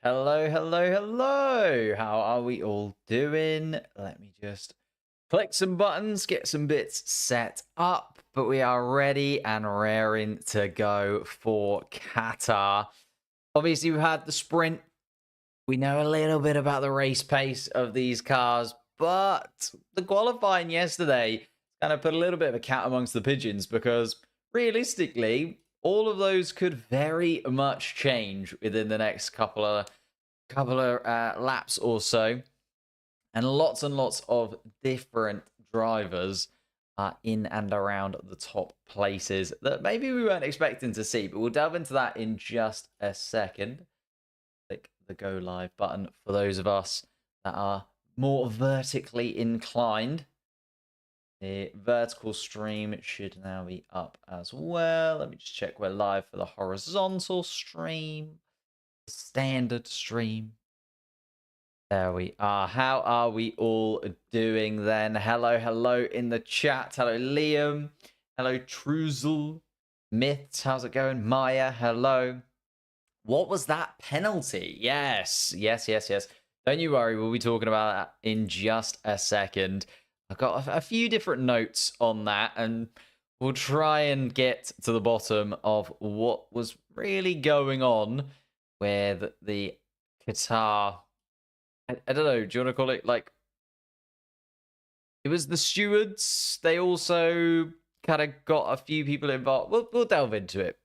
Hello, hello, hello. How are we all doing? Let me just click some buttons, get some bits set up, but we are ready and raring to go for Qatar. Obviously, we've had the sprint. We know a little bit about the race pace of these cars, but the qualifying yesterday kind of put a little bit of a cat amongst the pigeons because realistically, all of those could very much change within the next couple of laps or so, and lots of different drivers are in and around the top places that maybe we weren't expecting to see, but we'll delve into that in just a second. Click the go live button for those of us that are more vertically inclined. The vertical stream should now be up as well. Let me just check we're live for the horizontal stream, the standard stream. There we are. How are we all doing then? Hello in the chat. Hello, Liam. Hello, Truzel. Myths, how's it going? Maya, hello. What was that penalty? Yes. Don't you worry, we'll be talking about that in just a second. I've got a few different notes on that, and we'll try and get to the bottom of what was really going on with the Qatar. I don't know. Do you want to call it like? It was the stewards. They also kind of got a few people involved. We'll delve into it.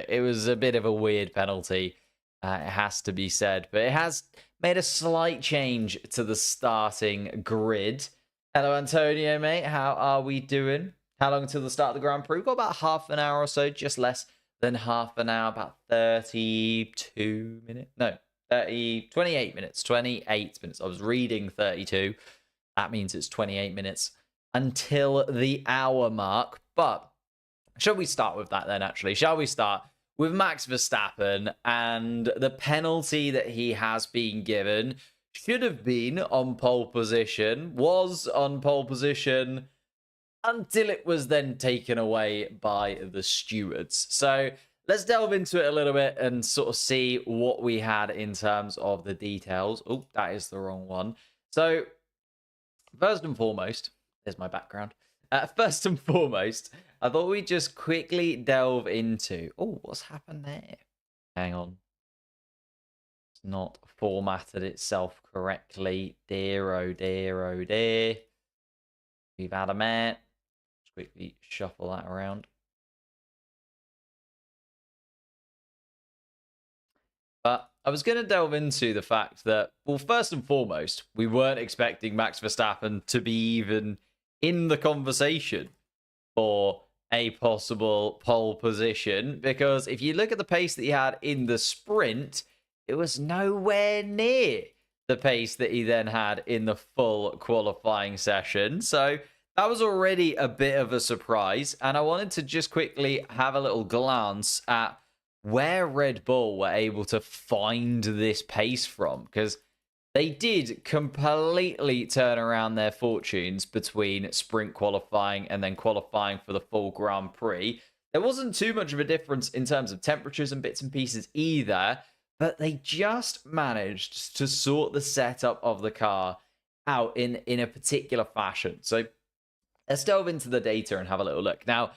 It was a bit of a weird penalty. It has to be said, but it has made a slight change to the starting grid. Hello, Antonio, mate. How are we doing? How long until the start of the Grand Prix? We've got about half an hour or so, just less than half an hour, about 32 minutes. No, 28 minutes. 28 minutes. I was reading 32. That means it's 28 minutes until the hour mark. But shall we start with that then, actually? Shall we start with Max Verstappen and the penalty that he has been given? Should have been on pole position, was on pole position until it was then taken away by the stewards. So let's delve into it a little bit and sort of see what we had in terms of the details. Oh, that is the wrong one. So first and foremost, there's my background. First and foremost, I thought we'd just quickly delve into... Oh, what's happened there? Hang on. It's not formatted itself correctly. Dear, oh dear, oh dear. We've had a mate. Just quickly shuffle that around. But I was going to delve into the fact that, well, first and foremost, we weren't expecting Max Verstappen to be even in the conversation for a possible pole position, because if you look at the pace that he had in the sprint, it was nowhere near the pace that he then had in the full qualifying session. So that was already a bit of a surprise. And I wanted to just quickly have a little glance at where Red Bull were able to find this pace from, because they did completely turn around their fortunes between sprint qualifying and then qualifying for the full Grand Prix. There wasn't too much of a difference in terms of temperatures and bits and pieces either, but they just managed to sort the setup of the car out in a particular fashion. So let's delve into the data and have a little look. Now,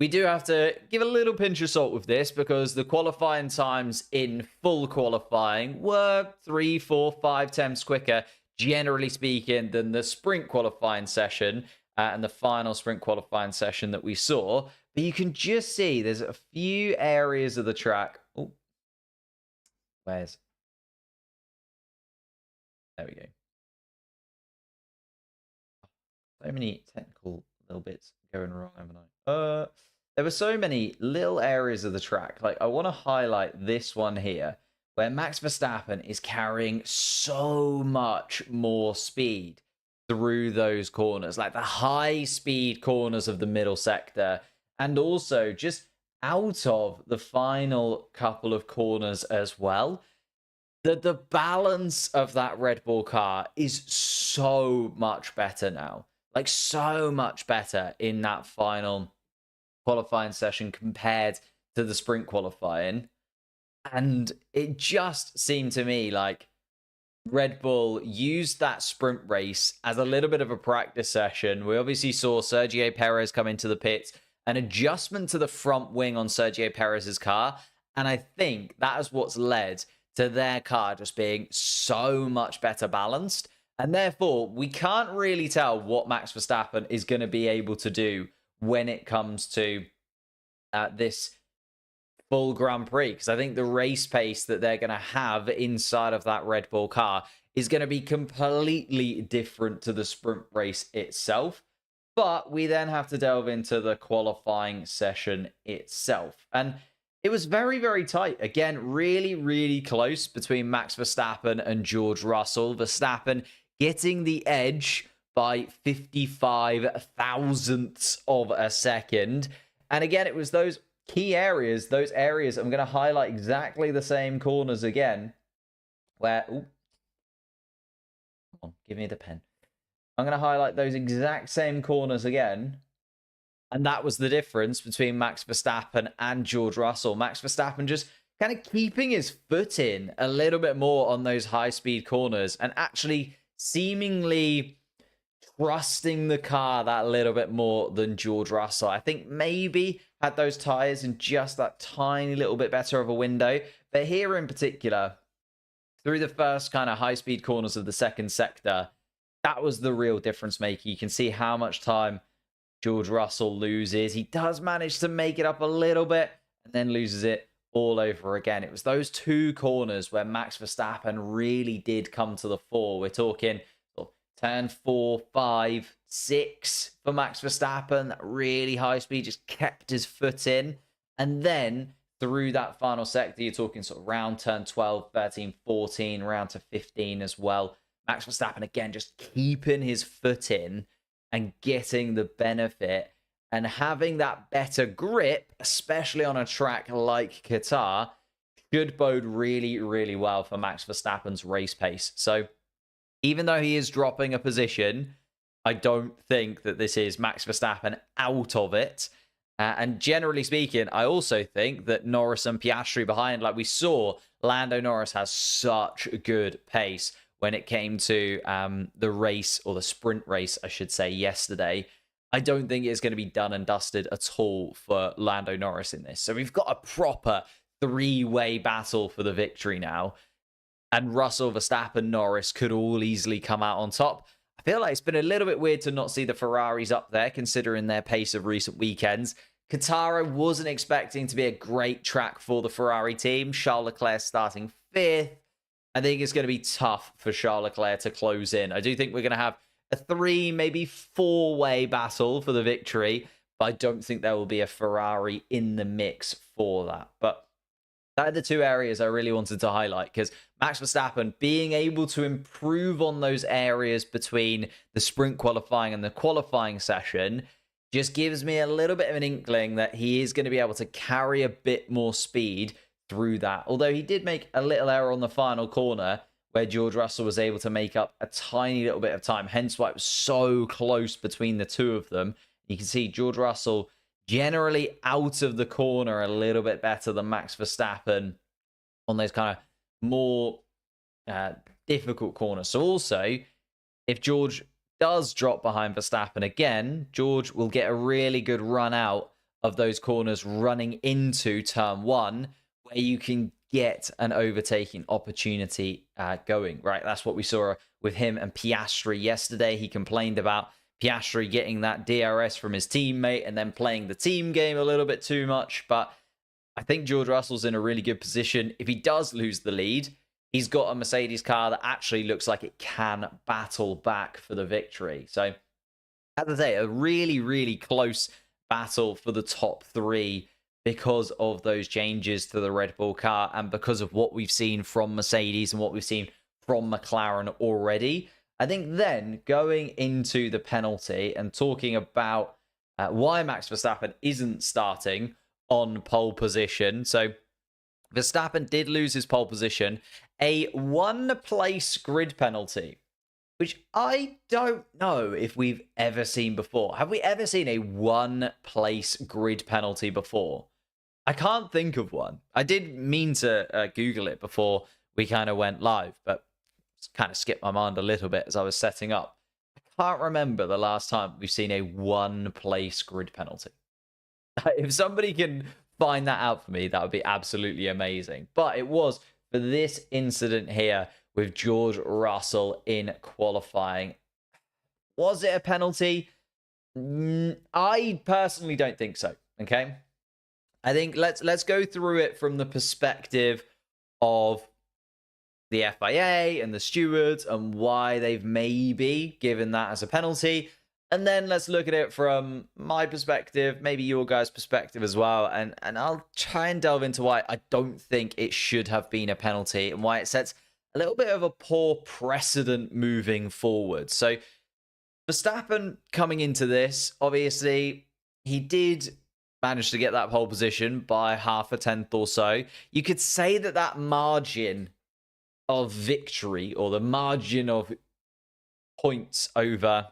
we do have to give a little pinch of salt with this because the qualifying times in full qualifying were 3, 4, 5 times quicker, generally speaking, than the sprint qualifying session and the final sprint qualifying session that we saw. But you can just see there's a few areas of the track. Oh, where's... There we go. So many technical little bits going wrong, haven't I? There were so many little areas of the track. Like, I want to highlight this one here, where Max Verstappen is carrying so much more speed through those corners, like the high speed corners of the middle sector, and also just out of the final couple of corners as well. The balance of that Red Bull car is so much better now. Like, so much better in that final qualifying session compared to the sprint qualifying. And it just seemed to me like Red Bull used that sprint race as a little bit of a practice session. We obviously saw Sergio Perez come into the pits, an adjustment to the front wing on Sergio Perez's car. And I think that is what's led to their car just being so much better balanced. And therefore, we can't really tell what Max Verstappen is going to be able to do when it comes to this full Grand Prix, because I think the race pace that they're going to have inside of that Red Bull car is going to be completely different to the sprint race itself. But we then have to delve into the qualifying session itself. And it was very, very tight. Again, really, really close between Max Verstappen and George Russell. Verstappen getting the edge by 55 thousandths of a second. And again, it was those key areas, I'm going to highlight exactly the same corners again, where, come on, give me the pen. I'm going to highlight those exact same corners again. And that was the difference between Max Verstappen and George Russell. Max Verstappen just kind of keeping his foot in a little bit more on those high-speed corners and actually seemingly trusting the car that little bit more than George Russell. I think maybe had those tyres in just that tiny little bit better of a window. But here in particular, through the first kind of high-speed corners of the second sector, that was the real difference maker. You can see how much time George Russell loses. He does manage to make it up a little bit and then loses it all over again. It was those two corners where Max Verstappen really did come to the fore. We're talking turn 4, 5, 6 for Max Verstappen. That really high speed just kept his foot in. And then through that final sector, you're talking sort of round turn 12, 13, 14, round to 15 as well. Max Verstappen, again, just keeping his foot in and getting the benefit and having that better grip, especially on a track like Qatar, should bode really, really well for Max Verstappen's race pace. So even though he is dropping a position, I don't think that this is Max Verstappen out of it. And generally speaking, I also think that Norris and Piastri behind, like we saw, Lando Norris has such good pace when it came to the race, or the sprint race, I should say, yesterday. I don't think it's going to be done and dusted at all for Lando Norris in this. So we've got a proper three-way battle for the victory now. And Russell, Verstappen, Norris could all easily come out on top. I feel like it's been a little bit weird to not see the Ferraris up there, considering their pace of recent weekends. Qatar wasn't expecting to be a great track for the Ferrari team. Charles Leclerc starting 5th. I think it's going to be tough for Charles Leclerc to close in. I do think we're going to have a 3, maybe 4-way battle for the victory, but I don't think there will be a Ferrari in the mix for that. But that are the two areas I really wanted to highlight, because Max Verstappen being able to improve on those areas between the sprint qualifying and the qualifying session just gives me a little bit of an inkling that he is going to be able to carry a bit more speed through that. Although he did make a little error on the final corner where George Russell was able to make up a tiny little bit of time, hence why it was so close between the two of them. You can see George Russell generally out of the corner a little bit better than Max Verstappen on those kind of more difficult corners. So also, if George does drop behind Verstappen again, George will get a really good run out of those corners running into turn 1, where you can get an overtaking opportunity going, right? That's what we saw with him and Piastri yesterday. He complained about Piastri getting that DRS from his teammate and then playing the team game a little bit too much. But I think George Russell's in a really good position. If he does lose the lead, he's got a Mercedes car that actually looks like it can battle back for the victory. So, as I say, a really, really close battle for the top 3 because of those changes to the Red Bull car and because of what we've seen from Mercedes and what we've seen from McLaren already. I think then going into the penalty and talking about why Max Verstappen isn't starting on pole position. So Verstappen did lose his pole position, a 1-place grid penalty, which I don't know if we've ever seen before. Have we ever seen a 1-place grid penalty before? I can't think of one. I did mean to Google it before we kind of went live, but kind of skipped my mind a little bit as I was setting up. I can't remember the last time we've seen a one-place grid penalty. If somebody can find that out for me, that would be absolutely amazing. But it was for this incident here with George Russell in qualifying. Was it a penalty? I personally don't think so. Okay. I think let's go through it from the perspective of the FIA and the stewards and why they've maybe given that as a penalty. And then let's look at it from my perspective, maybe your guys' perspective as well. And I'll try and delve into why I don't think it should have been a penalty and why it sets a little bit of a poor precedent moving forward. So Verstappen coming into this, obviously, he did manage to get that pole position by half a tenth or so. You could say that that margin of victory or the margin of points over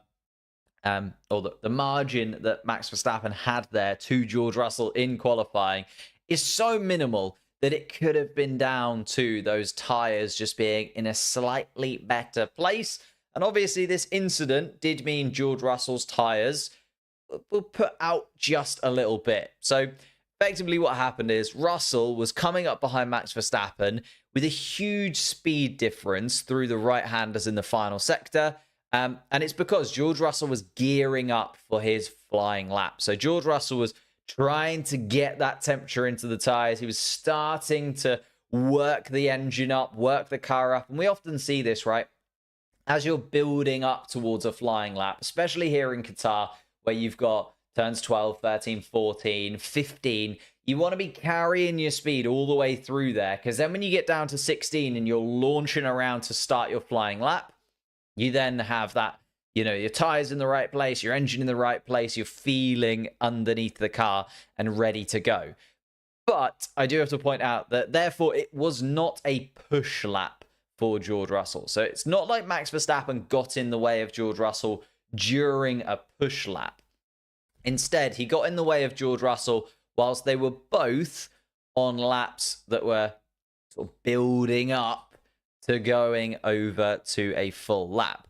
or the margin that Max Verstappen had there to George Russell in qualifying is so minimal that it could have been down to those tyres just being in a slightly better place. And obviously this incident did mean George Russell's tyres were put out just a little bit. So effectively what happened is Russell was coming up behind Max Verstappen with a huge speed difference through the right-handers in the final sector. And it's because George Russell was gearing up for his flying lap. So George Russell was trying to get that temperature into the tyres. He was starting to work the engine up, work the car up. And we often see this, right? As you're building up towards a flying lap, especially here in Qatar, where you've got turns 12, 13, 14, 15, you want to be carrying your speed all the way through there. Because then when you get down to 16 and you're launching around to start your flying lap, you then have that, you know, your tires in the right place, your engine in the right place, you're feeling underneath the car and ready to go. But I do have to point out that therefore it was not a push lap for George Russell. So it's not like Max Verstappen got in the way of George Russell during a push lap. Instead, he got in the way of George Russell whilst they were both on laps that were sort of building up to going over to a full lap.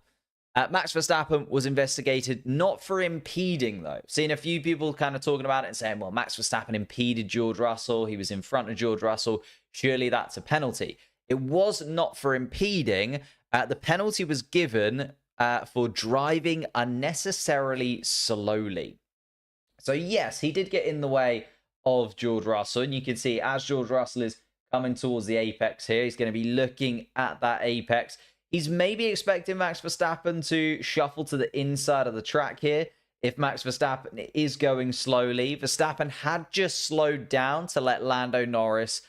Max Verstappen was investigated not for impeding, though. Seen a few people kind of talking about it and saying, well, Max Verstappen impeded George Russell. He was in front of George Russell. Surely that's a penalty. It was not for impeding. The penalty was given for driving unnecessarily slowly. So yes, he did get in the way of George Russell. And you can see as George Russell is coming towards the apex here, he's going to be looking at that apex. He's maybe expecting Max Verstappen to shuffle to the inside of the track here. If Max Verstappen is going slowly, Verstappen had just slowed down to let Lando Norris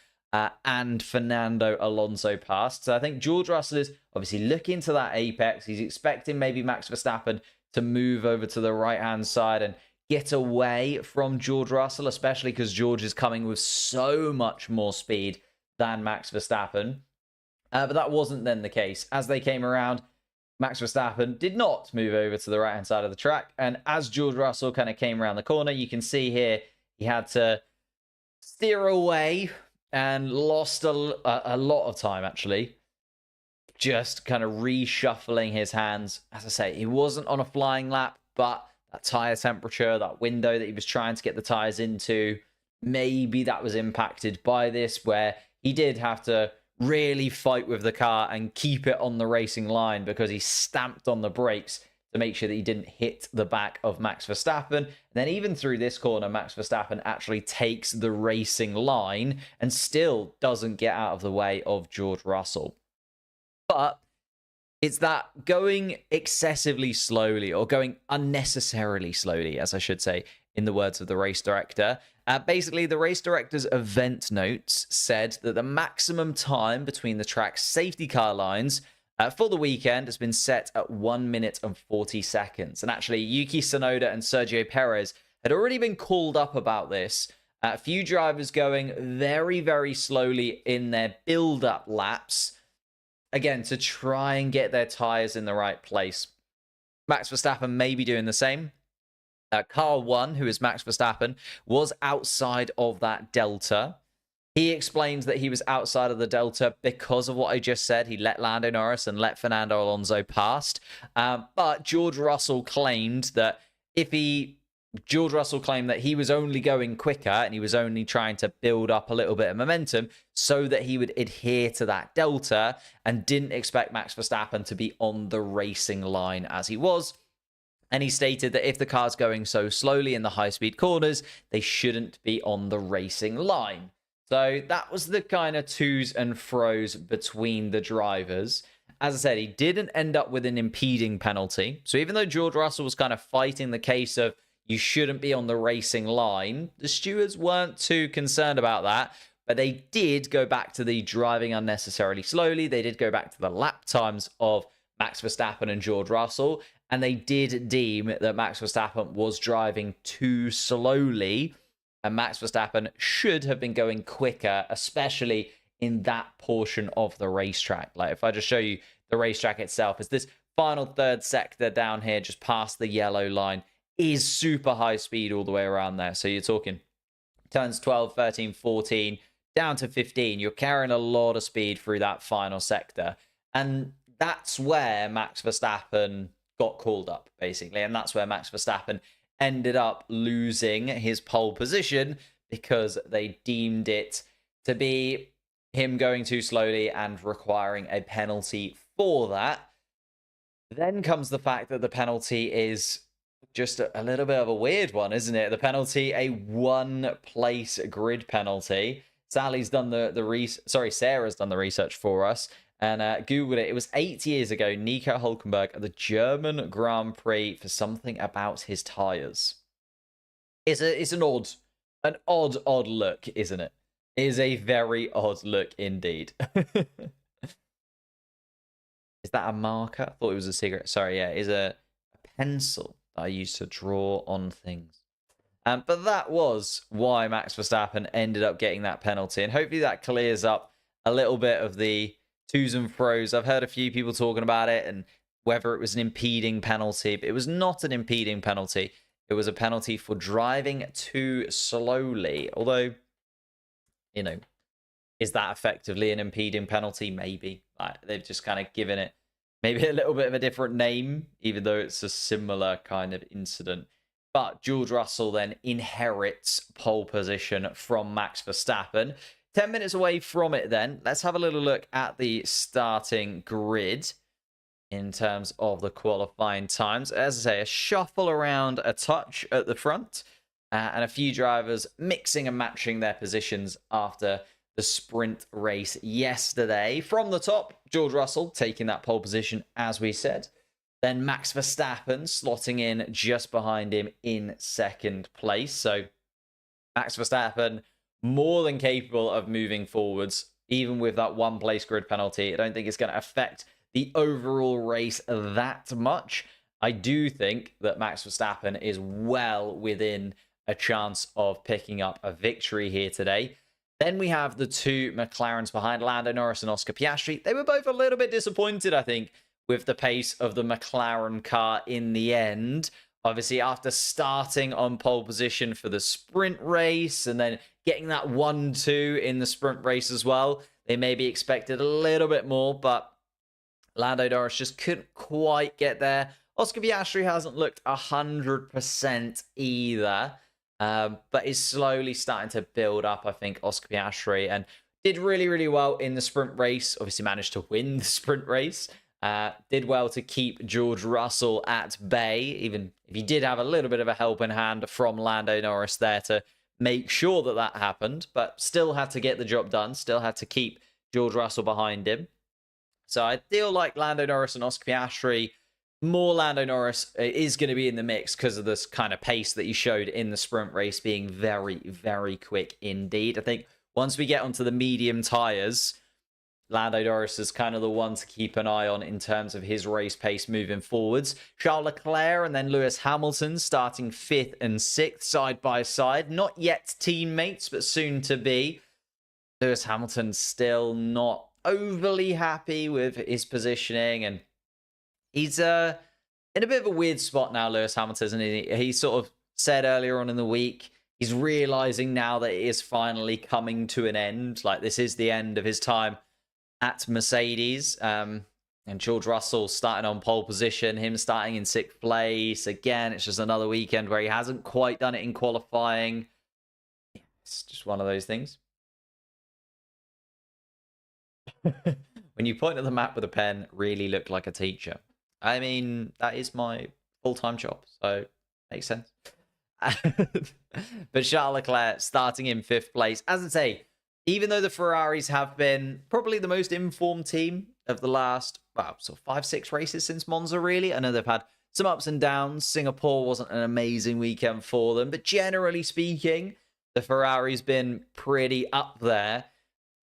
and Fernando Alonso pass. So I think George Russell is obviously looking to that apex. He's expecting maybe Max Verstappen to move over to the right-hand side and get away from George Russell, especially because George is coming with so much more speed than Max Verstappen. But that wasn't then the case. As they came around, Max Verstappen did not move over to the right-hand side of the track. And as George Russell kind of came around the corner, you can see here he had to steer away and lost a lot of time, actually. Just kind of reshuffling his hands. As I say, he wasn't on a flying lap, but that tyre temperature, that window that he was trying to get the tyres into, maybe that was impacted by this, where he did have to really fight with the car and keep it on the racing line because he stamped on the brakes to make sure that he didn't hit the back of Max Verstappen. And then even through this corner, Max Verstappen actually takes the racing line and still doesn't get out of the way of George Russell. But it's that going excessively slowly, or going unnecessarily slowly, as I should say, in the words of the race director. Basically, the race director's event notes said that the maximum time between the track's safety car lines for the weekend has been set at 1 minute and 40 seconds. And actually, Yuki Tsunoda and Sergio Perez had already been called up about this. A few drivers going very, very slowly in their build-up laps, again, to try and get their tyres in the right place. Max Verstappen may be doing the same. Car 1, who is Max Verstappen, was outside of that delta. He explains that he was outside of the delta because of what I just said. He let Lando Norris and let Fernando Alonso past. But George Russell claimed that George Russell claimed that he was only going quicker and he was only trying to build up a little bit of momentum so that he would adhere to that delta, and didn't expect Max Verstappen to be on the racing line as he was. And he stated that if the car's going so slowly in the high-speed corners, they shouldn't be on the racing line. So that was the kind of to's and fro's between the drivers. As I said, he didn't end up with an impeding penalty. So even though George Russell was kind of fighting the case of you shouldn't be on the racing line, the stewards weren't too concerned about that. But they did go back to the driving unnecessarily slowly. They did go back to the lap times of Max Verstappen and George Russell. And they did deem that Max Verstappen was driving too slowly. And Max Verstappen should have been going quicker, especially in that portion of the racetrack. Like if I just show you the racetrack itself, it's this final third sector down here, just past the yellow line, is super high speed all the way around there. So you're talking turns 12, 13, 14, down to 15. You're carrying a lot of speed through that final sector. And that's where Max Verstappen got called up, basically. And that's where Max Verstappen ended up losing his pole position, because they deemed it to be him going too slowly and requiring a penalty for that. Then comes the fact that the penalty is just a little bit of a weird one, isn't it? The penalty, a one-place grid penalty. Sarah's done the research for us and Googled it. It was 8 years ago, Nico Hülkenberg at the German Grand Prix for something about his tyres. It's an odd look, isn't it? It is a very odd look indeed. Is that a marker? I thought it was a cigarette. Sorry, yeah, it is a pencil that I used to draw on things. But that was why Max Verstappen ended up getting that penalty. And hopefully that clears up a little bit of the to's and fro's. I've heard a few people talking about it and whether it was an impeding penalty. But it was not an impeding penalty. It was a penalty for driving too slowly. Although, you know, is that effectively an impeding penalty? Maybe. They've just kind of given it maybe a little bit of a different name, even though it's a similar kind of incident. But George Russell then inherits pole position from Max Verstappen. 10 minutes away from it then, let's have a little look at the starting grid in terms of the qualifying times. As I say, a shuffle around a touch at the front and a few drivers mixing and matching their positions after the sprint race yesterday. From the top, George Russell taking that pole position, as we said. Then Max Verstappen slotting in just behind him in second place. So Max Verstappen more than capable of moving forwards, even with that one-place grid penalty. I don't think it's going to affect the overall race that much. I do think that Max Verstappen is well within a chance of picking up a victory here today. Then we have the two McLarens behind, Lando Norris and Oscar Piastri. They were both a little bit disappointed, I think, with the pace of the McLaren car in the end. Obviously, after starting on pole position for the sprint race and then getting that 1-2 in the sprint race as well, they maybe expected a little bit more, but Lando Norris just couldn't quite get there. Oscar Piastri hasn't looked 100% either, but is slowly starting to build up, I think, Oscar Piastri, and did really, really well in the sprint race. Obviously managed to win the sprint race. Did well to keep George Russell at bay, even if he did have a little bit of a helping hand from Lando Norris there to make sure that that happened, but still had to get the job done, still had to keep George Russell behind him. So I feel like Lando Norris and Oscar Piastri, more Lando Norris is going to be in the mix because of this kind of pace that he showed in the sprint race being very, very quick indeed. I think once we get onto the medium tyres, Lando Norris is kind of the one to keep an eye on in terms of his race pace moving forwards. Charles Leclerc and then Lewis Hamilton starting 5th and 6th side by side. Not yet teammates, but soon to be. Lewis Hamilton still not overly happy with his positioning, and he's in a bit of a weird spot now, Lewis Hamilton, isn't he? He's sort of said earlier on in the week, he's realizing now that it is finally coming to an end. Like, this is the end of his time at Mercedes. And George Russell starting on pole position, him starting in 6th place. Again, it's just another weekend where he hasn't quite done it in qualifying. It's just one of those things. When you point at the map with a pen, really look like a teacher. I mean, that is my full-time job, so makes sense. But Charles Leclerc starting in 5th place. As I say, even though the Ferraris have been probably the most informed team of the last, well, sort of 5-6 races since Monza, really. I know they've had some ups and downs. Singapore wasn't an amazing weekend for them, but generally speaking, the Ferrari's been pretty up there.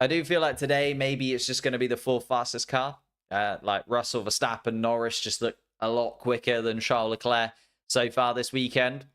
I do feel like today, maybe it's just going to be the 4th fastest car. Like Russell, Verstappen, Norris just look a lot quicker than Charles Leclerc so far this weekend.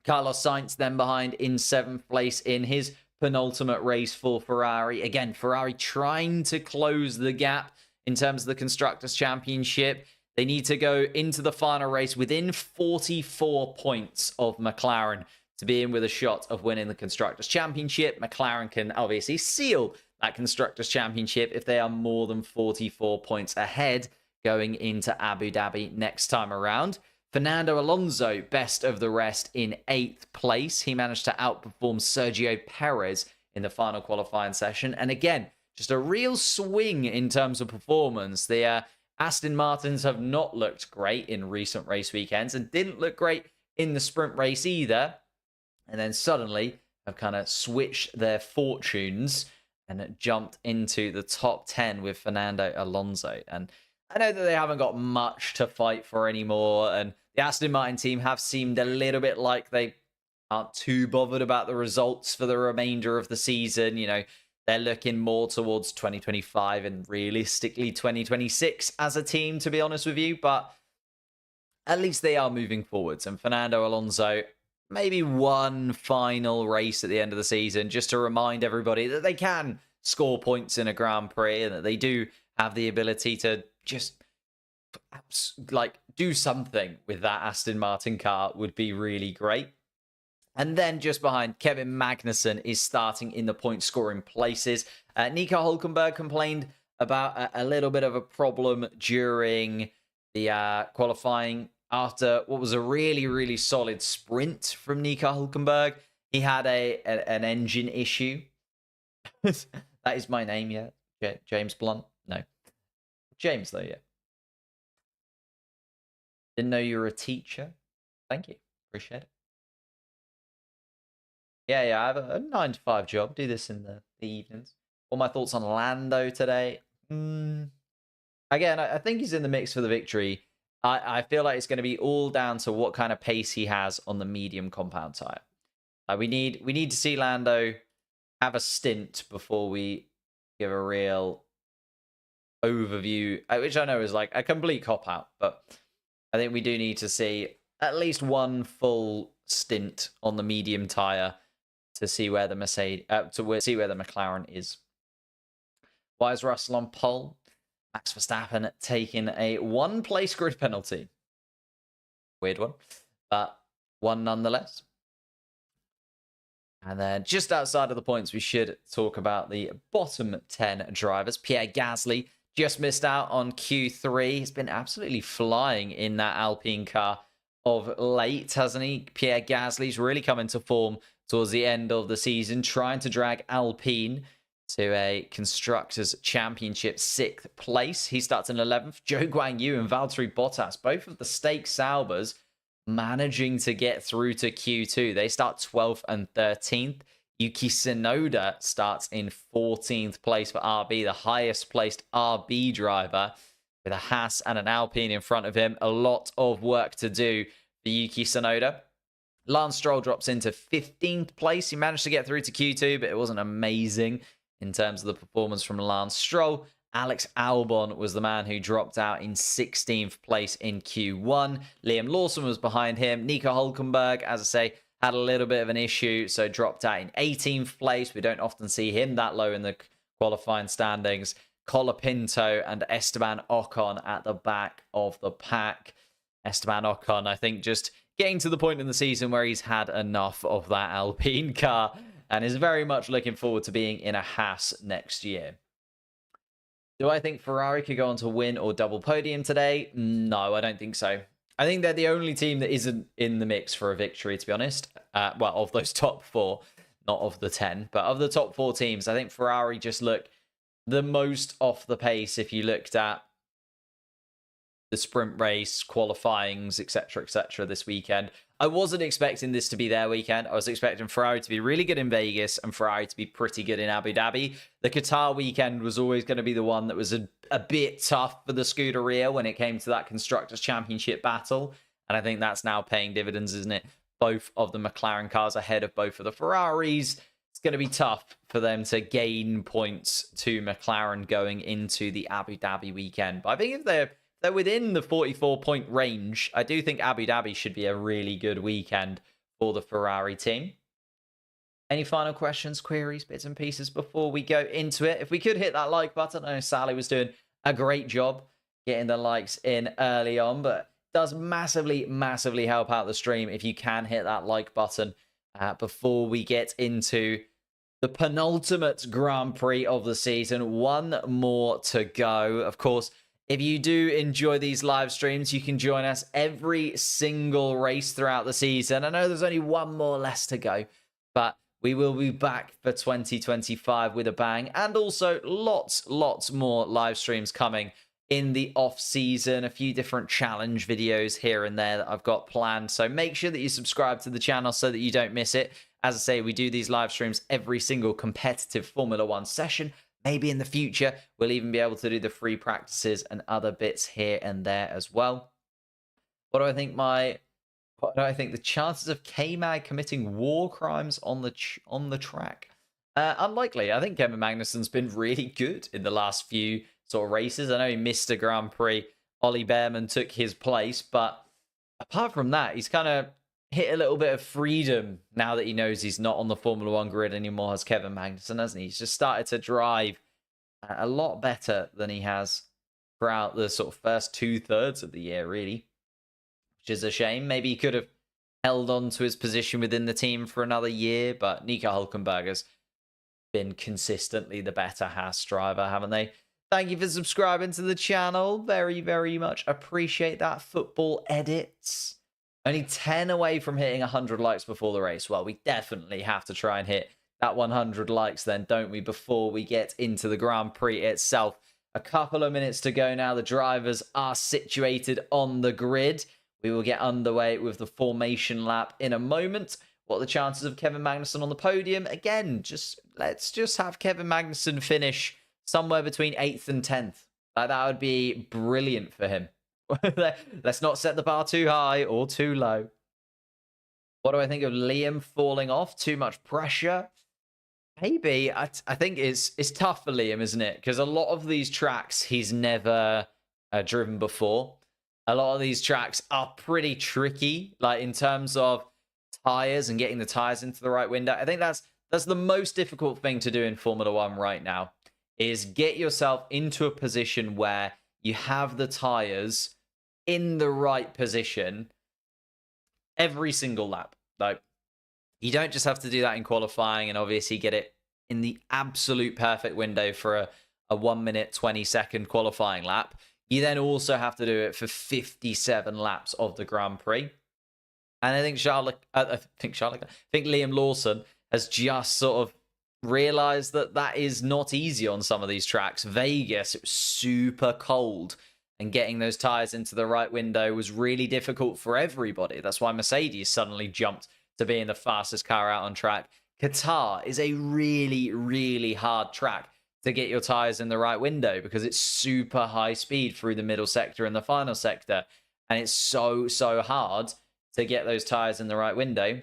Carlos Sainz then behind in 7th place in his penultimate race for Ferrari. Again, Ferrari trying to close the gap in terms of the Constructors' Championship. They need to go into the final race within 44 points of McLaren to be in with a shot of winning the Constructors' Championship. McLaren can obviously seal that Constructors' Championship if they are more than 44 points ahead going into Abu Dhabi next time around. Fernando Alonso, best of the rest, in 8th place. He managed to outperform Sergio Perez in the final qualifying session. And again, just a real swing in terms of performance. The Aston Martins have not looked great in recent race weekends and didn't look great in the sprint race either. And then suddenly have kind of switched their fortunes and jumped into the top 10 with Fernando Alonso. And I know that they haven't got much to fight for anymore. And the Aston Martin team have seemed a little bit like they aren't too bothered about the results for the remainder of the season. You know, they're looking more towards 2025 and realistically 2026 as a team, to be honest with you. But at least they are moving forwards. And Fernando Alonso, maybe one final race at the end of the season just to remind everybody that they can score points in a Grand Prix and that they do have the ability to just like do something with that Aston Martin car would be really great. And then just behind, Kevin Magnussen is starting in the point scoring places. Nico Hülkenberg complained about a little bit of a problem during the qualifying after what was a really, really solid sprint from Nico Hülkenberg. He had an engine issue. That is my name, yeah. James Blunt? No. James, though, yeah. Didn't know you were a teacher. Thank you. Appreciate it. Yeah, I have a 9-to-5 job. Do this in the evenings. All my thoughts on Lando today. Again, I think he's in the mix for the victory. I feel like it's going to be all down to what kind of pace he has on the medium compound tire. We need to see Lando have a stint before we give a real overview, which I know is like a complete cop-out, but I think we do need to see at least one full stint on the medium tire to see where the see where the McLaren is. Why is Russell on pole? Max Verstappen taking a 1-place grid penalty. Weird one, but one nonetheless. And then just outside of the points, we should talk about the bottom 10 drivers. Pierre Gasly just missed out on Q3. He's been absolutely flying in that Alpine car of late, hasn't he? Pierre Gasly's really come into form towards the end of the season, trying to drag Alpine to a Constructors' Championship 6th place. He starts in 11th. Zhou Guanyu and Valtteri Bottas, both of the stake Saubers, managing to get through to Q2. They start 12th and 13th. Yuki Tsunoda starts in 14th place for RB, the highest placed RB driver, with a Haas and an Alpine in front of him. A lot of work to do for Yuki Tsunoda. Lance Stroll drops into 15th place. He managed to get through to Q2, but it wasn't amazing in terms of the performance from Lance Stroll. Alex Albon was the man who dropped out in 16th place in Q1. Liam Lawson was behind him. Nico Hülkenberg, as I say, had a little bit of an issue, so dropped out in 18th place. We don't often see him that low in the qualifying standings. Colapinto and Esteban Ocon at the back of the pack. Esteban Ocon, I think, just getting to the point in the season where he's had enough of that Alpine car and is very much looking forward to being in a Haas next year. Do I think Ferrari could go on to win or double podium today? No, I don't think so. I think they're the only team that isn't in the mix for a victory, to be honest. Well, of those top 4, not of the 10, but of the top 4 teams, I think Ferrari just look the most off the pace if you looked at the sprint race, qualifyings, etc., this weekend. I wasn't expecting this to be their weekend. I was expecting Ferrari to be really good in Vegas and Ferrari to be pretty good in Abu Dhabi. The Qatar weekend was always going to be the one that was a bit tough for the Scuderia when it came to that Constructors' Championship battle. And I think that's now paying dividends, isn't it? Both of the McLaren cars ahead of both of the Ferraris. It's going to be tough for them to gain points to McLaren going into the Abu Dhabi weekend. But I think if they're within the 44-point range, I do think Abu Dhabi should be a really good weekend for the Ferrari team. Any final questions, queries, bits and pieces before we go into it? If we could hit that like button, I know Sally was doing a great job getting the likes in early on, but it does massively, massively help out the stream if you can hit that like button before we get into the penultimate Grand Prix of the season. One more to go. Of course, if you do enjoy these live streams, you can join us every single race throughout the season. I know there's only one more less to go, but we will be back for 2025 with a bang. And also lots more live streams coming in the off season. A few different challenge videos here and there that I've got planned. So make sure that you subscribe to the channel so that you don't miss it. As I say, we do these live streams every single competitive Formula One session. Maybe in the future, we'll even be able to do the free practices and other bits here and there as well. What do I think the chances of K-Mag committing war crimes on the track? Unlikely. I think Kevin Magnussen's been really good in the last few sort of races. I know he missed a Grand Prix. Ollie Behrman took his place, but apart from that, he's kind of hit a little bit of freedom now that he knows he's not on the Formula One grid anymore as Kevin Magnussen, hasn't he? He's just started to drive a lot better than he has throughout the sort of first 2/3 of the year, really, which is a shame. Maybe he could have held on to his position within the team for another year, but Nico Hülkenberg's been consistently the better Haas driver, haven't they? Thank you for subscribing to the channel. Very, very much appreciate that. Football Edits. Only 10 away from hitting 100 likes before the race. Well, we definitely have to try and hit that 100 likes then, don't we, before we get into the Grand Prix itself. A couple of minutes to go now. The drivers are situated on the grid. We will get underway with the formation lap in a moment. What are the chances of Kevin Magnussen on the podium? Again, let's just have Kevin Magnussen finish somewhere between 8th and 10th. That would be brilliant for him. Let's not set the bar too high or too low. What do I think of Liam falling off? Too much pressure? Maybe. I think it's tough for Liam, isn't it? Because a lot of these tracks he's never driven before. A lot of these tracks are pretty tricky, like in terms of tires and getting the tires into the right window. I think that's the most difficult thing to do in Formula One right now, is get yourself into a position where you have the tires in the right position every single lap. Like, you don't just have to do that in qualifying and obviously get it in the absolute perfect window for a 1 minute, 20 second qualifying lap. You then also have to do it for 57 laps of the Grand Prix. And I think Liam Lawson has just sort of realized that is not easy on some of these tracks. Vegas, it was super cold, and getting those tires into the right window was really difficult for everybody. That's why Mercedes suddenly jumped to being the fastest car out on track. Qatar is a really, really hard track to get your tires in the right window because it's super high speed through the middle sector and the final sector. And it's so hard to get those tires in the right window.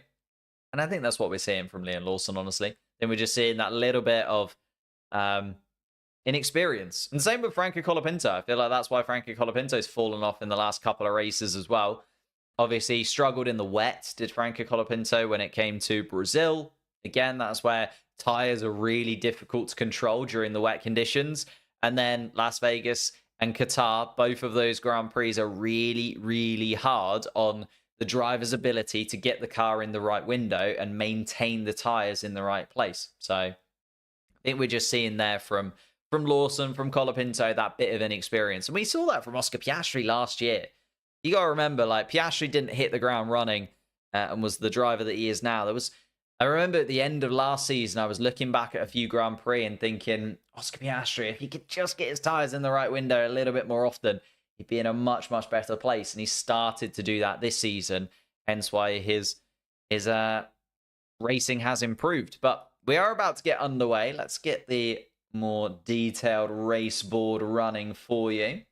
And I think that's what we're seeing from Liam Lawson, honestly. Then we're just seeing that little bit of inexperience. And same with Franco Colapinto. I feel like that's why Franco Colapinto's fallen off in the last couple of races as well. Obviously, he struggled in the wet, did Franco Colapinto, when it came to Brazil. Again, that's where tires are really difficult to control during the wet conditions. And then Las Vegas and Qatar, both of those Grand Prix are really, really hard on the driver's ability to get the car in the right window and maintain the tires in the right place. So I think we're just seeing there from Lawson, from Colapinto, that bit of inexperience. And we saw that from Oscar Piastri last year. You got to remember, like, Piastri didn't hit the ground running and was the driver that he is now. I remember at the end of last season, I was looking back at a few Grand Prix and thinking, Oscar Piastri, if he could just get his tires in the right window a little bit more often, he'd be in a much, much better place. And he started to do that this season, hence why his racing has improved. But we are about to get underway. Let's get the more detailed race board running for you.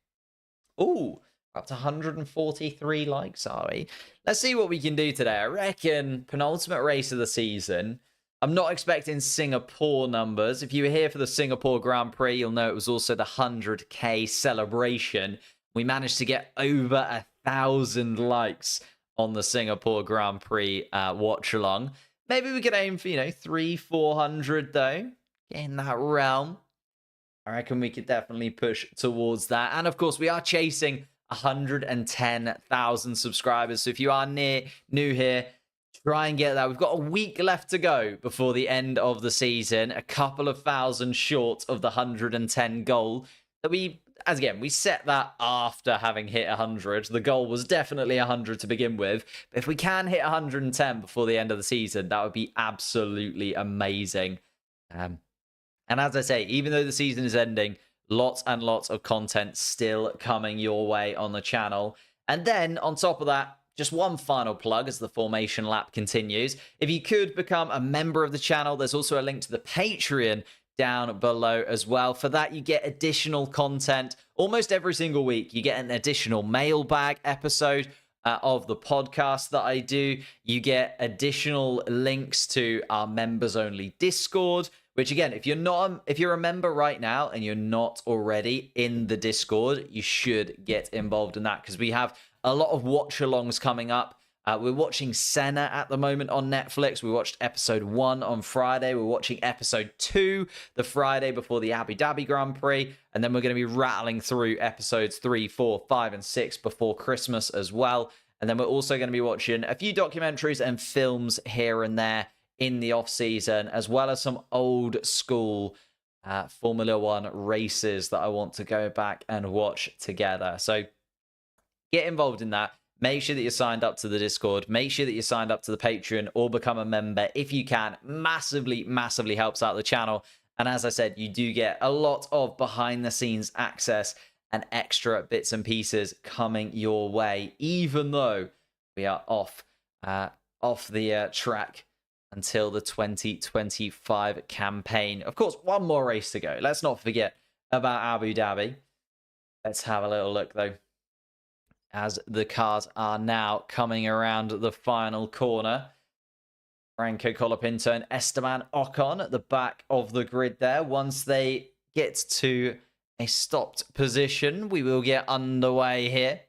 Ooh, up to 143 likes, are we? Let's see what we can do today. I reckon penultimate race of the season. I'm not expecting Singapore numbers. If you were here for the Singapore Grand Prix, you'll know it was also the 100K celebration. We managed to get over 1,000 likes on the Singapore Grand Prix watch along. Maybe we could aim for, 300-400 though. In that realm. I reckon we could definitely push towards that. And of course, we are chasing 110,000 subscribers. So if you are new here, try and get that. We've got a week left to go before the end of the season. A couple of thousand short of the 110 goal that we set that after having hit 100. The goal was definitely 100 to begin with. But if we can hit 110 before the end of the season, that would be absolutely amazing. And as I say, even though the season is ending, lots and lots of content still coming your way on the channel. And then on top of that, just one final plug as the formation lap continues. If you could become a member of the channel, there's also a link to the Patreon down below as well. For that, you get additional content almost every single week. You get an additional mailbag episode of the podcast that I do. You get additional links to our members only Discord, which again, if you're a member right now and you're not already in the Discord, you should get involved in that because we have a lot of watch-alongs coming up. We're watching Senna at the moment on Netflix. We watched episode 1 on Friday. We're watching episode 2 the Friday before the Abu Dhabi Grand Prix. And then we're going to be rattling through episodes 3, 4, 5, and 6 before Christmas as well. And then we're also going to be watching a few documentaries and films here and there in the off-season, as well as some old school Formula One races that I want to go back and watch together. So get involved in that. Make sure that you're signed up to the Discord. Make sure that you're signed up to the Patreon or become a member if you can. Massively, massively helps out the channel. And as I said, you do get a lot of behind-the-scenes access and extra bits and pieces coming your way, even though we are off the track until the 2025 campaign. Of course, one more race to go. Let's not forget about Abu Dhabi. Let's have a little look, though, as the cars are now coming around the final corner. Franco Colapinto and Esteban Ocon at the back of the grid there. Once they get to a stopped position, we will get underway here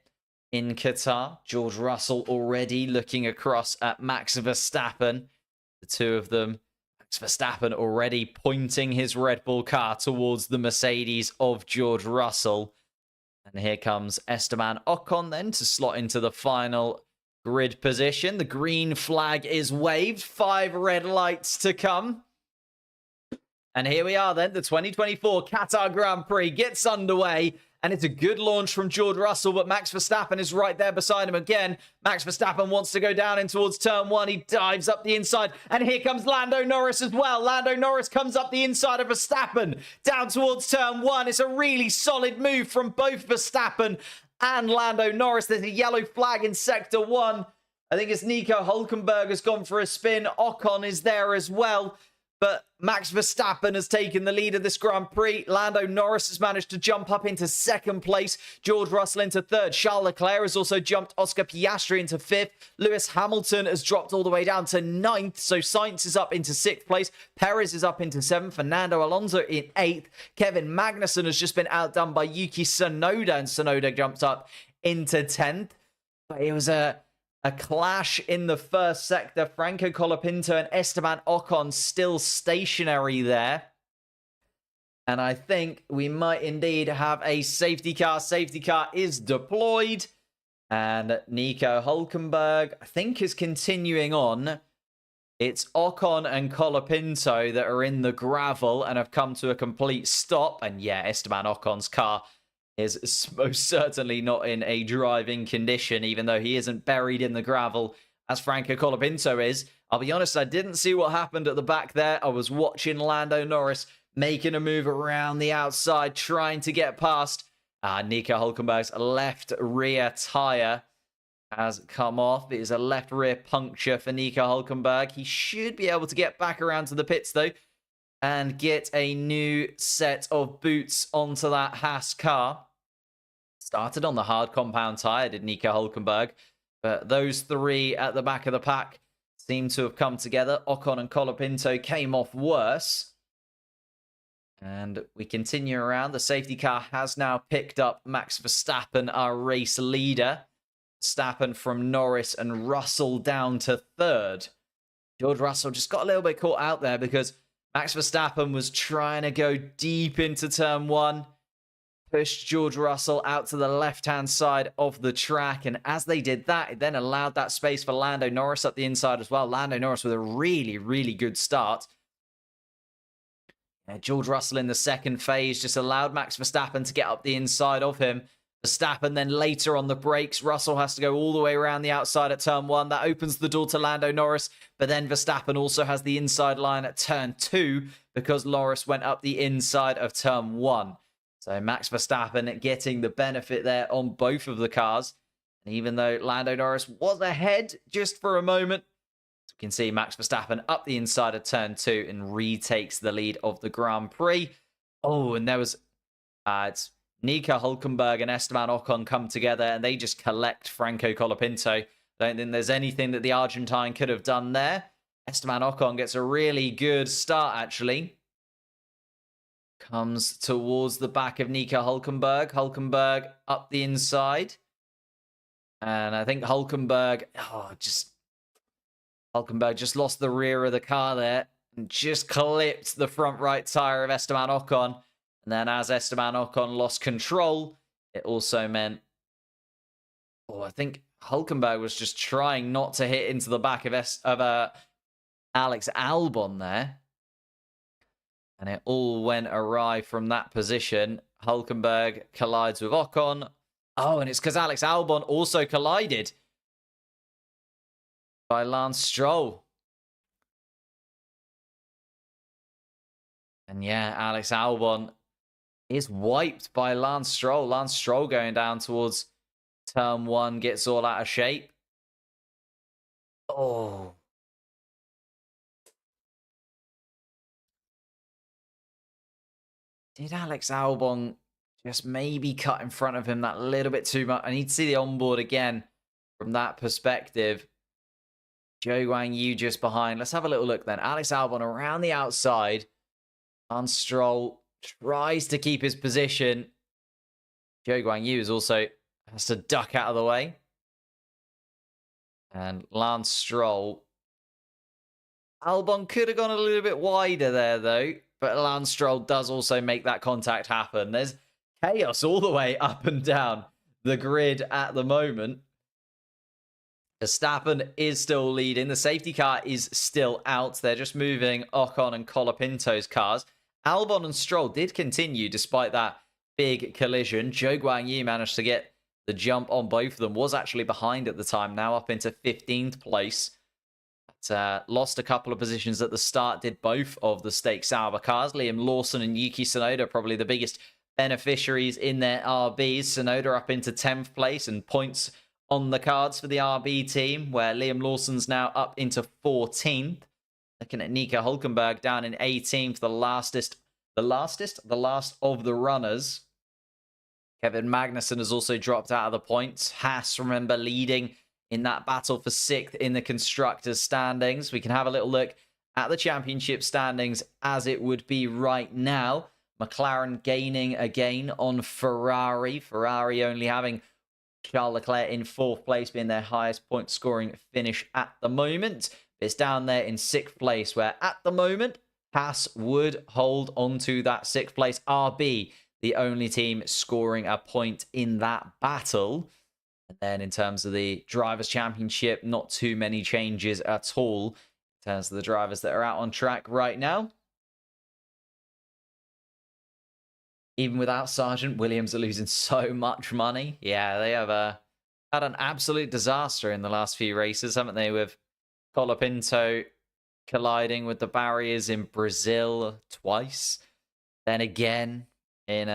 in Qatar. George Russell already looking across at Max Verstappen. The two of them, Max Verstappen already pointing his Red Bull car towards the Mercedes of George Russell. And here comes Esteban Ocon then to slot into the final grid position. The green flag is waved. 5 red lights to come. And here we are then. The 2024 Qatar Grand Prix gets underway. And it's a good launch from George Russell, but Max Verstappen is right there beside him again. Max Verstappen wants to go down in towards turn 1. He dives up the inside, and here comes Lando Norris as well. Lando Norris comes up the inside of Verstappen, down towards turn 1. It's a really solid move from both Verstappen and Lando Norris. There's a yellow flag in Sector 1. I think it's Nico Hülkenberg has gone for a spin. Ocon is there as well. But Max Verstappen has taken the lead of this Grand Prix. Lando Norris has managed to jump up into 2nd place. George Russell into 3rd. Charles Leclerc has also jumped Oscar Piastri into 5th. Lewis Hamilton has dropped all the way down to 9th. So Sainz is up into 6th place. Perez is up into 7th. Fernando Alonso in 8th. Kevin Magnussen has just been outdone by Yuki Tsunoda. And Tsunoda jumped up into 10th. But it was a clash in the first sector. Franco Colapinto and Esteban Ocon still stationary there. And I think we might indeed have a safety car. Safety car is deployed. And Nico Hulkenberg, I think, is continuing on. It's Ocon and Colapinto that are in the gravel and have come to a complete stop. And yeah, Esteban Ocon's car is most certainly not in a driving condition, even though he isn't buried in the gravel as Franco Colapinto is. I'll be honest, I didn't see what happened at the back there. I was watching Lando Norris making a move around the outside, trying to get past. Nico Hulkenberg's left rear tyre has come off. It is a left rear puncture for Nico Hulkenberg. He should be able to get back around to the pits, though, and get a new set of boots onto that Haas car. Started on the hard compound tyre, did Nico Hulkenberg. But those three at the back of the pack seem to have come together. Ocon and Colapinto came off worse. And we continue around. The safety car has now picked up Max Verstappen, our race leader. Verstappen from Norris and Russell down to third. George Russell just got a little bit caught out there because Max Verstappen was trying to go deep into turn one. Pushed George Russell out to the left-hand side of the track. And as they did that, it then allowed that space for Lando Norris up the inside as well. Lando Norris with a really, really good start. George Russell in the second phase just allowed Max Verstappen to get up the inside of him. Verstappen then later on the brakes. Russell has to go all the way around the outside at turn one. That opens the door to Lando Norris. But then Verstappen also has the inside line at turn two because Norris went up the inside of turn one. So Max Verstappen getting the benefit there on both of the cars. And even though Lando Norris was ahead just for a moment, as we can see Max Verstappen up the inside of turn two and retakes the lead of the Grand Prix. Oh, and there was it's Nico Hulkenberg and Esteban Ocon come together and they just collect Franco Colapinto. Don't think there's anything that the Argentine could have done there. Esteban Ocon gets a really good start, actually. Comes towards the back of Nico Hulkenberg. Hulkenberg up the inside. And I think Hulkenberg just lost the rear of the car there. And just clipped the front right tyre of Esteban Ocon. And then as Esteban Ocon lost control, it also meant... I think Hulkenberg was just trying not to hit into the back of Alex Albon there. And it all went awry from that position. Hulkenberg collides with Ocon. Oh, and it's because Alex Albon also collided by Lance Stroll. And yeah, Alex Albon is wiped by Lance Stroll. Lance Stroll going down towards turn one, gets all out of shape. Oh. Did Alex Albon just maybe cut in front of him that little bit too much? I need to see the onboard again from that perspective. Zhou Guanyu just behind. Let's have a little look then. Alex Albon around the outside. Lance Stroll tries to keep his position. Zhou Guanyu has to duck out of the way. And Lance Stroll. Albon could have gone a little bit wider there, though. But Lance Stroll does also make that contact happen. There's chaos all the way up and down the grid at the moment. Verstappen is still leading. The safety car is still out. They're just moving Ocon and Colapinto's cars. Albon and Stroll did continue despite that big collision. Zhou Guanyu managed to get the jump on both of them. Was actually behind at the time. Now up into 15th place. Lost a couple of positions at the start, did both of the Stake Sauber cars. Liam Lawson and Yuki Tsunoda probably the biggest beneficiaries in their RBs. Tsunoda up into 10th place and points on the cards for the RB team, where Liam Lawson's now up into 14th. Looking at Nico Hulkenberg down in 18th, the last of the runners. Kevin Magnussen has also dropped out of the points. Haas, remember, leading in that battle for 6th in the constructors' standings. We can have a little look at the championship standings as it would be right now. McLaren gaining again on Ferrari. Ferrari only having Charles Leclerc in 4th place, being their highest point scoring finish at the moment. It's down there in 6th place, where at the moment, Haas would hold on to that 6th place. RB, the only team scoring a point in that battle. And then in terms of the Drivers' Championship, not too many changes at all in terms of the drivers that are out on track right now. Even without Sargent, Williams are losing so much money. Yeah, they have had an absolute disaster in the last few races, haven't they? With Colapinto colliding with the barriers in Brazil twice. Then again in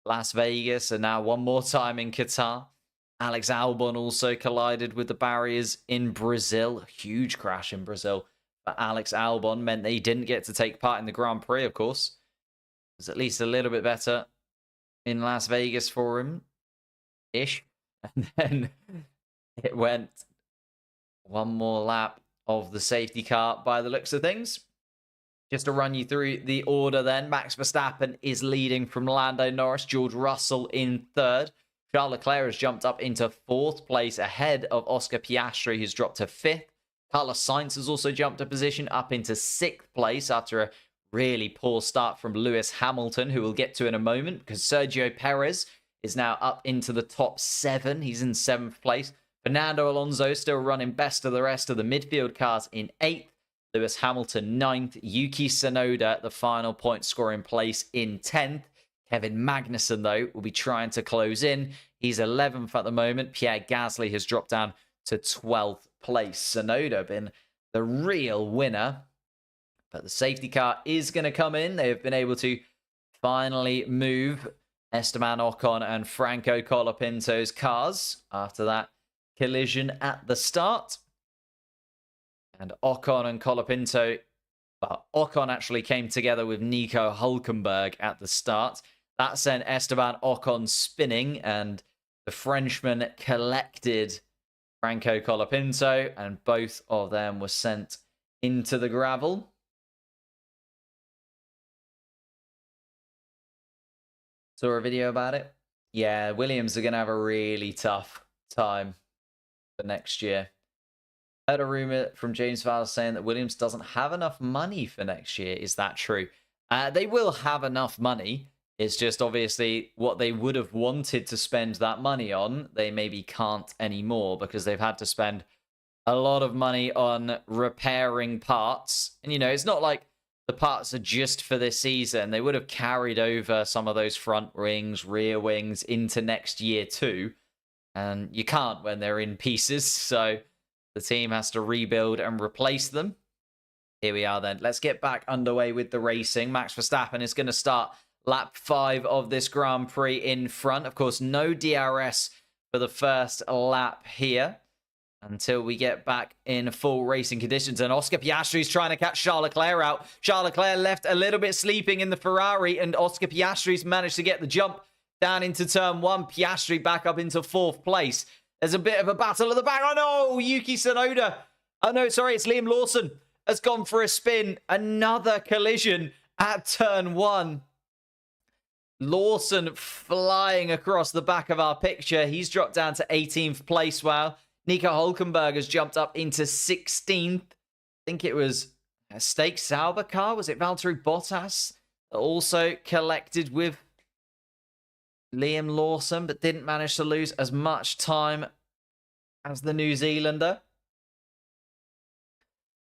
Las Vegas, and now one more time in Qatar. Alex Albon also collided with the barriers in Brazil. A huge crash in Brazil. But Alex Albon meant that he didn't get to take part in the Grand Prix, of course. It was at least a little bit better in Las Vegas for him-ish. And then it went one more lap of the safety car by the looks of things. Just to run you through the order then, Max Verstappen is leading from Lando Norris, George Russell in third. Charles Leclerc has jumped up into fourth place ahead of Oscar Piastri, who's dropped to fifth. Carlos Sainz has also jumped a position up into sixth place after a really poor start from Lewis Hamilton, who we'll get to in a moment, because Sergio Perez is now up into the top 7. He's in 7th place. Fernando Alonso still running best of the rest of the midfield cars in 8th. Lewis Hamilton 9th. Yuki Tsunoda, the final point scoring place, in 10th. Kevin Magnussen, though, will be trying to close in. He's 11th at the moment. Pierre Gasly has dropped down to 12th place. Tsunoda been the real winner. But the safety car is going to come in. They have been able to finally move Esteban Ocon and Franco Colapinto's cars after that collision at the start. And Ocon and Colapinto, well, Ocon actually came together with Nico Hülkenberg at the start. That sent Esteban Ocon spinning, and the Frenchman collected Franco Colapinto, and both of them were sent into the gravel. Saw a video about it. Yeah, Williams are going to have a really tough time for next year. I heard a rumor from James Vowles saying that Williams doesn't have enough money for next year. Is that true? They will have enough money. It's just obviously what they would have wanted to spend that money on, they maybe can't anymore because they've had to spend a lot of money on repairing parts. And, you know, it's not like the parts are just for this season. They would have carried over some of those front wings, rear wings into next year too. And you can't when they're in pieces. So the team has to rebuild and replace them. Here we are then. Let's get back underway with the racing. Max Verstappen is going to start lap 5 of this Grand Prix in front. Of course, no DRS for the first lap here until we get back in full racing conditions. And Oscar Piastri is trying to catch Charles Leclerc out. Charles Leclerc left a little bit sleeping in the Ferrari, and Oscar Piastri's managed to get the jump down into turn 1. Piastri back up into 4th place. There's a bit of a battle at the back. Oh no, Yuki Tsunoda. Oh no, sorry, it's Liam Lawson has gone for a spin. Another collision at turn 1. Lawson flying across the back of our picture. He's dropped down to 18th place. Wow. Nico Hülkenberg has jumped up into 16th. I think it was a Stake Sauber car. Was it Valtteri Bottas? Also collected with Liam Lawson, but didn't manage to lose as much time as the New Zealander.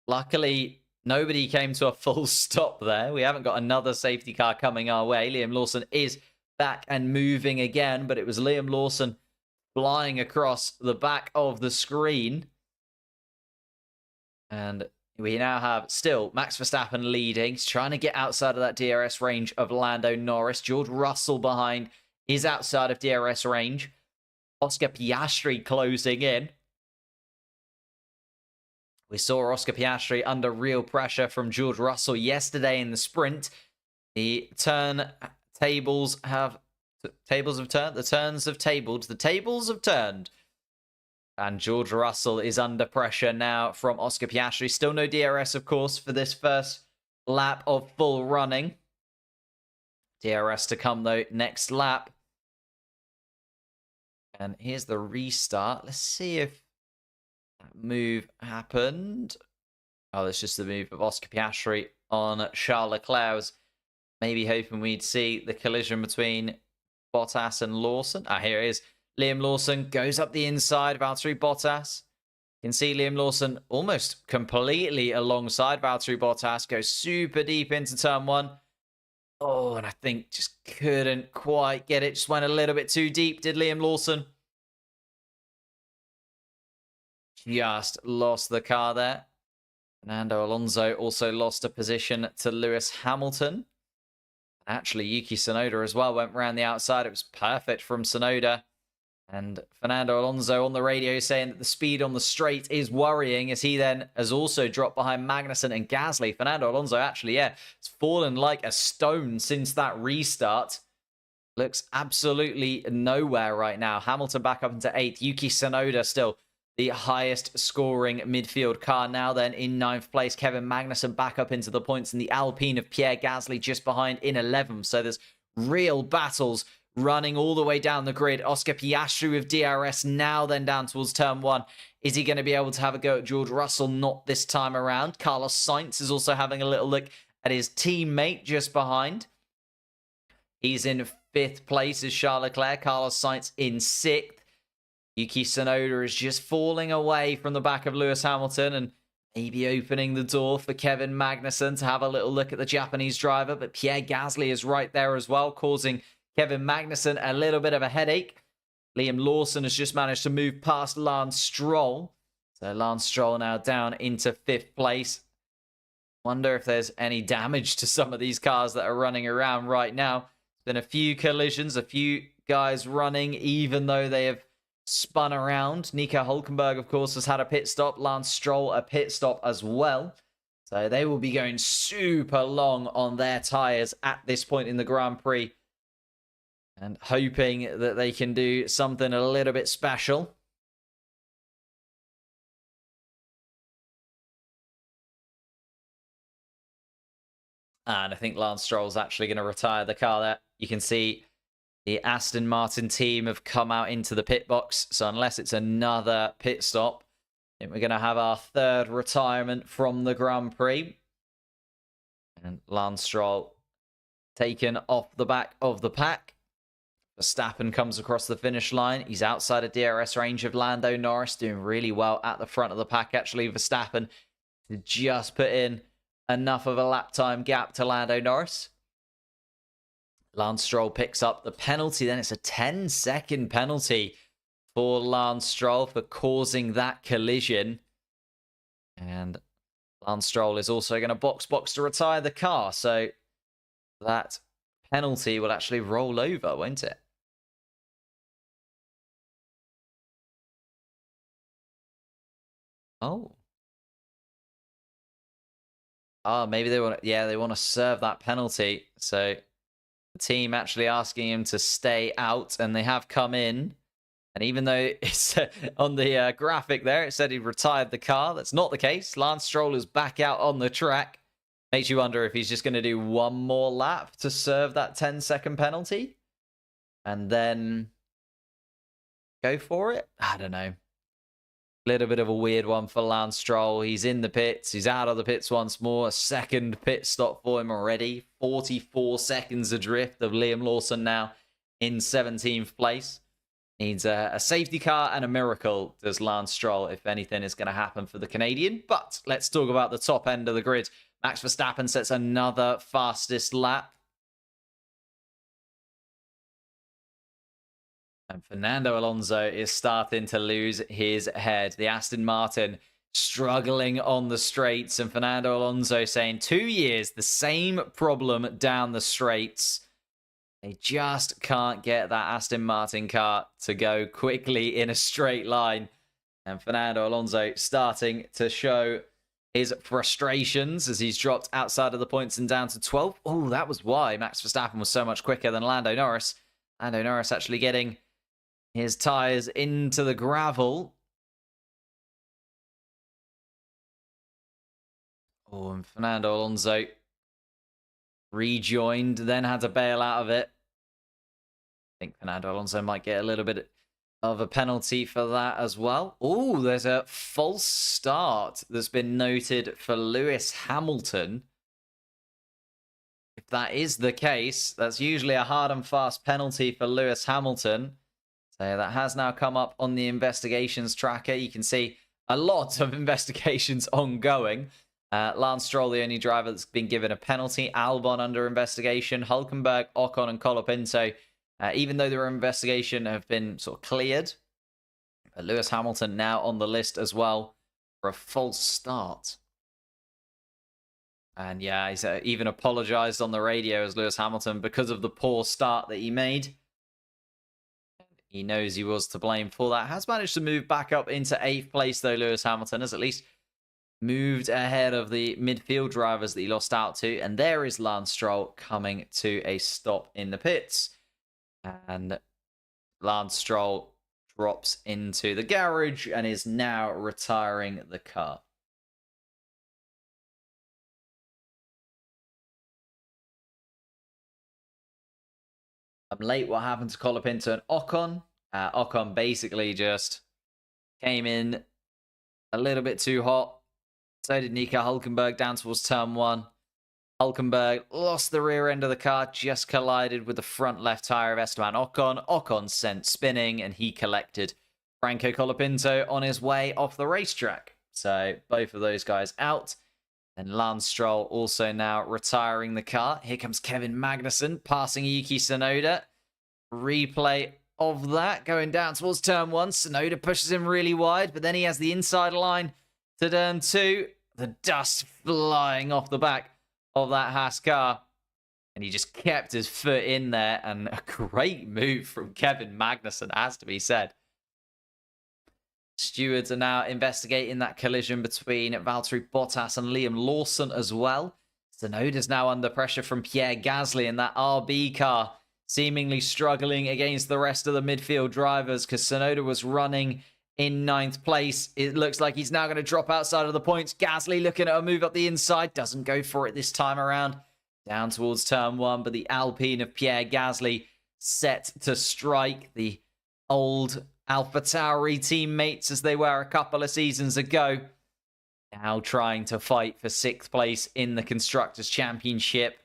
Luckily, nobody came to a full stop there. We haven't got another safety car coming our way. Liam Lawson is back and moving again, but it was Liam Lawson flying across the back of the screen. And we now have still Max Verstappen leading. He's trying to get outside of that DRS range of Lando Norris. George Russell behind is outside of DRS range. Oscar Piastri closing in. We saw Oscar Piastri under real pressure from George Russell yesterday in the sprint. The tables have turned. The turns have tabled. The tables have turned. And George Russell is under pressure now from Oscar Piastri. Still no DRS, of course, for this first lap of full running. DRS to come, though, next lap. And here's the restart. Let's see if that move happened. Oh, that's just the move of Oscar Piastri on Charles Leclerc. Maybe hoping we'd see the collision between Bottas and Lawson. Ah, here it is. Liam Lawson goes up the inside. Valtteri Bottas. You can see Liam Lawson almost completely alongside Valtteri Bottas. Goes super deep into turn 1. Oh, and I think just couldn't quite get it. Just went a little bit too deep, did Liam Lawson. Just lost the car there. Fernando Alonso also lost a position to Lewis Hamilton. Actually, Yuki Tsunoda as well went around the outside. It was perfect from Tsunoda. And Fernando Alonso on the radio saying that the speed on the straight is worrying, as he then has also dropped behind Magnussen and Gasly. Fernando Alonso actually, has fallen like a stone since that restart. Looks absolutely nowhere right now. Hamilton back up into 8th. Yuki Tsunoda still the highest scoring midfield car now then in 9th place. Kevin Magnussen back up into the points in the Alpine of Pierre Gasly just behind in 11th. So there's real battles running all the way down the grid. Oscar Piastri with DRS now then down towards turn 1. Is he going to be able to have a go at George Russell? Not this time around. Carlos Sainz is also having a little look at his teammate just behind. He's in 5th place as Charles Leclerc. Carlos Sainz in 6th. Yuki Tsunoda is just falling away from the back of Lewis Hamilton and maybe opening the door for Kevin Magnussen to have a little look at the Japanese driver. But Pierre Gasly is right there as well, causing Kevin Magnussen a little bit of a headache. Liam Lawson has just managed to move past Lance Stroll. So Lance Stroll now down into 5th place. Wonder if there's any damage to some of these cars that are running around right now. There's been a few collisions, a few guys running, even though they have spun around. Nico Hülkenberg, of course, has had a pit stop. Lance Stroll, a pit stop as well. So they will be going super long on their tyres at this point in the Grand Prix. And hoping that they can do something a little bit special. And I think Lance Stroll's actually going to retire the car there. You can see the Aston Martin team have come out into the pit box. So unless it's another pit stop, I think we're going to have our 3rd retirement from the Grand Prix. And Lance Stroll taken off the back of the pack. Verstappen comes across the finish line. He's outside of DRS range of Lando Norris, doing really well at the front of the pack. Actually, Verstappen to just put in enough of a lap time gap to Lando Norris. Lance Stroll picks up the penalty. Then it's a 10-second penalty for Lance Stroll for causing that collision. And Lance Stroll is also going to box to retire the car. So that penalty will actually roll over, won't it? Oh. Oh, maybe they want to, they want to serve that penalty. So the team actually asking him to stay out, and they have come in. And even though it's on the graphic there, it said he retired the car. That's not the case. Lance Stroll is back out on the track. Makes you wonder if he's just going to do one more lap to serve that 10-second penalty and then go for it. I don't know. Little bit of a weird one for Lance Stroll. He's in the pits. He's out of the pits once more. A 2nd pit stop for him already. 44 seconds adrift of Liam Lawson now in 17th place. Needs a safety car and a miracle, does Lance Stroll, if anything is going to happen for the Canadian. But let's talk about the top end of the grid. Max Verstappen sets another fastest lap. And Fernando Alonso is starting to lose his head. The Aston Martin struggling on the straights. And Fernando Alonso saying 2 years, the same problem down the straights. They just can't get that Aston Martin car to go quickly in a straight line. And Fernando Alonso starting to show his frustrations as he's dropped outside of the points and down to 12th. Oh, that was why Max Verstappen was so much quicker than Lando Norris. Lando Norris actually getting his tyres into the gravel. Oh, and Fernando Alonso rejoined, then had to bail out of it. I think Fernando Alonso might get a little bit of a penalty for that as well. Oh, there's a false start that's been noted for Lewis Hamilton. If that is the case, that's usually a hard and fast penalty for Lewis Hamilton. So that has now come up on the investigations tracker. You can see a lot of investigations ongoing. Lance Stroll, the only driver that's been given a penalty. Albon under investigation. Hulkenberg, Ocon, and Colapinto, even though their investigation have been sort of cleared. But Lewis Hamilton now on the list as well for a false start. And yeah, he's even apologized on the radio as Lewis Hamilton because of the poor start that he made. He knows he was to blame for that. Has managed to move back up into 8th place, though. Lewis Hamilton has at least moved ahead of the midfield drivers that he lost out to. And there is Lance Stroll coming to a stop in the pits. And Lance Stroll drops into the garage and is now retiring the car. I'm late. What happened to Colapinto and Ocon? Ocon basically just came in a little bit too hot. So did Nico Hulkenberg down towards turn 1. Hulkenberg lost the rear end of the car, just collided with the front left tyre of Esteban Ocon. Ocon sent spinning, and he collected Franco Colapinto on his way off the racetrack. So both of those guys out. And Lance Stroll also now retiring the car. Here comes Kevin Magnussen passing Yuki Tsunoda. Replay of that going down towards turn 1. Tsunoda pushes him really wide, but then he has the inside line to turn 2. The dust flying off the back of that Haas car. And he just kept his foot in there. And a great move from Kevin Magnussen, has to be said. Stewards are now investigating that collision between Valtteri Bottas and Liam Lawson as well. Tsunoda's now under pressure from Pierre Gasly in that RB car, seemingly struggling against the rest of the midfield drivers because Tsunoda was running in 9th place. It looks like he's now going to drop outside of the points. Gasly looking at a move up the inside. Doesn't go for it this time around. Down towards turn 1, but the Alpine of Pierre Gasly set to strike the old AlphaTauri teammates as they were a couple of seasons ago. Now trying to fight for 6th place in the Constructors' Championship.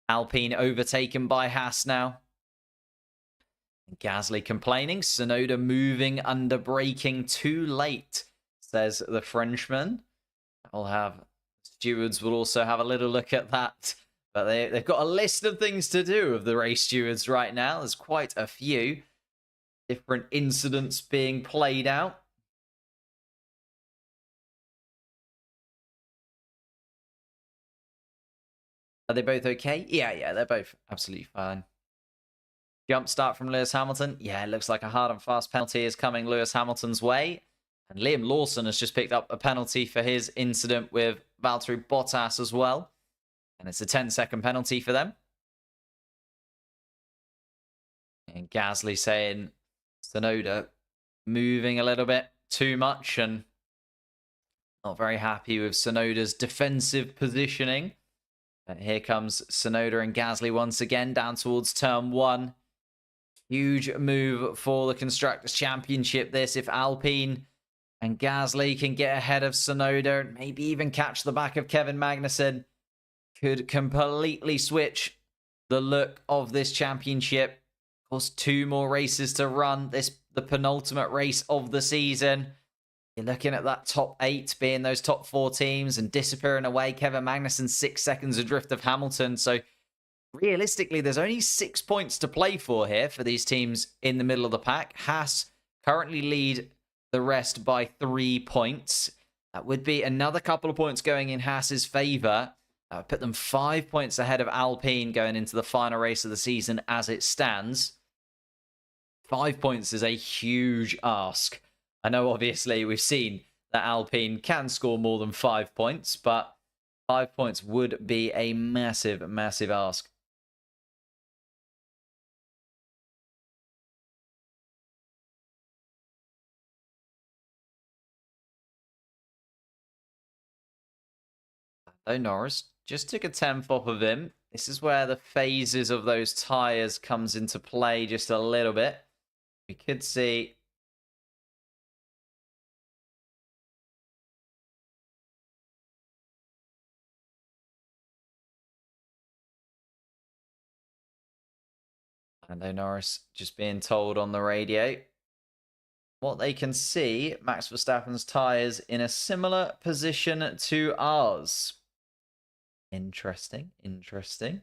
Alpine overtaken by Haas now. Gasly complaining. Tsunoda moving under braking too late, says the Frenchman. Stewards will also have a little look at that. But they've got a list of things to do of the race stewards right now. There's quite a few different incidents being played out. Are they both okay? Yeah, they're both absolutely fine. Jump start from Lewis Hamilton. Yeah, it looks like a hard and fast penalty is coming Lewis Hamilton's way. And Liam Lawson has just picked up a penalty for his incident with Valtteri Bottas as well. And it's a 10-second penalty for them. And Gasly saying Tsunoda moving a little bit too much and not very happy with Tsunoda's defensive positioning. And here comes Tsunoda and Gasly once again down towards turn 1. Huge move for the Constructors' Championship this. If Alpine and Gasly can get ahead of Tsunoda and maybe even catch the back of Kevin Magnussen, could completely switch the look of this championship. Of course, 2 more races to run. The penultimate race of the season. You're looking at that top 8 being those top 4 teams and disappearing away. Kevin Magnussen 6 seconds adrift of Hamilton. So realistically, there's only 6 points to play for here for these teams in the middle of the pack. Haas currently lead the rest by 3 points. That would be another couple of points going in Haas's favour. That would put them 5 points ahead of Alpine going into the final race of the season as it stands. 5 points is a huge ask. I know, obviously, we've seen that Alpine can score more than 5 points, but 5 points would be a massive, massive ask. Though Norris just took a 10th off of him. This is where the phases of those tyres comes into play just a little bit. We could see Lando Norris just being told on the radio what they can see, Max Verstappen's tyres in a similar position to ours. Interesting, interesting.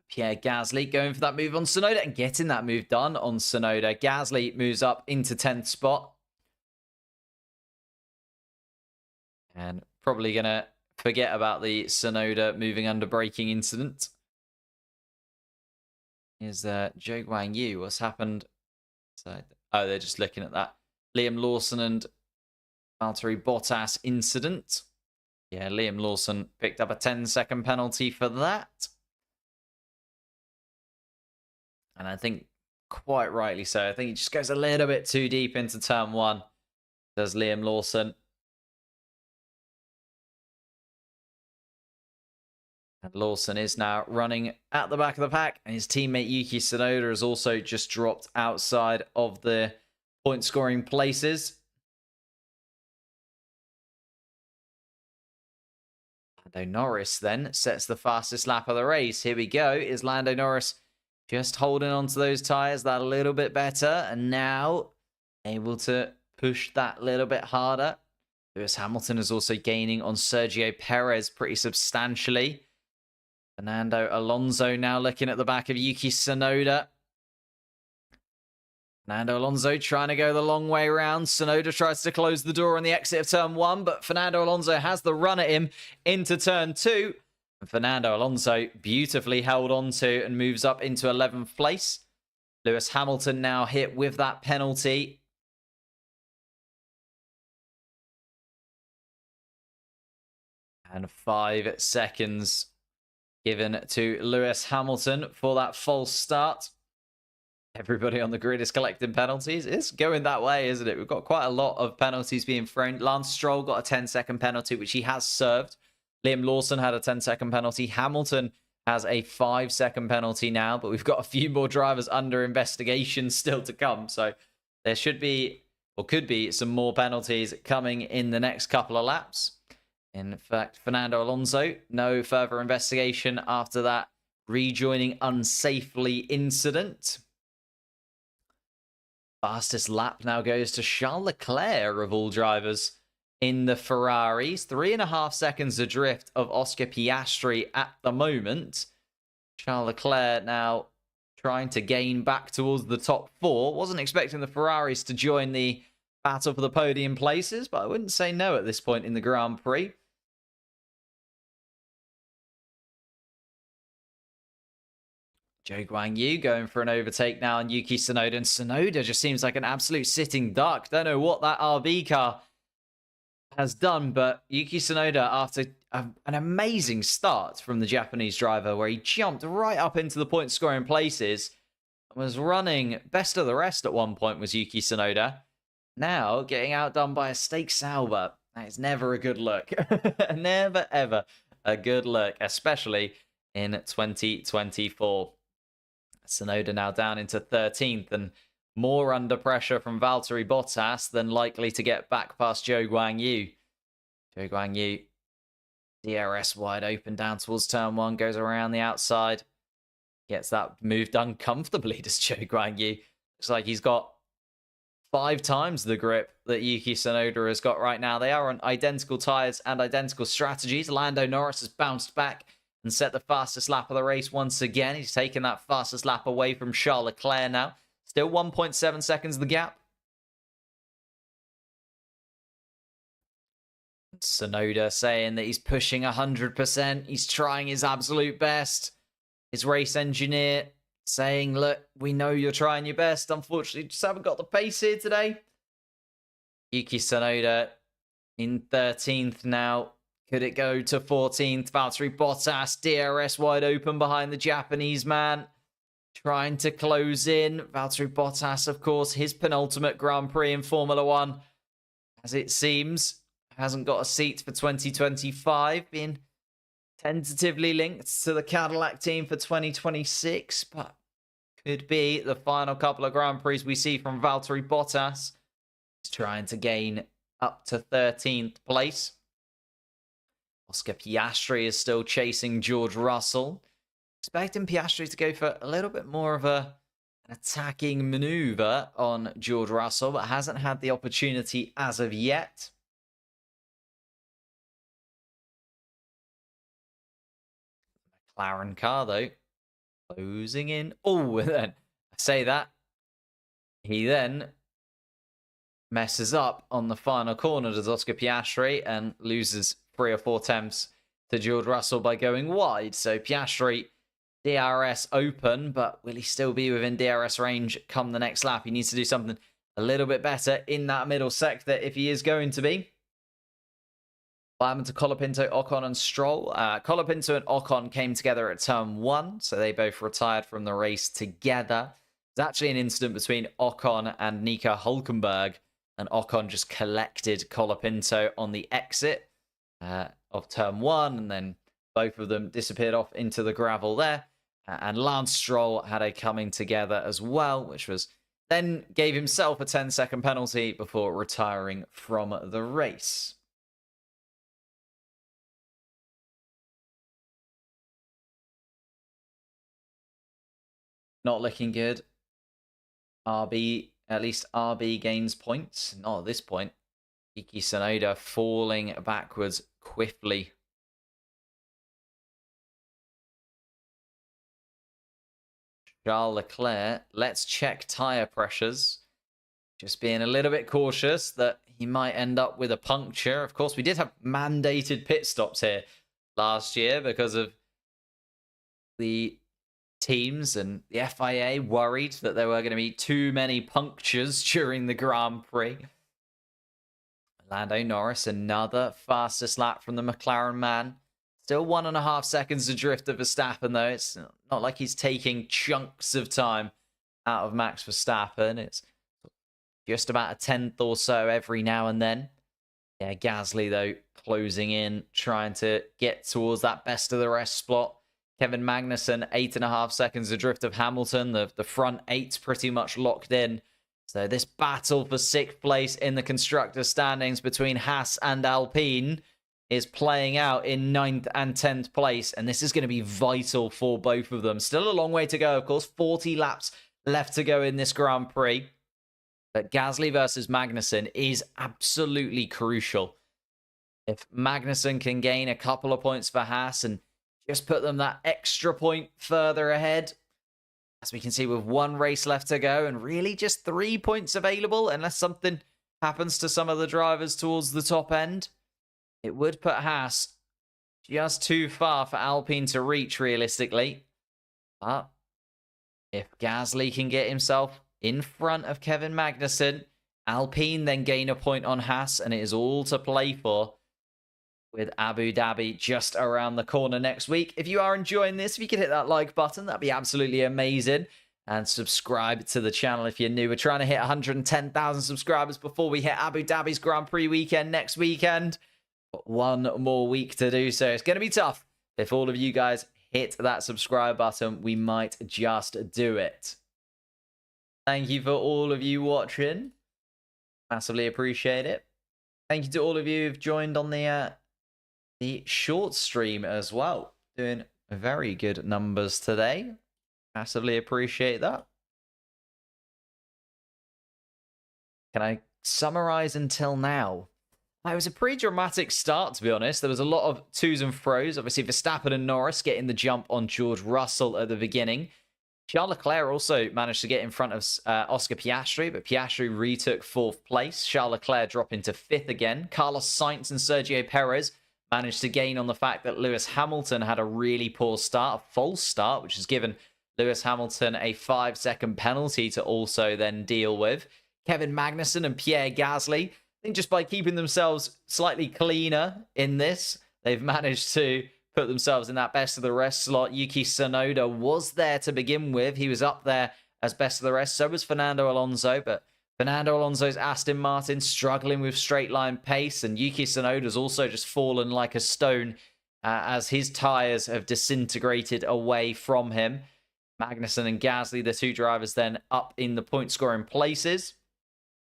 Pierre Gasly going for that move on Tsunoda and getting that move done on Tsunoda. Gasly moves up into 10th spot. And probably going to forget about the Tsunoda moving under braking incident. Is Zhou Guanyu? What's happened? So, oh, they're just looking at that. Liam Lawson and Valtteri Bottas incident. Yeah, Liam Lawson picked up a 10-second penalty for that. And I think quite rightly so. I think he just goes a little bit too deep into turn one. Does Liam Lawson. And Lawson is now running at the back of the pack. And his teammate Yuki Tsunoda has also just dropped outside of the point scoring places. Lando Norris then sets the fastest lap of the race. Here we go. Is Lando Norris just holding on to those tyres that a little bit better. And now able to push that little bit harder. Lewis Hamilton is also gaining on Sergio Perez pretty substantially. Fernando Alonso now looking at the back of Yuki Tsunoda. Fernando Alonso trying to go the long way around. Tsunoda tries to close the door on the exit of turn one, but Fernando Alonso has the run at him into turn two. And Fernando Alonso beautifully held on to and moves up into 11th place. Lewis Hamilton now hit with that penalty. And 5 seconds given to Lewis Hamilton for that false start. Everybody on the grid is collecting penalties. It's going that way, isn't it? We've got quite a lot of penalties being thrown. Lance Stroll got a 10-second penalty, which he has served. Liam Lawson had a 10-second penalty. Hamilton has a 5-second penalty now, but we've got a few more drivers under investigation still to come. So there should be, or could be, some more penalties coming in the next couple of laps. In fact, Fernando Alonso, no further investigation after that rejoining unsafely incident. Fastest lap now goes to Charles Leclerc, of all drivers, in the Ferraris. 3.5 seconds adrift of Oscar Piastri at the moment. Charles Leclerc now trying to gain back towards the top 4. Wasn't expecting the Ferraris to join the battle for the podium places, but I wouldn't say no at this point in the Grand Prix. Zhou Guanyu going for an overtake now on Yuki Tsunoda. And Tsunoda just seems like an absolute sitting duck. Don't know what that RB car has done, but Yuki Tsunoda, after an amazing start from the Japanese driver, where he jumped right up into the point scoring places, was running best of the rest at one point, was Yuki Tsunoda. Now getting outdone by a Stake Sauber. That is never a good look. Never, ever a good look, especially in 2024. Tsunoda now down into 13th and more under pressure from Valtteri Bottas than likely to get back past Zhou Guanyu. Zhou Guanyu, DRS wide open down towards turn one, goes around the outside. Gets that move done comfortably, does Zhou Guanyu. Looks like he's got 5 times the grip that Yuki Tsunoda has got right now. They are on identical tyres and identical strategies. Lando Norris has bounced back and set the fastest lap of the race once again. He's taken that fastest lap away from Charles Leclerc now. Still 1.7 seconds the gap. Tsunoda saying that he's pushing 100%. He's trying his absolute best. His race engineer saying, look, we know you're trying your best. Unfortunately, just haven't got the pace here today. Yuki Tsunoda in 13th now. Could it go to 14th? Valtteri Bottas, DRS wide open behind the Japanese man. Trying to close in. Valtteri Bottas, of course, his penultimate Grand Prix in Formula 1. As it seems, hasn't got a seat for 2025. Being tentatively linked to the Cadillac team for 2026. But could be the final couple of Grand Prix we see from Valtteri Bottas. He's trying to gain up to 13th place. Oscar Piastri is still chasing George Russell. Expecting Piastri to go for a little bit more of a attacking maneuver on George Russell, but hasn't had the opportunity as of yet. McLaren car, though, closing in. Oh, and then I say that. He then messes up on the final corner to Oscar Piastri and loses 3 or 4 attempts to George Russell by going wide. So Piastri, DRS open, but will he still be within DRS range come the next lap? He needs to do something a little bit better in that middle sector if he is going to be. What happened to Colapinto, Ocon and Stroll? Colapinto and Ocon came together at turn 1, so they both retired from the race together. There's actually an incident between Ocon and Nico Hülkenberg, and Ocon just collected Colapinto on the exit of turn 1, and then both of them disappeared off into the gravel there. And Lance Stroll had a coming together as well, which was then gave himself a 10-second penalty before retiring from the race. Not looking good. RB, at least RB gains points. Not at this point. Yuki Tsunoda falling backwards quickly. Charles Leclerc, let's check tyre pressures. Just being a little bit cautious that he might end up with a puncture. Of course, we did have mandated pit stops here last year because of the teams, and the FIA worried that there were going to be too many punctures during the Grand Prix. Lando Norris, another fastest lap from the McLaren man. Still 1.5 seconds adrift of Verstappen, though. It's not like he's taking chunks of time out of Max Verstappen. It's just about a tenth or so every now and then. Yeah, Gasly, though, closing in, trying to get towards that best of the rest spot. Kevin Magnussen, 8.5 seconds adrift of Hamilton. The front 8's pretty much locked in. So this battle for 6th place in the constructors' standings between Haas and Alpine is playing out in 9th and 10th place. And this is going to be vital for both of them. Still a long way to go, of course. 40 laps left to go in this Grand Prix. But Gasly versus Magnussen is absolutely crucial. If Magnussen can gain a couple of points for Haas and just put them that extra point further ahead, as we can see with 1 race left to go and really just 3 points available, unless something happens to some of the drivers towards the top end, it would put Haas just too far for Alpine to reach realistically. But if Gasly can get himself in front of Kevin Magnussen, Alpine then gain a point on Haas, and it is all to play for with Abu Dhabi just around the corner next week. If you are enjoying this, if you could hit that like button, that'd be absolutely amazing. And subscribe to the channel if you're new. We're trying to hit 110,000 subscribers before we hit Abu Dhabi's Grand Prix weekend next weekend. Got 1 more week to do so. It's going to be tough. If all of you guys hit that subscribe button, we might just do it. Thank you for all of you watching. Massively appreciate it. Thank you to all of you who've joined on the short stream as well. Doing very good numbers today. Massively appreciate that. Can I summarize until now? It was a pretty dramatic start, to be honest. There was a lot of twos and fros. Obviously, Verstappen and Norris getting the jump on George Russell at the beginning. Charles Leclerc also managed to get in front of Oscar Piastri, but Piastri retook 4th place. Charles Leclerc dropping to 5th again. Carlos Sainz and Sergio Perez managed to gain on the fact that Lewis Hamilton had a really poor start, a false start, which has given Lewis Hamilton a 5-second penalty to also then deal with. Kevin Magnussen and Pierre Gasly, I think just by keeping themselves slightly cleaner in this, they've managed to put themselves in that best of the rest slot. Yuki Tsunoda was there to begin with. He was up there as best of the rest. So was Fernando Alonso, but Fernando Alonso's Aston Martin struggling with straight line pace, and Yuki Tsunoda's also just fallen like a stone as his tyres have disintegrated away from him. Magnussen and Gasly, the 2 drivers, then up in the point scoring places.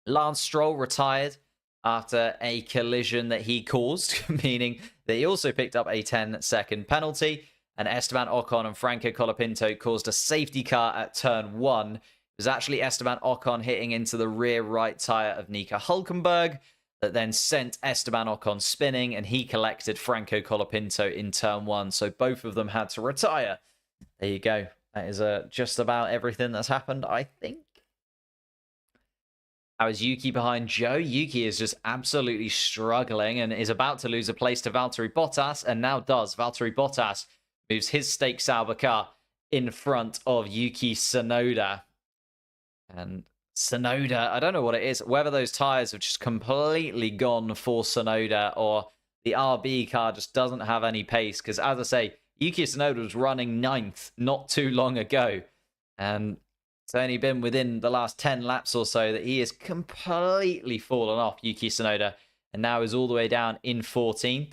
Lance Stroll retired after a collision that he caused, meaning that he also picked up a 10-second penalty. And Esteban Ocon and Franco Colapinto caused a safety car at turn 1. It was actually Esteban Ocon hitting into the rear right tyre of Nico Hülkenberg that then sent Esteban Ocon spinning, and he collected Franco Colapinto in turn 1. So both of them had to retire. There you go. That is just about everything that's happened, I think. How is Yuki behind Joe? Yuki is just absolutely struggling and is about to lose a place to Valtteri Bottas, and now does. Valtteri Bottas moves his Stake Sauber car in front of Yuki Tsunoda. And Tsunoda, I don't know what it is, whether those tyres have just completely gone for Tsunoda or the RB car just doesn't have any pace. Because as I say, Yuki Tsunoda was running 9th not too long ago. And it's only been within the last 10 laps or so that he has completely fallen off, Yuki Tsunoda, and now is all the way down in 14th.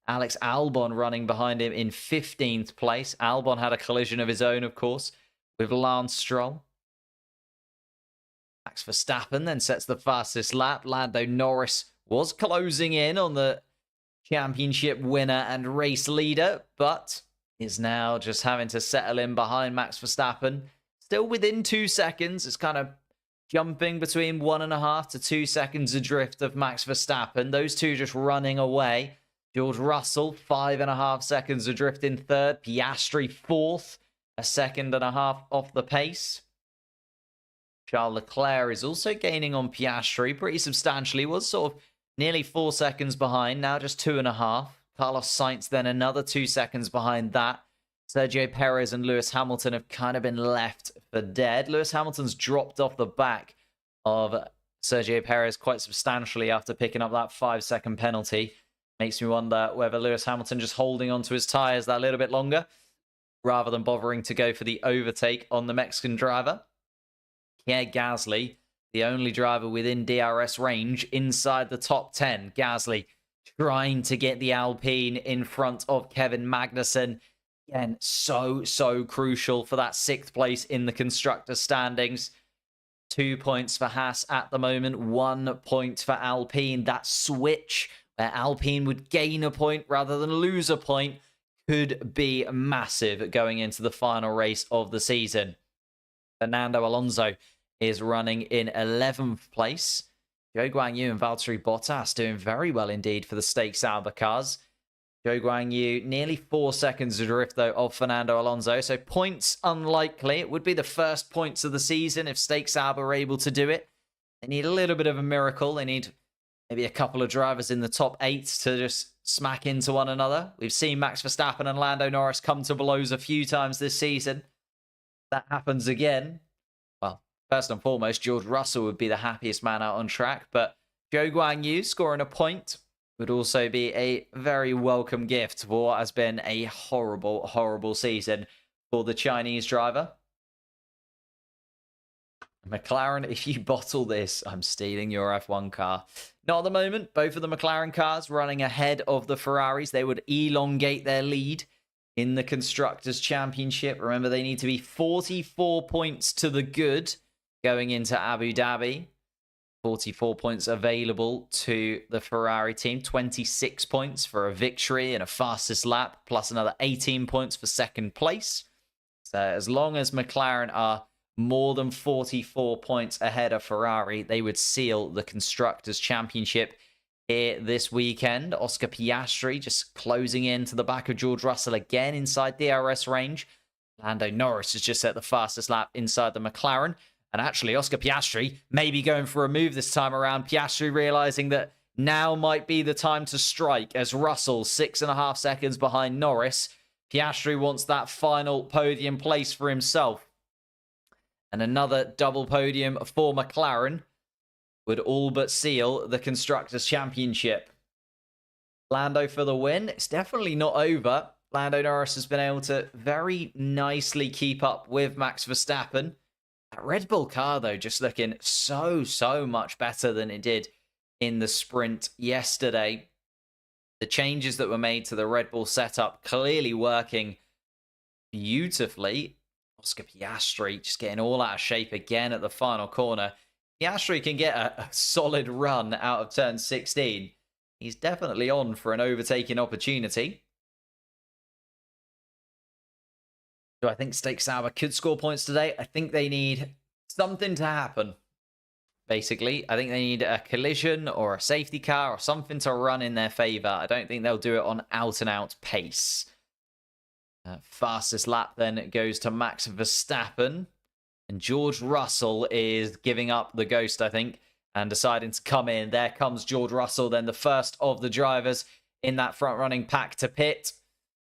Alex Albon running behind him in 15th place. Albon had a collision of his own, of course, with Lance Stroll. Max Verstappen then sets the fastest lap. Lando Norris was closing in on the championship winner and race leader, but is now just having to settle in behind Max Verstappen. Still within 2 seconds. It's kind of jumping between 1.5 to 2 seconds adrift of Max Verstappen. Those two just running away. George Russell, 5.5 seconds adrift in third. Piastri, 4th, 1.5 seconds off the pace. Charles Leclerc is also gaining on Piastri pretty substantially. Was sort of nearly 4 seconds behind, now just 2.5. Carlos Sainz then another 2 seconds behind that. Sergio Perez and Lewis Hamilton have kind of been left for dead. Lewis Hamilton's dropped off the back of Sergio Perez quite substantially after picking up that 5-second penalty. Makes me wonder whether Lewis Hamilton just holding onto his tyres that little bit longer rather than bothering to go for the overtake on the Mexican driver. Pierre Gasly, the only driver within DRS range inside the top 10. Gasly trying to get the Alpine in front of Kevin Magnussen. Again, so crucial for that 6th place in the constructor standings. 2 points for Haas at the moment, 1 point for Alpine. That switch where Alpine would gain a point rather than lose a point could be massive going into the final race of the season. Fernando Alonso is running in 11th place. Zhou Guanyu and Valtteri Bottas doing very well indeed for the Stake Sauber cars. Zhou Guanyu nearly 4 seconds adrift, though, of Fernando Alonso. So points unlikely. It would be the first points of the season if Stake Sauber are able to do it. They need a little bit of a miracle. They need maybe a couple of drivers in the top 8 to just smack into one another. We've seen Max Verstappen and Lando Norris come to blows a few times this season. If that happens again, well, first and foremost, George Russell would be the happiest man out on track. But Zhou Guanyu scoring a point would also be a very welcome gift for what has been a horrible season for the Chinese driver. McLaren, if you bottle this, I'm stealing your F1 car. Not at the moment. Both of the McLaren cars running ahead of the Ferraris. They would elongate their lead in the Constructors' Championship. Remember, they need to be 44 points to the good going into Abu Dhabi. 44 points available to the Ferrari team. 26 points for a victory and a fastest lap, plus another 18 points for second place. So as long as McLaren are more than 44 points ahead of Ferrari, they would seal the Constructors' Championship here this weekend. Oscar Piastri just closing in to the back of George Russell again inside DRS range. Lando Norris has just set the fastest lap inside the McLaren. And actually, Oscar Piastri may be going for a move this time around. Piastri realizing that now might be the time to strike as Russell 6.5 seconds behind Norris. Piastri wants that final podium place for himself. And another double podium for McLaren would all but seal the Constructors' Championship. Lando for the win. It's definitely not over. Lando Norris has been able to very nicely keep up with Max Verstappen. That Red Bull car, though, just looking so much better than it did in the sprint yesterday. The changes that were made to the Red Bull setup clearly working beautifully. Oscar Piastri just getting all out of shape again at the final corner. Piastri can get a solid run out of turn 16. He's definitely on for an overtaking opportunity. So I think Stake Sauber could score points today. I think they need something to happen. Basically, I think they need a collision or a safety car or something to run in their favor. I don't think they'll do it on out-and-out pace. Fastest lap then goes to Max Verstappen. And George Russell is giving up the ghost, I think, and deciding to come in. There comes George Russell, then the first of the drivers in that front-running pack to pit.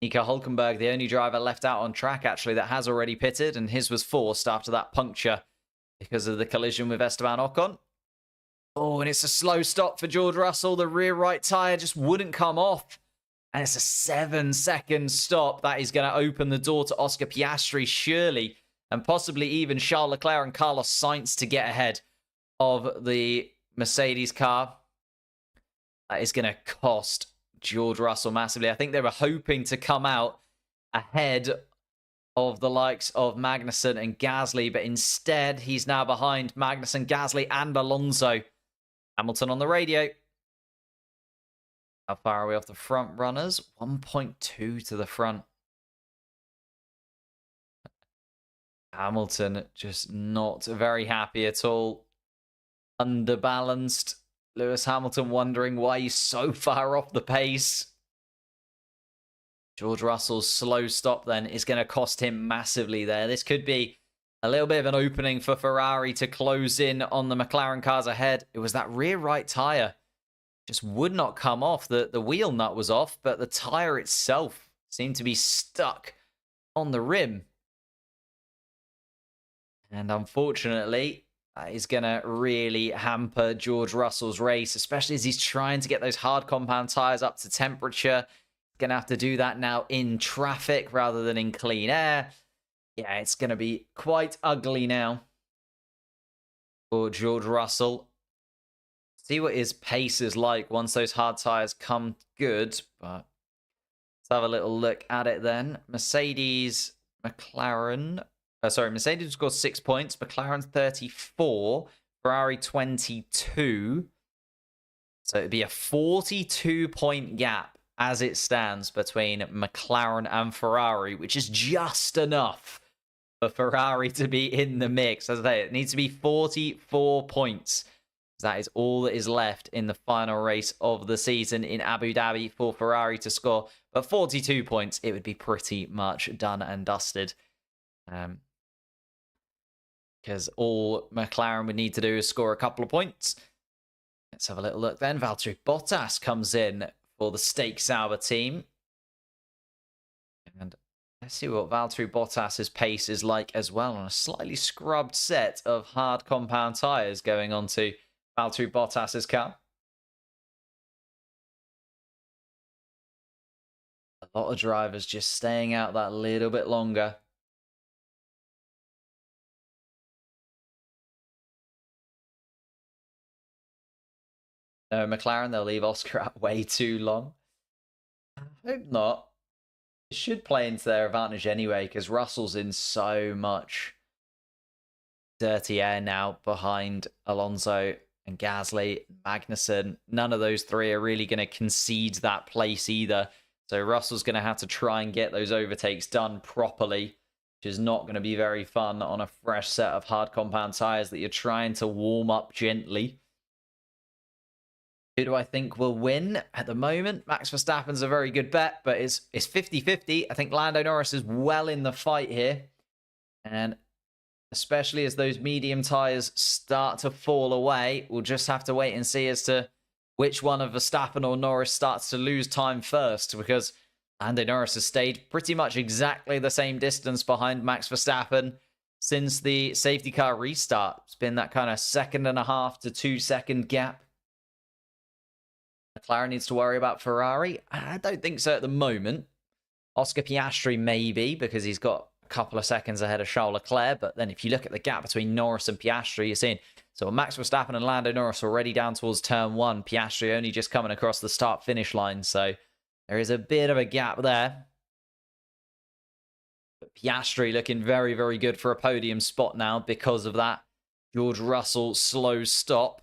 Nico Hülkenberg, the only driver left out on track, actually, that has already pitted, and his was forced after that puncture because of the collision with Esteban Ocon. Oh, and it's a slow stop for George Russell. The rear right tyre just wouldn't come off. And it's a 7-second stop. That is going to open the door to Oscar Piastri, surely, and possibly even Charles Leclerc and Carlos Sainz to get ahead of the Mercedes car. That is going to cost George Russell massively. I think they were hoping to come out ahead of the likes of Magnussen and Gasly, but instead he's now behind Magnussen, Gasly, and Alonso. Hamilton on the radio. How far are we off the front runners? 1.2 to the front. Hamilton just not very happy at all. Underbalanced. Lewis Hamilton wondering why he's so far off the pace. George Russell's slow stop then is going to cost him massively there. This could be a little bit of an opening for Ferrari to close in on the McLaren cars ahead. It was that rear right tyre. Just would not come off. The wheel nut was off, but the tyre itself seemed to be stuck on the rim. And unfortunately, that is going to really hamper George Russell's race, especially as he's trying to get those hard compound tyres up to temperature. Going to have to do that now in traffic rather than in clean air. Yeah, it's going to be quite ugly now for George Russell. See what his pace is like once those hard tyres come good. But let's have a little look at it then. Mercedes scored 6 points. McLaren 34. Ferrari 22. So it'd be a 42-point gap as it stands between McLaren and Ferrari, which is just enough for Ferrari to be in the mix. As I say, it needs to be 44 points. That is all that is left in the final race of the season in Abu Dhabi for Ferrari to score. But 42 points, it would be pretty much done and dusted. Because all McLaren would need to do is score a couple of points. Let's have a little look then. Valtteri Bottas comes in for the Steak Sauber team. And let's see what Valtteri Bottas's pace is like as well on a slightly scrubbed set of hard compound tyres going on to Valtteri Bottas's car. A lot of drivers just staying out that little bit longer. No, McLaren, they'll leave Oscar out way too long. I hope not. It should play into their advantage anyway, because Russell's in so much dirty air now behind Alonso and Gasly, Magnussen. None of those three are really going to concede that place either. So Russell's going to have to try and get those overtakes done properly, which is not going to be very fun on a fresh set of hard compound tyres that you're trying to warm up gently. Who do I think will win at the moment? Max Verstappen's a very good bet, but it's 50-50. I think Lando Norris is well in the fight here. And especially as those medium tyres start to fall away, we'll just have to wait and see as to which one of Verstappen or Norris starts to lose time first, because Lando Norris has stayed pretty much exactly the same distance behind Max Verstappen since the safety car restart. It's been that kind of 1.5 to 2 second gap. McLaren needs to worry about Ferrari. I don't think so at the moment. Oscar Piastri maybe, because he's got a couple of seconds ahead of Charles Leclerc. But then if you look at the gap between Norris and Piastri, you're seeing so Max Verstappen and Lando Norris already down towards turn one. Piastri only just coming across the start-finish line. So there is a bit of a gap there. But Piastri looking very, very good for a podium spot now because of that George Russell slow stop.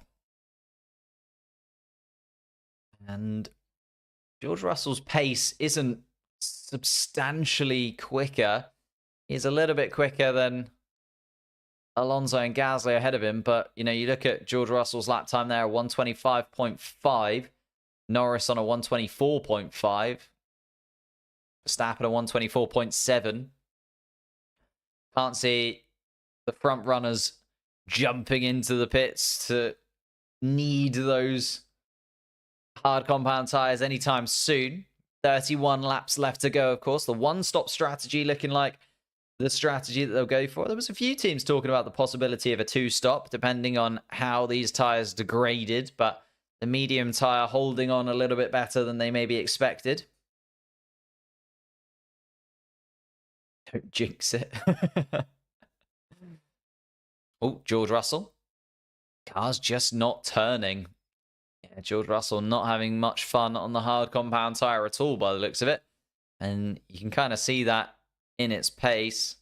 And George Russell's pace isn't substantially quicker. He's a little bit quicker than Alonso and Gasly ahead of him, but you look at George Russell's lap time there, 125.5. Norris on a 124.5. Verstappen a 124.7. Can't see the front runners jumping into the pits to need those hard compound tires anytime soon. 31 laps left to go, of course. The one-stop strategy looking like the strategy that they'll go for. There was a few teams talking about the possibility of a two-stop, depending on how these tires degraded, but the medium tire holding on a little bit better than they maybe expected. Don't jinx it. Oh, George Russell. Car's just not turning. Yeah, George Russell not having much fun on the hard compound tire at all by the looks of it. And you can kind of see that in its pace.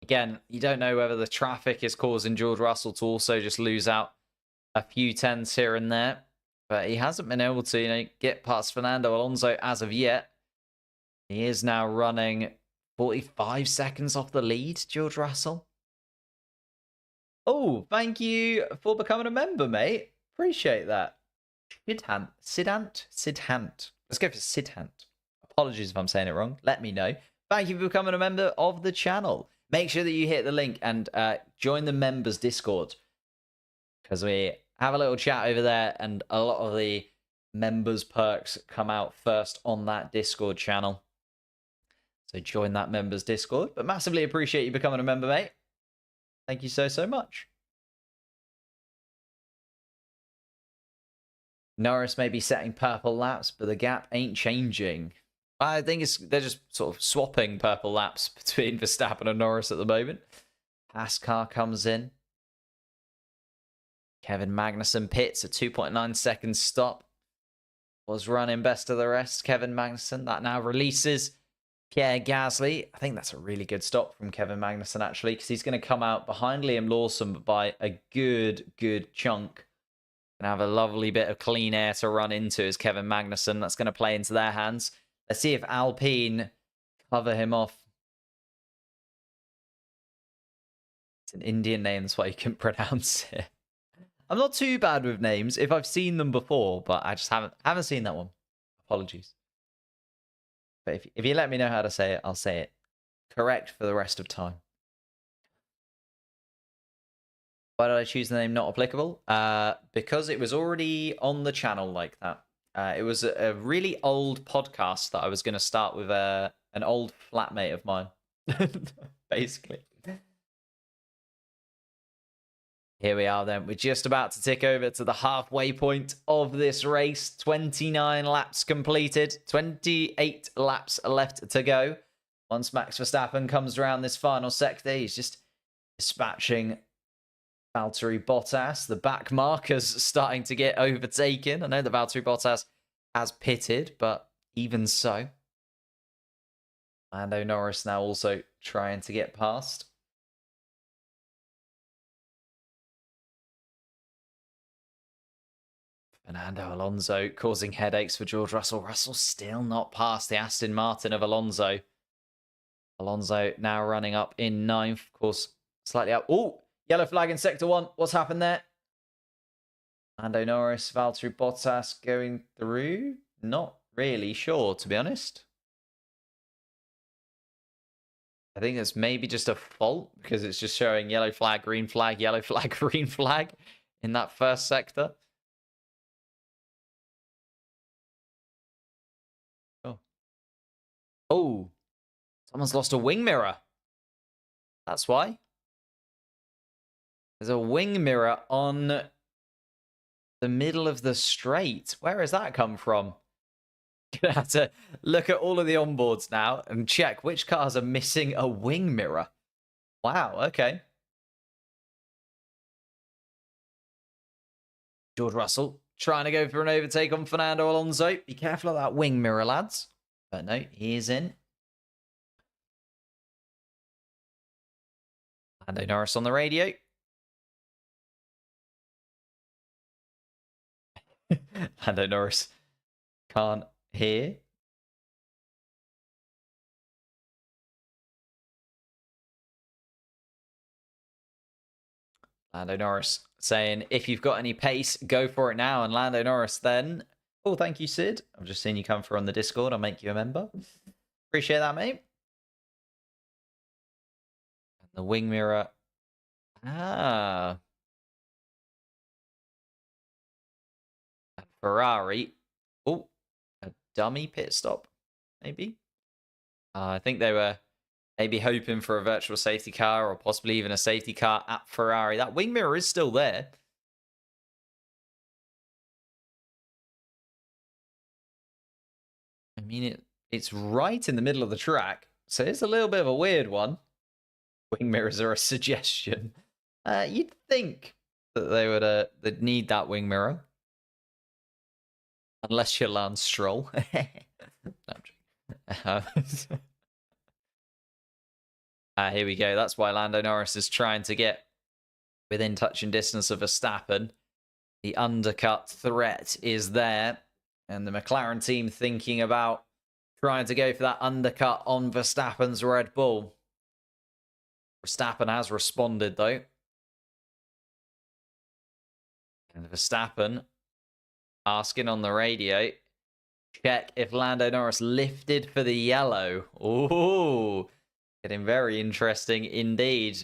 Again, you don't know whether the traffic is causing George Russell to also just lose out a few tenths here and there. But he hasn't been able to get past Fernando Alonso as of yet. He is now running 45 seconds off the lead, George Russell. Oh, thank you for becoming a member, mate. Appreciate that. Sidhant. Let's go for Sidhant. Apologies if I'm saying it wrong. Let me know. Thank you for becoming a member of the channel. Make sure that you hit the link and join the members Discord, because we have a little chat over there and a lot of the members perks come out first on that Discord channel. So join that members Discord. But massively appreciate you becoming a member, mate. Thank you so much. Norris may be setting purple laps, but the gap ain't changing. I think they're just sort of swapping purple laps between Verstappen and Norris at the moment. Pass car comes in. Kevin Magnussen pits a 2.9 second stop. Was running best of the rest, Kevin Magnussen. That now releases Pierre Gasly. I think that's a really good stop from Kevin Magnussen, actually, because he's going to come out behind Liam Lawson by a good chunk. Going to have a lovely bit of clean air to run into as Kevin Magnussen. That's going to play into their hands. Let's see if Alpine cover him off. It's an Indian name, that's why you can pronounce it. I'm not too bad with names if I've seen them before, but I just haven't seen that one. Apologies. But if you let me know how to say it, I'll say it correct for the rest of time. Why did I choose the name not applicable? Because it was already on the channel like that. It was a really old podcast that I was going to start with an old flatmate of mine, basically. Here we are then. We're just about to tick over to the halfway point of this race. 29 laps completed. 28 laps left to go. Once Max Verstappen comes around this final sector, he's just dispatching Valtteri Bottas. The back markers starting to get overtaken. I know that Valtteri Bottas has pitted, but even so. Lando Norris now also trying to get past. Fernando Alonso causing headaches for George Russell. Russell still not past the Aston Martin of Alonso. Alonso now running up in 9th. Of course, slightly up. Oh, yellow flag in Sector 1. What's happened there? Lando Norris, Valtteri Bottas going through? Not really sure, to be honest. I think it's maybe just a fault because it's just showing yellow flag, green flag, yellow flag, green flag in that first sector. Oh, someone's lost a wing mirror. That's why. There's a wing mirror on the middle of the straight. Where has that come from? Gonna have to look at all of the onboards now and check which cars are missing a wing mirror. Wow, okay. George Russell trying to go for an overtake on Fernando Alonso. Be careful of that wing mirror, lads. But no, he is in. Lando Norris on the radio. Lando Norris can't hear. Lando Norris saying, if you've got any pace, go for it now. And Lando Norris then... Oh, thank you, Sid. I've just seen you come through on the Discord. I'll make you a member. Appreciate that, mate. And the wing mirror. Ah. A Ferrari. Oh, a dummy pit stop, maybe. I think they were maybe hoping for a virtual safety car or possibly even a safety car at Ferrari. That wing mirror is still there. I mean, it's right in the middle of the track, so it's a little bit of a weird one. Wing mirrors are a suggestion. You'd think that they would they'd need that wing mirror. Unless you're Lance Stroll. No, I'm joking. Here we go. That's why Lando Norris is trying to get within touch and distance of Verstappen. The undercut threat is there. And the McLaren team thinking about trying to go for that undercut on Verstappen's Red Bull. Verstappen has responded, though. And Verstappen asking on the radio, check if Lando Norris lifted for the yellow. Ooh, getting very interesting indeed.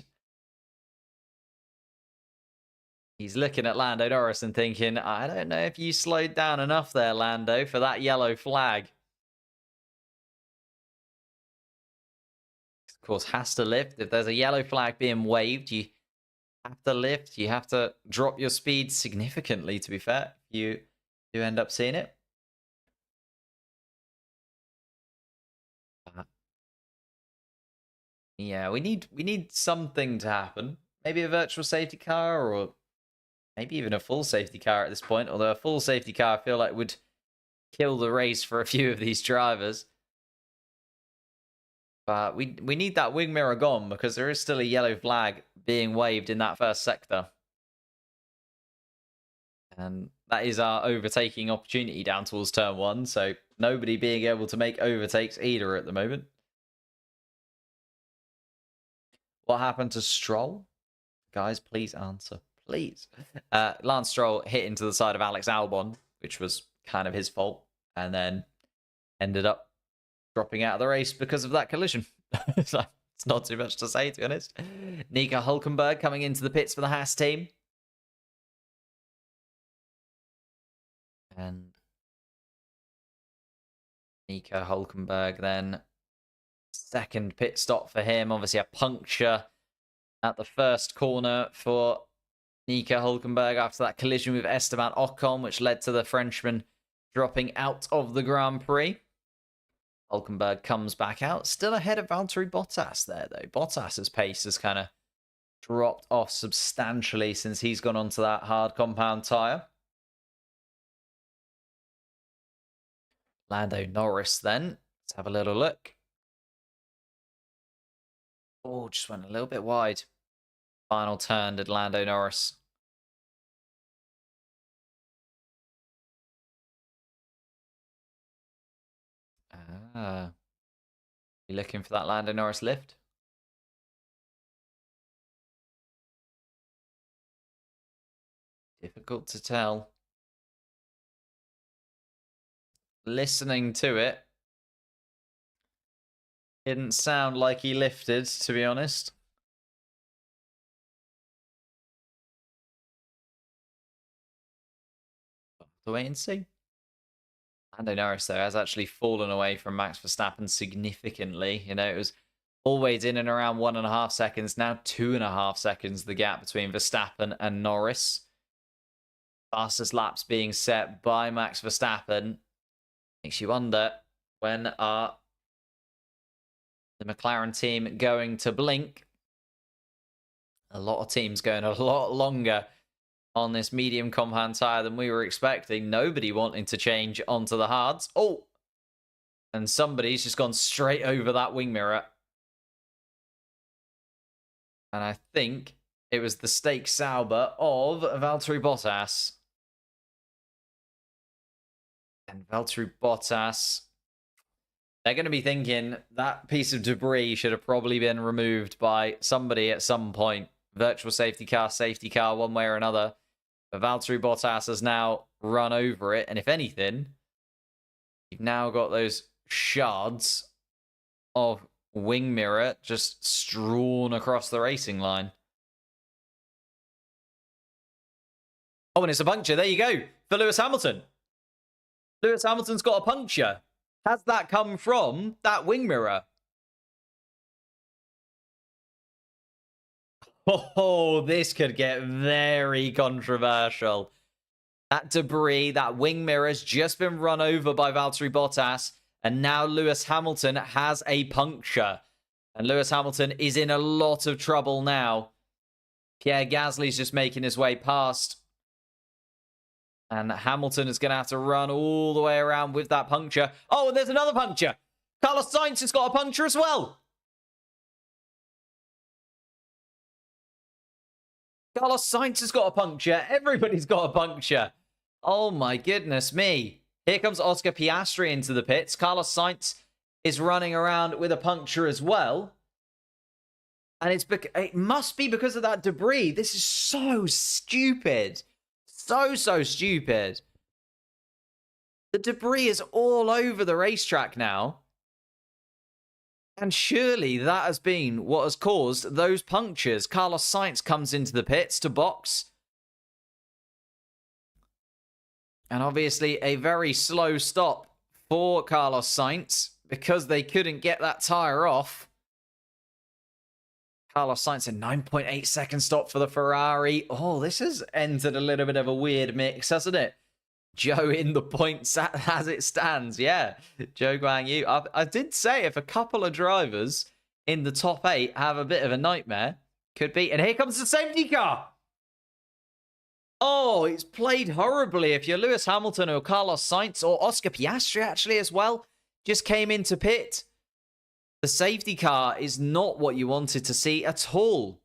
He's looking at Lando Norris and thinking, I don't know if you slowed down enough there, Lando, for that yellow flag. Of course, has to lift. If there's a yellow flag being waved, you have to lift. You have to drop your speed significantly, to be fair. You do end up seeing it. Yeah, we need something to happen. Maybe a virtual safety car or maybe even a full safety car at this point. Although a full safety car I feel like would kill the race for a few of these drivers. But we need that wing mirror gone because there is still a yellow flag being waved in that first sector. And that is our overtaking opportunity down towards turn 1. So nobody being able to make overtakes either at the moment. What happened to Stroll? Guys, please answer. Please. Lance Stroll hit into the side of Alex Albon, which was kind of his fault. And then ended up dropping out of the race because of that collision. So it's not too much to say, to be honest. Nico Hülkenberg coming into the pits for the Haas team. And Nico Hülkenberg then. Second pit stop for him. Obviously a puncture at the first corner for Nico Hülkenberg after that collision with Esteban Ocon, which led to the Frenchman dropping out of the Grand Prix. Hülkenberg comes back out. Still ahead of Valtteri Bottas there, though. Bottas's pace has kind of dropped off substantially since he's gone onto that hard compound tyre. Lando Norris then. Let's have a little look. Oh, just went a little bit wide. Final turn did Lando Norris. You looking for that Lando Norris lift? Difficult to tell. Listening to it, didn't sound like he lifted, to be honest. We'll have to wait and see. Lando Norris, though, has actually fallen away from Max Verstappen significantly. You know, it was always in and around 1.5 seconds. Now 2.5 seconds, the gap between Verstappen and Norris. Fastest laps being set by Max Verstappen. Makes you wonder, when are the McLaren team going to blink? A lot of teams going a lot longer on this medium compound tyre than we were expecting. Nobody wanting to change onto the hards. Oh! And somebody's just gone straight over that wing mirror. And I think it was the Steak Sauber of Valtteri Bottas. And Valtteri Bottas, they're going to be thinking that piece of debris should have probably been removed by somebody at some point. virtual safety car, one way or another. But Valtteri Bottas has now run over it. And if anything, you've now got those shards of wing mirror just strewn across the racing line. Oh, and it's a puncture. There you go. For Lewis Hamilton. Lewis Hamilton's got a puncture. Has that come from that wing mirror? Oh, this could get very controversial. That debris, that wing mirror has just been run over by Valtteri Bottas. And now Lewis Hamilton has a puncture. And Lewis Hamilton is in a lot of trouble now. Pierre Gasly's just making his way past. And Hamilton is going to have to run all the way around with that puncture. Oh, and there's another puncture. Carlos Sainz has got a puncture as well. Carlos Sainz has got a puncture. Everybody's got a puncture. Oh my goodness me. Here comes Oscar Piastri into the pits. Carlos Sainz is running around with a puncture as well. And it must be because of that debris. This is so stupid. So stupid. The debris is all over the racetrack now. And surely that has been what has caused those punctures. Carlos Sainz comes into the pits to box. And obviously a very slow stop for Carlos Sainz because they couldn't get that tyre off. Carlos Sainz, a 9.8 second stop for the Ferrari. Oh, this has entered a little bit of a weird mix, hasn't it? Joe in the points as it stands. Yeah, Joe Guang Yu. I did say if a couple of drivers in the top 8 have a bit of a nightmare, could be. And here comes the safety car. Oh, it's played horribly. If you're Lewis Hamilton or Carlos Sainz or Oscar Piastri actually as well, just came into pit. The safety car is not what you wanted to see at all.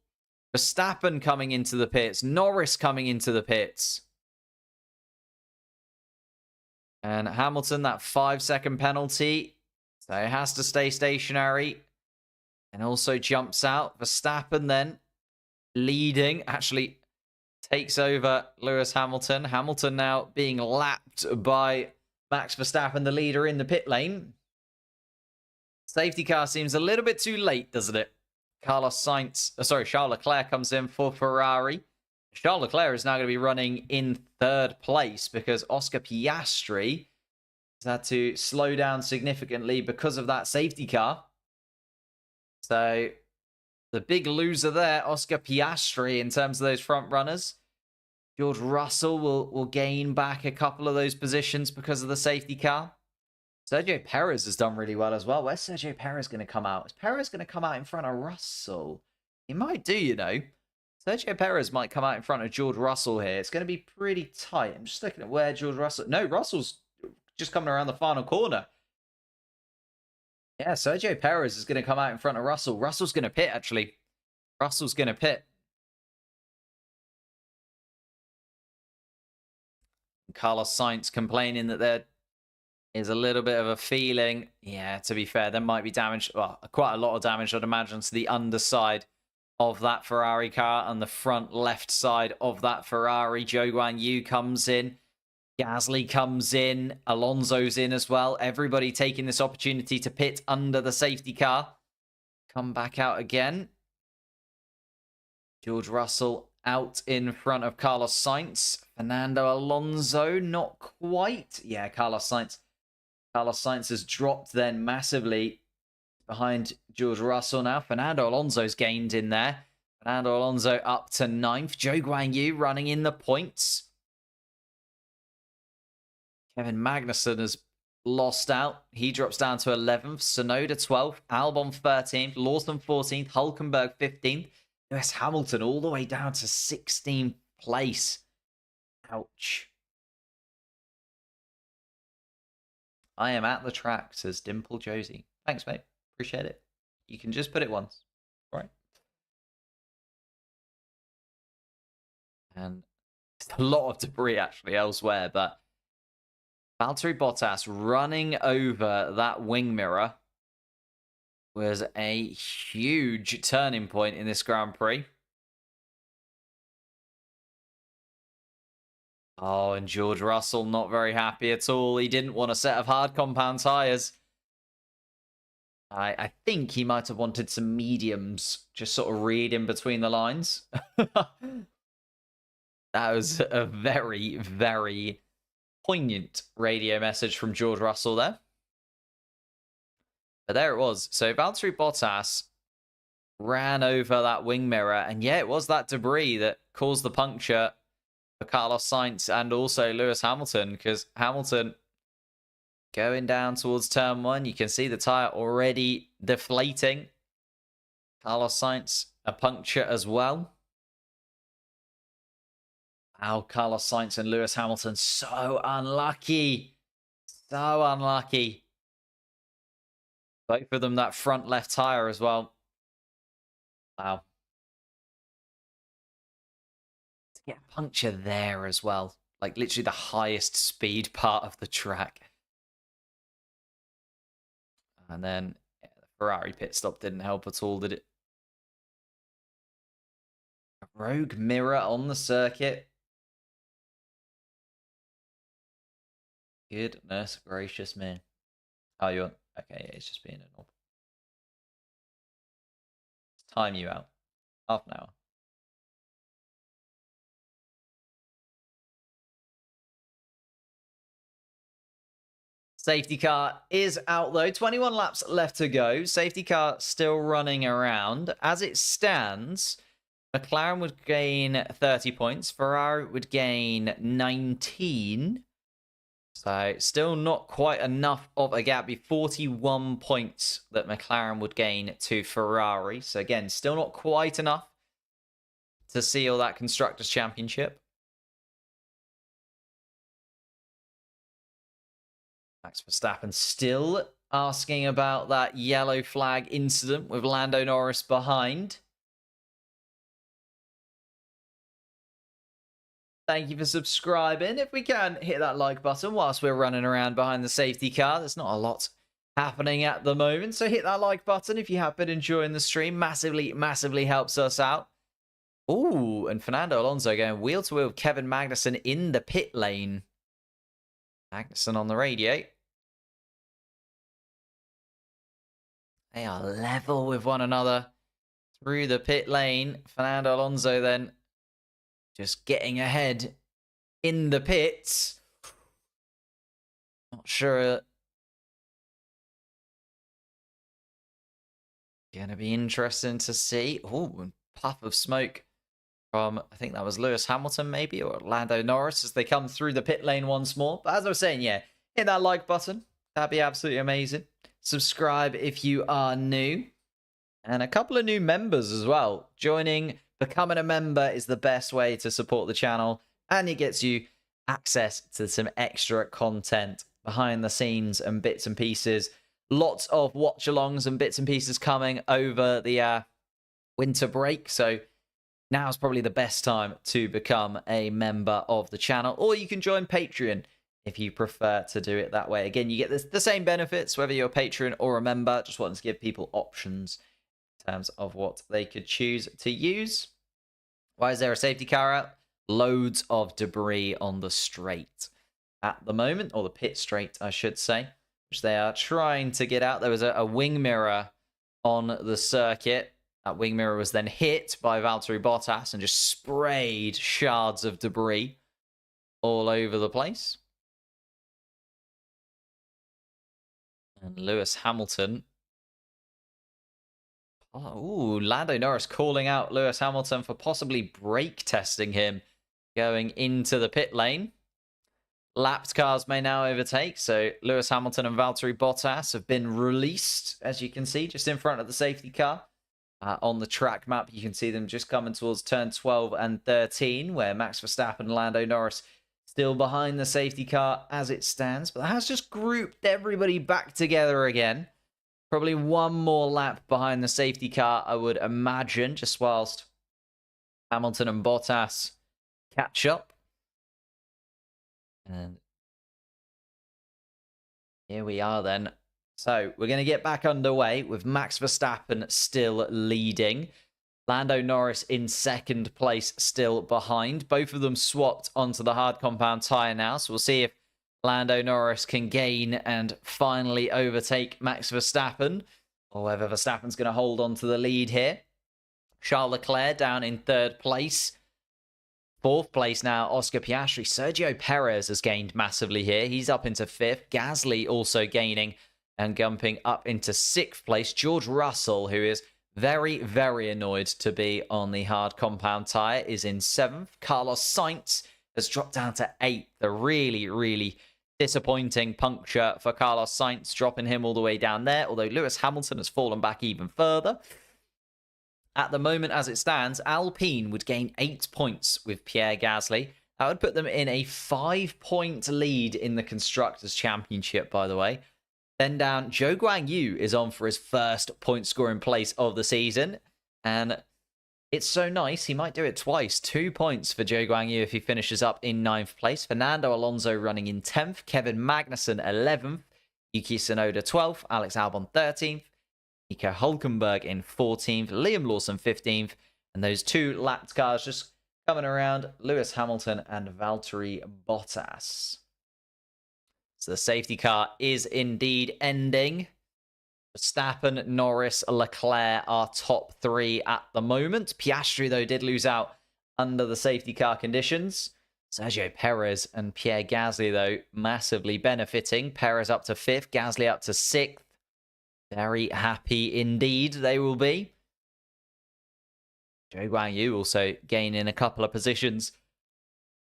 Verstappen coming into the pits. Norris coming into the pits. And Hamilton, that 5-second penalty. So he has to stay stationary. And also jumps out. Verstappen then leading. Actually takes over Lewis Hamilton. Hamilton now being lapped by Max Verstappen, the leader in the pit lane. Safety car seems a little bit too late, doesn't it? Charles Leclerc comes in for Ferrari. Charles Leclerc is now going to be running in 3rd place because Oscar Piastri has had to slow down significantly because of that safety car. So the big loser there, Oscar Piastri, in terms of those front runners. George Russell will gain back a couple of those positions because of the safety car. Sergio Perez has done really well as well. Where's Sergio Perez going to come out? Is Perez going to come out in front of Russell? He might do, you know. Sergio Perez might come out in front of George Russell here. It's going to be pretty tight. I'm just looking at where George Russell... No, Russell's just coming around the final corner. Yeah, Sergio Perez is going to come out in front of Russell. Russell's going to pit, actually. Russell's going to pit. Carlos Sainz complaining that there is a little bit of a feeling. Yeah, to be fair, there might be damage. Well, quite a lot of damage, I'd imagine, to the underside of that Ferrari car and the front left side of that Ferrari. Joe Guan Yu comes in. Gasly comes in. Alonso's in as well. Everybody taking this opportunity to pit under the safety car. Come back out again. George Russell out in front of Carlos Sainz. Fernando Alonso, not quite. Yeah, Carlos Sainz. Carlos Sainz has dropped then massively behind George Russell now. Fernando Alonso's gained in there. Fernando Alonso up to 9th. Joe Guan Yu running in the points. Kevin Magnussen has lost out. He drops down to 11th. Tsunoda 12th. Albon 13th. Lawson 14th. Hulkenberg 15th. Lewis Hamilton all the way down to 16th place. Ouch. I am at the track, says Dimple Josie. Thanks, mate. Appreciate it. You can just put it once. All right. And it's a lot of debris, actually, elsewhere. But Valtteri Bottas running over that wing mirror was a huge turning point in this Grand Prix. Oh, and George Russell not very happy at all. He didn't want a set of hard compound tyres. I think he might have wanted some mediums, just sort of read in between the lines. That was a very, very poignant radio message from George Russell there. But there it was. So Valtteri Bottas ran over that wing mirror. And yeah, it was that debris that caused the puncture for Carlos Sainz and also Lewis Hamilton. Because Hamilton going down towards turn 1. You can see the tyre already deflating. Carlos Sainz, a puncture as well. Wow, Carlos Sainz and Lewis Hamilton, so unlucky. So unlucky. Both of them that front left tyre as well. Wow. To get a puncture there as well. Like literally the highest speed part of the track. And then yeah, the Ferrari pit stop didn't help at all, did it? A rogue mirror on the circuit. Goodness gracious me. Oh, you're... Okay, yeah, it's just being a knob. Let's time you out. Half an hour. Safety car is out though. 21 laps left to go. Safety car still running around. As it stands, McLaren would gain 30 points. Ferrari would gain 19. So still not quite enough of a gap. Be 41 points that McLaren would gain to Ferrari. So again, still not quite enough to seal that Constructors' Championship. Max Verstappen still asking about that yellow flag incident with Lando Norris behind. Thank you for subscribing. If we can, hit that like button whilst we're running around behind the safety car. There's not a lot happening at the moment, so hit that like button if you have been enjoying the stream. Massively, massively helps us out. Ooh, and Fernando Alonso going wheel-to-wheel with Kevin Magnussen in the pit lane. Magnussen on the radio. They are level with one another through the pit lane. Fernando Alonso then just getting ahead in the pits. Not sure. Gonna be interesting to see. Oh, puff of smoke from, I think that was Lewis Hamilton maybe, or Lando Norris as they come through the pit lane once more. But as I was saying, yeah, hit that like button. That'd be absolutely amazing. Subscribe if you are new. And a couple of new members as well. Becoming a member is the best way to support the channel. And it gets you access to some extra content behind the scenes and bits and pieces. Lots of watch-alongs and bits and pieces coming over the winter break. So now's probably the best time to become a member of the channel. Or you can join Patreon if you prefer to do it that way. Again, you get the same benefits, whether you're a patron or a member. Just wanting to give people options in terms of what they could choose to use. Why is there a safety car out? Loads of debris on the straight at the moment, or the pit straight, I should say, which they are trying to get out. There was a wing mirror on the circuit. That wing mirror was then hit by Valtteri Bottas and just sprayed shards of debris all over the place. And Lewis Hamilton. Oh, Lando Norris calling out Lewis Hamilton for possibly brake testing him going into the pit lane. Lapped cars may now overtake. So Lewis Hamilton and Valtteri Bottas have been released, as you can see, just in front of the safety car. On the track map, you can see them just coming towards turn 12 and 13, where Max Verstappen and Lando Norris still behind the safety car as it stands. But that has just grouped everybody back together again. Probably one more lap behind the safety car, I would imagine, just whilst Hamilton and Bottas catch up. And here we are then. So we're going to get back underway with Max Verstappen still leading. Lando Norris in second place, still behind. Both of them swapped onto the hard compound tyre now, so we'll see if Lando Norris can gain and finally overtake Max Verstappen, or whether Verstappen's going to hold on to the lead here. Charles Leclerc down in third place. Fourth place now, Oscar Piastri. Sergio Perez has gained massively here. He's up into fifth. Gasly also gaining and jumping up into sixth place. George Russell, who is very, very annoyed to be on the hard compound tyre, is in seventh. Carlos Sainz has dropped down to eighth. A really, really disappointing puncture for Carlos Sainz, dropping him all the way down there, although Lewis Hamilton has fallen back even further. At the moment, as it stands, Alpine would gain 8 points with Pierre Gasly. That would put them in a 5-point lead in the Constructors' Championship, by the way. Then down, Zhou Guanyu is on for his first point-scoring place of the season. And it's so nice, he might do it twice. 2 points for Zhou Guanyu if he finishes up in 9th place. Fernando Alonso running in 10th. Kevin Magnussen 11th. Yuki Tsunoda 12th. Alex Albon 13th. Nico Hülkenberg in 14th, Liam Lawson 15th, and those two lapped cars just coming around, Lewis Hamilton and Valtteri Bottas. So the safety car is indeed ending. Verstappen, Norris, Leclerc are top three at the moment. Piastri, though, did lose out under the safety car conditions. Sergio Perez and Pierre Gasly, though, massively benefiting. Perez up to 5th, Gasly up to 6th. Very happy indeed they will be. Zhou Guanyu also gaining a couple of positions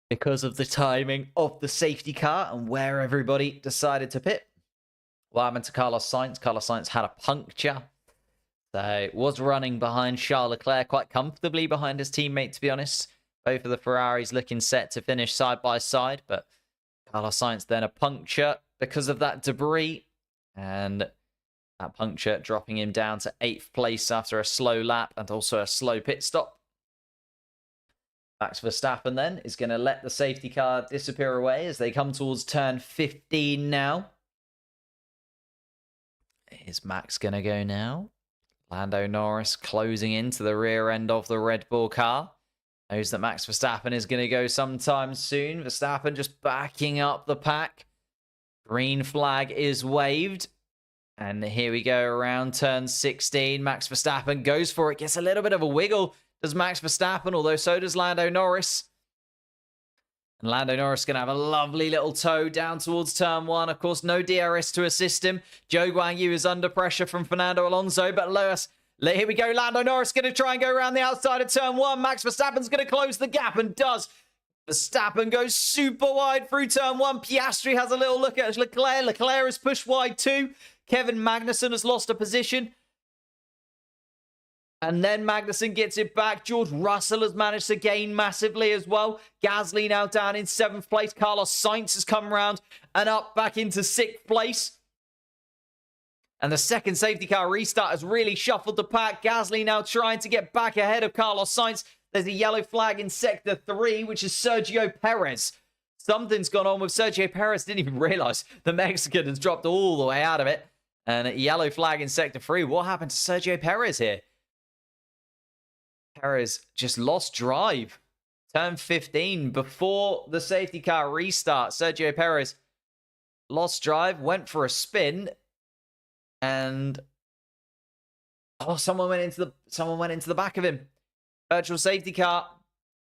because of the timing of the safety car and where everybody decided to pit. What happened to Carlos Sainz? Carlos Sainz had a puncture. So was running behind Charles Leclerc, quite comfortably behind his teammate, to be honest. Both of the Ferraris looking set to finish side by side, but Carlos Sainz then a puncture because of that debris. And that puncture dropping him down to 8th place after a slow lap and also a slow pit stop. Max Verstappen then is going to let the safety car disappear away as they come towards turn 15 now. Is Max going to go now? Lando Norris closing into the rear end of the Red Bull car. Knows that Max Verstappen is going to go sometime soon. Verstappen just backing up the pack. Green flag is waved. And here we go around turn 16. Max Verstappen goes for it. Gets a little bit of a wiggle. Does Max Verstappen, although so does Lando Norris. And Lando Norris going to have a lovely little toe down towards turn 1. Of course, no DRS to assist him. Zhou Guanyu is under pressure from Fernando Alonso. But Lewis, here we go. Lando Norris going to try and go around the outside of turn 1. Max Verstappen's going to close the gap and does. Verstappen goes super wide through turn 1. Piastri has a little look at Leclerc. Leclerc is pushed wide too. Kevin Magnussen has lost a position. And then Magnussen gets it back. George Russell has managed to gain massively as well. Gasly now down in 7th place. Carlos Sainz has come round and up back into 6th place. And the second safety car restart has really shuffled the pack. Gasly now trying to get back ahead of Carlos Sainz. There's a yellow flag in sector 3, which is Sergio Perez. Something's gone on with Sergio Perez. Didn't even realize the Mexican has dropped all the way out of it. And a yellow flag in sector 3. What happened to Sergio Perez here? Perez just lost drive. Turn 15 before the safety car restart. Sergio Perez lost drive, went for a spin, and someone went into the back of him. Virtual safety car,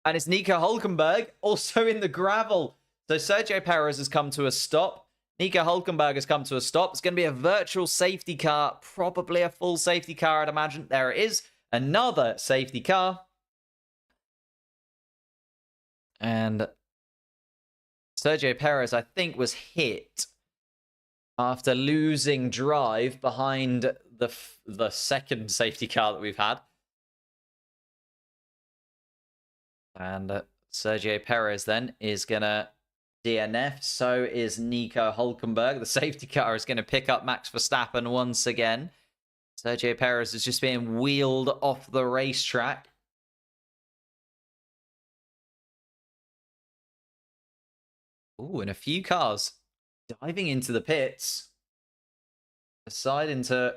and it's Nico Hülkenberg also in the gravel. So Sergio Perez has come to a stop. Nico Hülkenberg has come to a stop. It's going to be a virtual safety car, probably a full safety car, I'd imagine. There it is. Another safety car. And Sergio Perez, I think, was hit after losing drive behind the second safety car that we've had. And Sergio Perez then is going to DNF. So is Nico Hülkenberg. The safety car is going to pick up Max Verstappen once again. Sergio Perez is just being wheeled off the racetrack. Ooh, and a few cars diving into the pits. Deciding to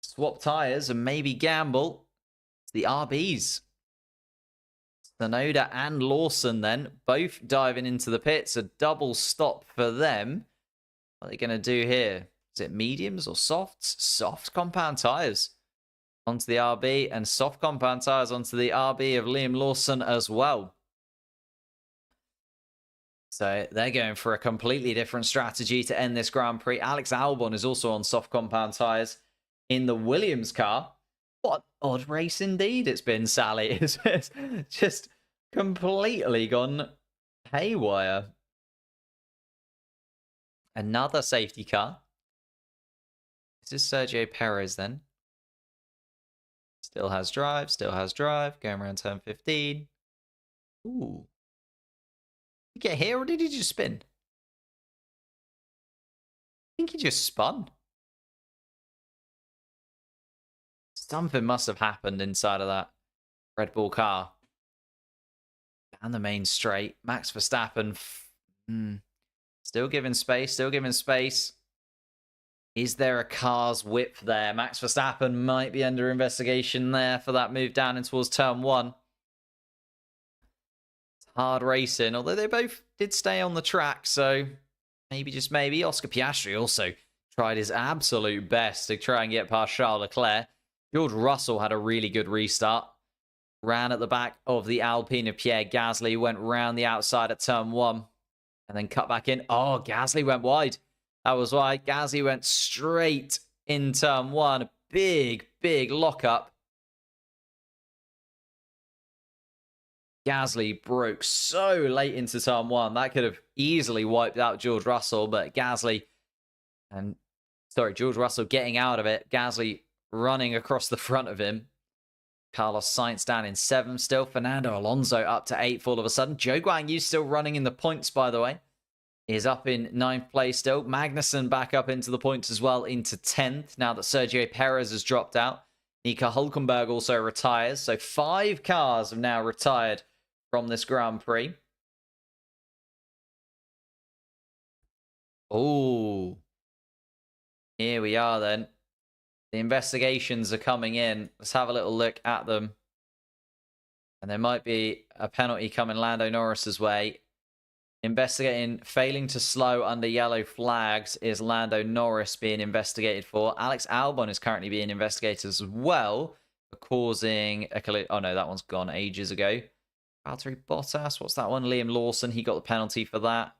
swap tyres and maybe gamble. The RBs. Tsunoda and Lawson then, both diving into the pits. A double stop for them. What are they going to do here? Is it mediums or softs? Soft compound tyres onto the RB, and soft compound tyres onto the RB of Liam Lawson as well. So they're going for a completely different strategy to end this Grand Prix. Alex Albon is also on soft compound tyres in the Williams car. What odd race indeed it's been, Sally. It's just completely gone haywire. Another safety car. This is Sergio Perez then. Still has drive, going around turn 15. Ooh. Did he get here or did he just spin? I think he just spun. Something must have happened inside of that Red Bull car. Down the main straight. Max Verstappen. Still giving space, Is there a car's whip there? Max Verstappen might be under investigation there for that move down in towards turn 1. It's hard racing, although they both did stay on the track, so maybe, just maybe. Oscar Piastri also tried his absolute best to try and get past Charles Leclerc. George Russell had a really good restart. Ran at the back of the Alpine of Pierre Gasly, went round the outside at turn 1, and then cut back in. Oh, Gasly went wide. That was why Gasly went straight in turn 1. Big, big lockup. Gasly broke so late into turn 1. That could have easily wiped out George Russell, but George Russell getting out of it. Gasly running across the front of him. Carlos Sainz down in 7th still. Fernando Alonso up to 8th all of a sudden. Zhou Guanyu still running in the points, by the way. Is up in 9th place still. Magnussen back up into the points as well, into 10th, now that Sergio Perez has dropped out. Nico Hülkenberg also retires. So 5 cars have now retired from this Grand Prix. Oh. Here we are then. The investigations are coming in. Let's have a little look at them. And there might be a penalty coming Lando Norris's way. Investigating failing to slow under yellow flags is Lando Norris being investigated for. Alex Albon is currently being investigated as well for causing a collision. Oh no, that one's gone ages ago. Valtteri Bottas, what's that one? Liam Lawson, he got the penalty for that.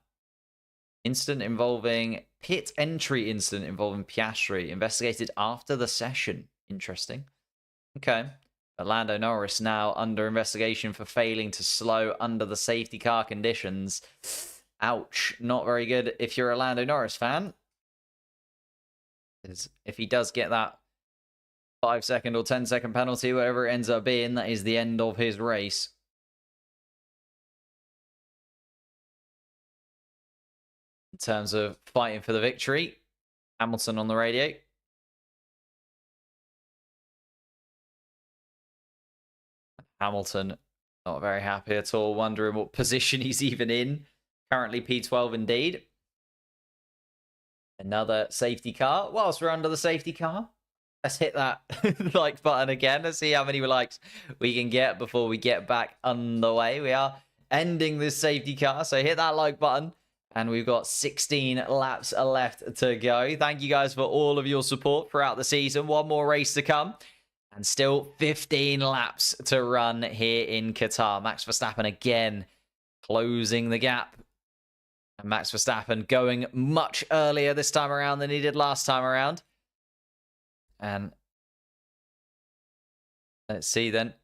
Pit entry incident involving Piastri, investigated after the session. Interesting. Okay. But Lando Norris now under investigation for failing to slow under the safety car conditions. Ouch. Not very good if you're a Lando Norris fan. If he does get that 5-second or 10-second penalty, whatever it ends up being, that is the end of his race. In terms of fighting for the victory, Hamilton on the radio. Hamilton not very happy at all, wondering what position he's even in. Currently P12 indeed. Another safety car. Whilst we're under the safety car, let's hit that like button again. Let's see how many likes we can get before we get back underway. We are ending this safety car, so hit that like button. And we've got 16 laps left to go. Thank you guys for all of your support throughout the season. One more race to come. And still 15 laps to run here in Qatar. Max Verstappen again closing the gap. And Max Verstappen going much earlier this time around than he did last time around. And let's see then.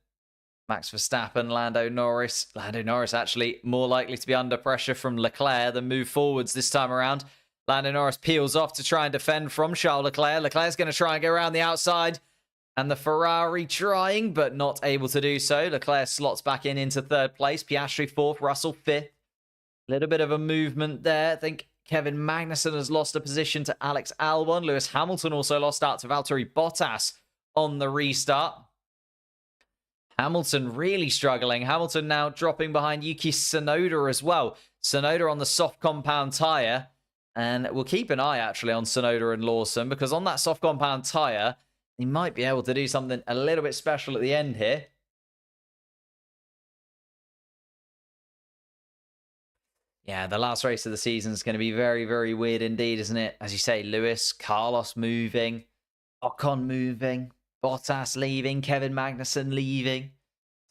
Max Verstappen, Lando Norris. Lando Norris actually more likely to be under pressure from Leclerc than move forwards this time around. Lando Norris peels off to try and defend from Charles Leclerc. Leclerc's going to try and go around the outside. And the Ferrari trying, but not able to do so. Leclerc slots back into 3rd place. Piastri 4th, Russell 5th. A little bit of a movement there. I think Kevin Magnussen has lost a position to Alex Albon. Lewis Hamilton also lost out to Valtteri Bottas on the restart. Hamilton really struggling. Hamilton now dropping behind Yuki Tsunoda as well. Tsunoda on the soft compound tyre. And we'll keep an eye actually on Tsunoda and Lawson, because on that soft compound tyre, he might be able to do something a little bit special at the end here. Yeah, the last race of the season is going to be very, very weird indeed, isn't it? As you say, Lewis, Carlos moving, Ocon moving, Bottas leaving, Kevin Magnussen leaving.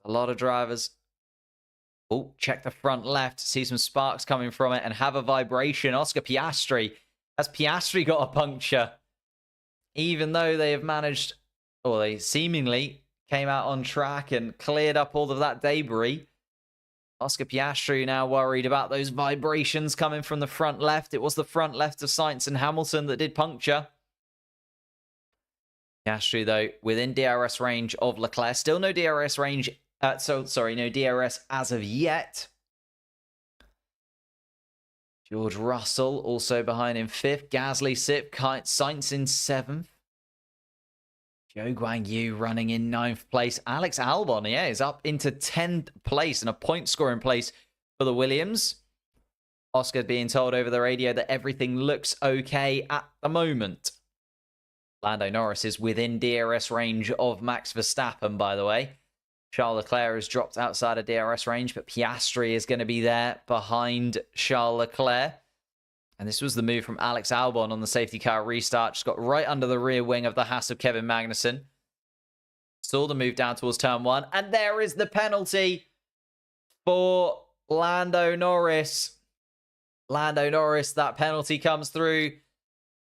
A lot of drivers. Oh, check the front left. See some sparks coming from it and have a vibration. Oscar Piastri. Has Piastri got a puncture? Even though they have managed, or they seemingly came out on track and cleared up all of that debris. Oscar Piastri now worried about those vibrations coming from the front left. It was the front left of Sainz and Hamilton that did puncture. Piastri, though, within DRS range of Leclerc. Still no DRS range. No DRS as of yet. George Russell also behind in 5th. Gasly 6th. Sainz in 7th. Zhou Guanyu running in 9th place. Alex Albon, yeah, is up into 10th place and a point scoring place for the Williams. Oscar being told over the radio that everything looks okay at the moment. Lando Norris is within DRS range of Max Verstappen, by the way. Charles Leclerc has dropped outside of DRS range, but Piastri is going to be there behind Charles Leclerc. And this was the move from Alex Albon on the safety car restart. Just got right under the rear wing of the Haas of Kevin Magnussen. Saw the move down towards turn 1. And there is the penalty for Lando Norris. Lando Norris, that penalty comes through.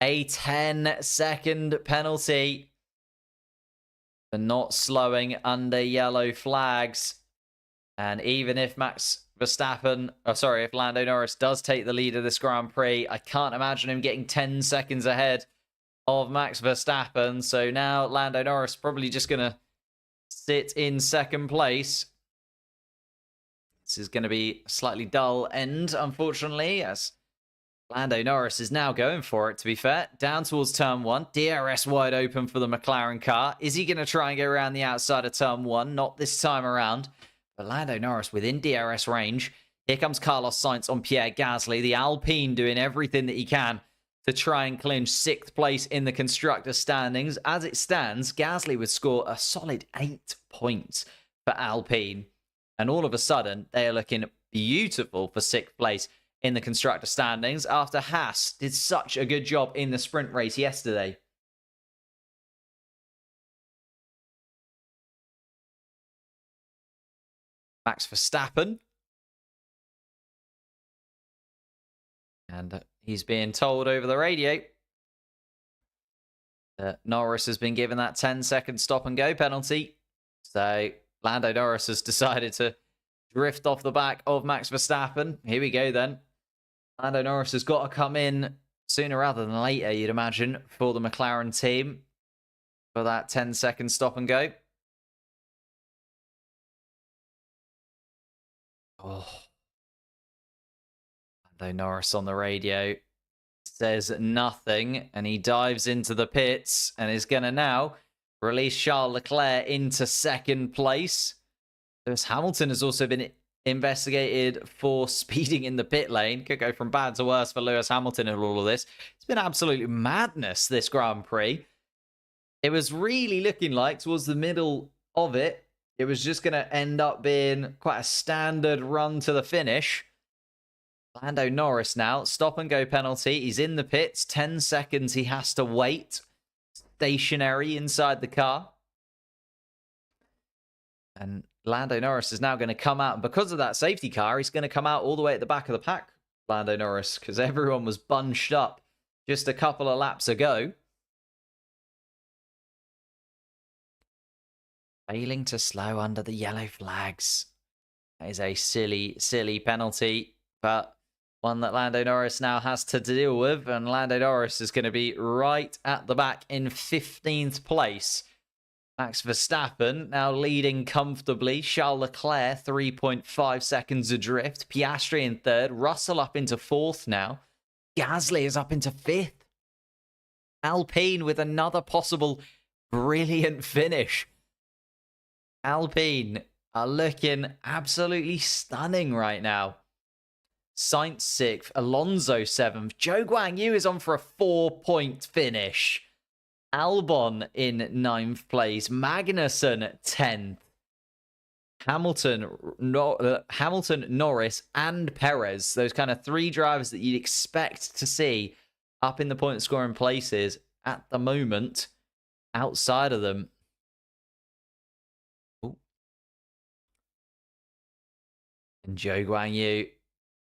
A 10-second penalty for not slowing under yellow flags. And even if if Lando Norris does take the lead of this Grand Prix, I can't imagine him getting 10 seconds ahead of Max Verstappen. So now Lando Norris probably just going to sit in 2nd place. This is going to be a slightly dull end, unfortunately, as Lando Norris is now going for it, to be fair. Down towards turn 1. DRS wide open for the McLaren car. Is he going to try and go around the outside of turn 1? Not this time around. But Lando Norris within DRS range. Here comes Carlos Sainz on Pierre Gasly. The Alpine doing everything that he can to try and clinch 6th place in the constructor standings. As it stands, Gasly would score a solid 8 points for Alpine. And all of a sudden, they are looking beautiful for 6th place in the constructor standings after Haas did such a good job in the sprint race yesterday. Max Verstappen. And he's being told over the radio that Norris has been given that 10-second stop-and-go penalty. So Lando Norris has decided to drift off the back of Max Verstappen. Here we go then. Lando Norris has got to come in sooner rather than later, you'd imagine, for the McLaren team for that 10-second stop-and-go. Oh. Lando Norris on the radio says nothing, and he dives into the pits and is going to now release Charles Leclerc into 2nd place. Lewis Hamilton has also been investigated for speeding in the pit lane. Could go from bad to worse for Lewis Hamilton in all of this. It's been absolute madness, this Grand Prix. It was really looking like towards the middle of it, it was just going to end up being quite a standard run to the finish. Lando Norris now, stop and go penalty. He's in the pits. 10 seconds he has to wait. Stationary inside the car. And Lando Norris is now going to come out. And because of that safety car, he's going to come out all the way at the back of the pack, Lando Norris, because everyone was bunched up just a couple of laps ago. Failing to slow under the yellow flags. That is a silly, silly penalty, but one that Lando Norris now has to deal with, and Lando Norris is going to be right at the back in 15th place. Max Verstappen now leading comfortably. Charles Leclerc 3.5 seconds adrift. Piastri in 3rd. Russell up into 4th now. Gasly is up into 5th. Alpine with another possible brilliant finish. Alpine are looking absolutely stunning right now. Sainz 6th, Alonso 7th. Zhou Guanyu is on for a 4-point finish. Albon in 9th place. Magnussen 10th. Hamilton, Norris, and Perez. Those kind of 3 drivers that you'd expect to see up in the point scoring places at the moment. Outside of them. Ooh. And Zhou Guanyu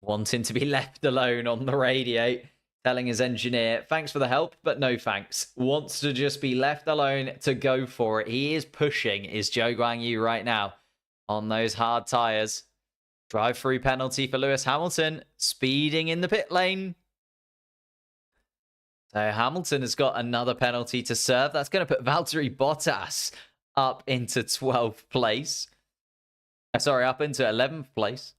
wanting to be left alone on the radio, telling his engineer, thanks for the help, but no thanks. Wants to just be left alone to go for it. He is pushing, is Zhou Guanyu right now on those hard tyres. Drive-through penalty for Lewis Hamilton, speeding in the pit lane. So Hamilton has got another penalty to serve. That's going to put Valtteri Bottas up into 12th place. Sorry, up into 11th place.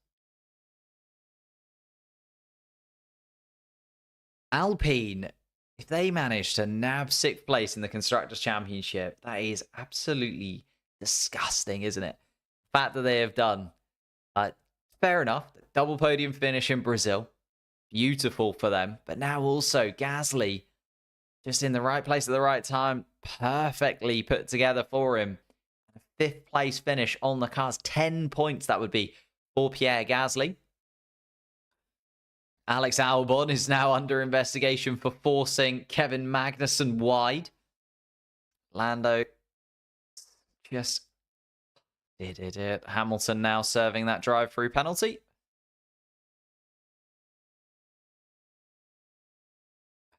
Alpine, if they manage to nab 6th place in the Constructors' Championship, that is absolutely disgusting, isn't it? The fact that they have done. Fair enough. Double podium finish in Brazil. Beautiful for them. But now also Gasly, just in the right place at the right time. Perfectly put together for him. 5th place finish on the cars. 10 points that would be for Pierre Gasly. Alex Albon is now under investigation for forcing Kevin Magnussen wide. Lando just did it. Hamilton now serving that drive-through penalty.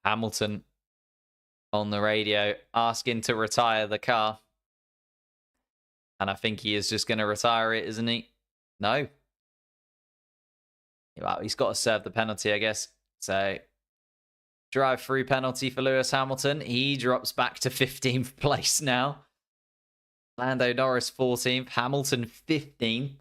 Hamilton on the radio asking to retire the car. And I think he is just going to retire it, isn't he? No. Well, he's got to serve the penalty, I guess. So, drive-through penalty for Lewis Hamilton. He drops back to 15th place now. Lando Norris 14th. Hamilton 15th.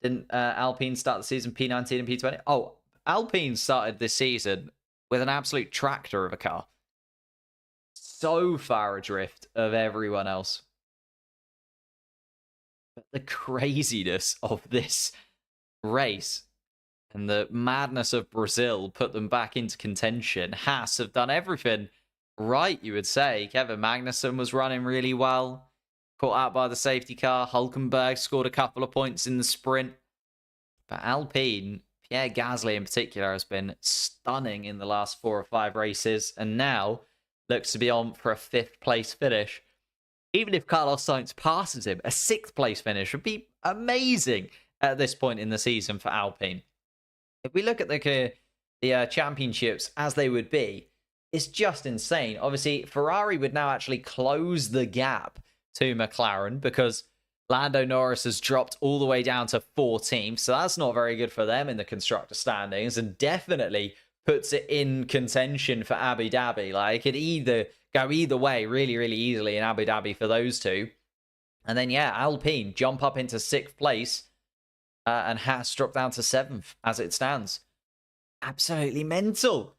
Didn't Alpine start the season P19 and P20? Oh, Alpine started this season with an absolute tractor of a car. So far adrift of everyone else. But the craziness of this race and the madness of Brazil put them back into contention. Haas have done everything right, you would say. Kevin Magnussen was running really well. Caught out by the safety car. Hulkenberg scored a couple of points in the sprint. But Alpine, Pierre Gasly in particular, has been stunning in the last 4 or 5 races. And now looks to be on for a 5th place finish. Even if Carlos Sainz passes him, a 6th place finish would be amazing at this point in the season for Alpine. If we look at the championships as they would be, it's just insane. Obviously, Ferrari would now actually close the gap to McLaren because Lando Norris has dropped all the way down to 14th. So that's not very good for them in the constructor standings, and definitely puts it in contention for Abu Dhabi. Like, it could either go either way really, really easily in Abu Dhabi for those two. And then, yeah, Alpine jump up into 6th place and Haas drop down to 7th as it stands. Absolutely mental.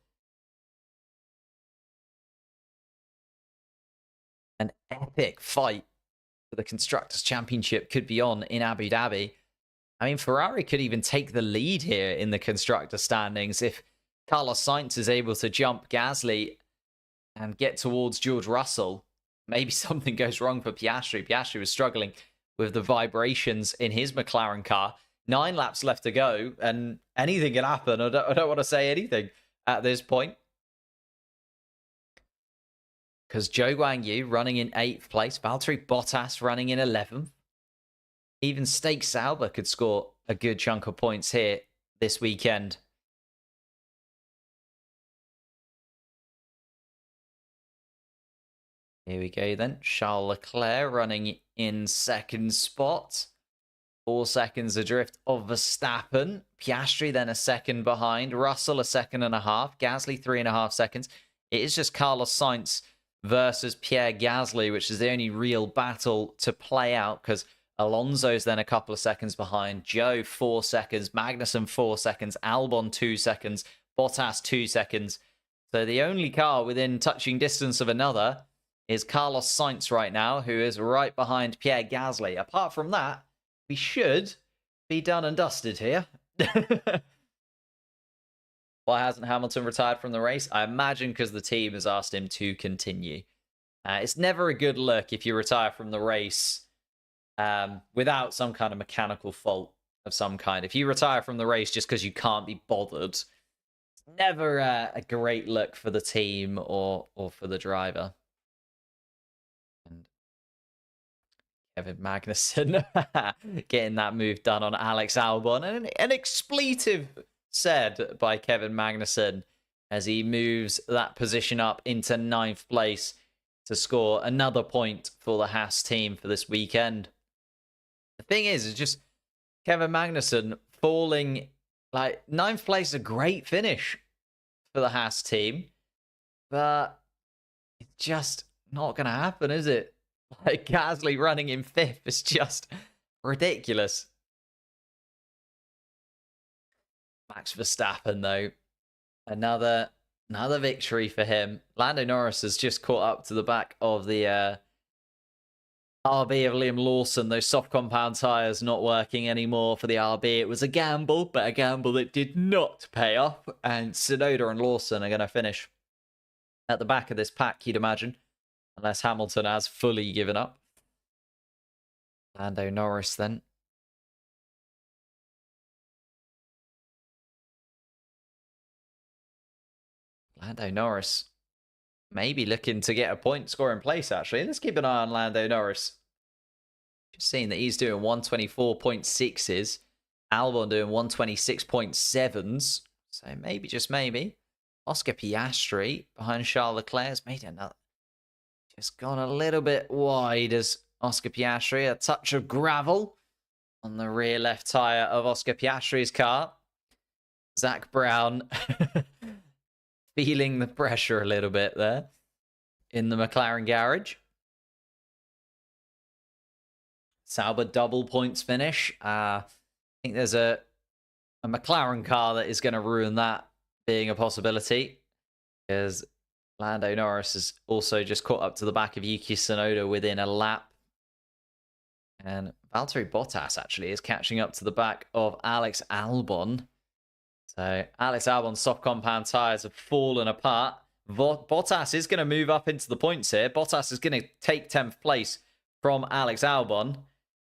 An epic fight for the Constructors' Championship could be on in Abu Dhabi. I mean, Ferrari could even take the lead here in the Constructor standings if Carlos Sainz is able to jump Gasly and get towards George Russell. Maybe something goes wrong for Piastri. Piastri was struggling with the vibrations in his McLaren car. 9 laps left to go, and anything can happen. I don't want to say anything at this point. Because Zhou Guanyu running in 8th place. Valtteri Bottas running in 11th. Even Stake Sauber could score a good chunk of points here this weekend. Here we go then. Charles Leclerc running in 2nd spot. 4 seconds adrift of Verstappen. Piastri then a second behind. Russell a 2.5. Gasly 3.5 seconds. It is just Carlos Sainz versus Pierre Gasly, which is the only real battle to play out because Alonso's then a couple of seconds behind. Joe 4 seconds. Magnussen 4 seconds. Albon 2 seconds. Bottas 2 seconds. So the only car within touching distance of another is Carlos Sainz right now, who is right behind Pierre Gasly. Apart from that, we should be done and dusted here. Why hasn't Hamilton retired from the race? I imagine because the team has asked him to continue. It's never a good look if you retire from the race without some kind of mechanical fault of some kind. If you retire from the race just because you can't be bothered, it's never a great look for the team or for the driver. And Kevin Magnussen getting that move done on Alex Albon. And an expletive said by Kevin Magnussen as he moves that position up into 9th place to score another point for the Haas team for this weekend. The thing is, it's just Kevin Magnussen falling, like, 9th place is a great finish for the Haas team, but it's just not going to happen, is it? Like, Gasly running in 5th is just ridiculous. Max Verstappen, though, another victory for him. Lando Norris has just caught up to the back of the RB of Liam Lawson. Those soft compound tyres not working anymore for the RB. It was a gamble, but a gamble that did not pay off. And Tsunoda and Lawson are going to finish at the back of this pack, you'd imagine, unless Hamilton has fully given up. Lando Norris then. Lando Norris maybe looking to get a point score in place, actually. Let's keep an eye on Lando Norris. Just seeing that he's doing 124.6s. Albon doing 126.7s. So maybe, just maybe, Oscar Piastri behind Charles Leclerc has made another. Just gone a little bit wide as Oscar Piastri. A touch of gravel on the rear left tyre of Oscar Piastri's car. Zach Brown feeling the pressure a little bit there in the McLaren garage. Sauber double points finish. I think there's a McLaren car that is going to ruin that being a possibility, because Lando Norris has also just caught up to the back of Yuki Tsunoda within a lap. And Valtteri Bottas actually is catching up to the back of Alex Albon. So Alex Albon's soft compound tyres have fallen apart. Bottas is going to move up into the points here. Bottas is going to take 10th place from Alex Albon.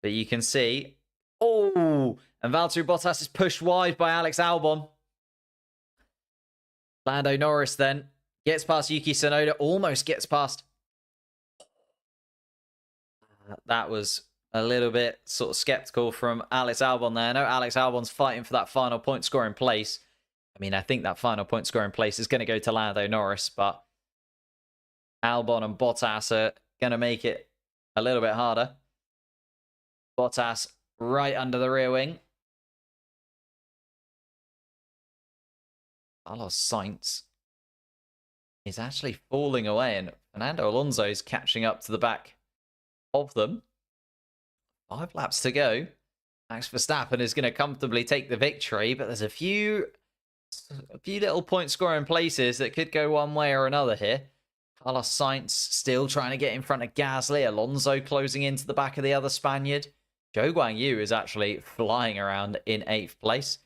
But you can see, and Valtteri Bottas is pushed wide by Alex Albon. Lando Norris then gets past Yuki Tsunoda, almost gets past. That was a little bit sort of skeptical from Alex Albon there. I know Alex Albon's fighting for that final point scoring place. I mean, I think that final point scoring place is going to go to Lando Norris, but Albon and Bottas are going to make it a little bit harder. Bottas right under the rear wing. Carlos Sainz is actually falling away, and Fernando Alonso is catching up to the back of them. 5 laps to go. Max Verstappen is going to comfortably take the victory, but there's a few little point scoring places that could go one way or another here. Carlos Sainz still trying to get in front of Gasly. Alonso closing into the back of the other Spaniard. Zhou Guanyu is actually flying around in 8th place.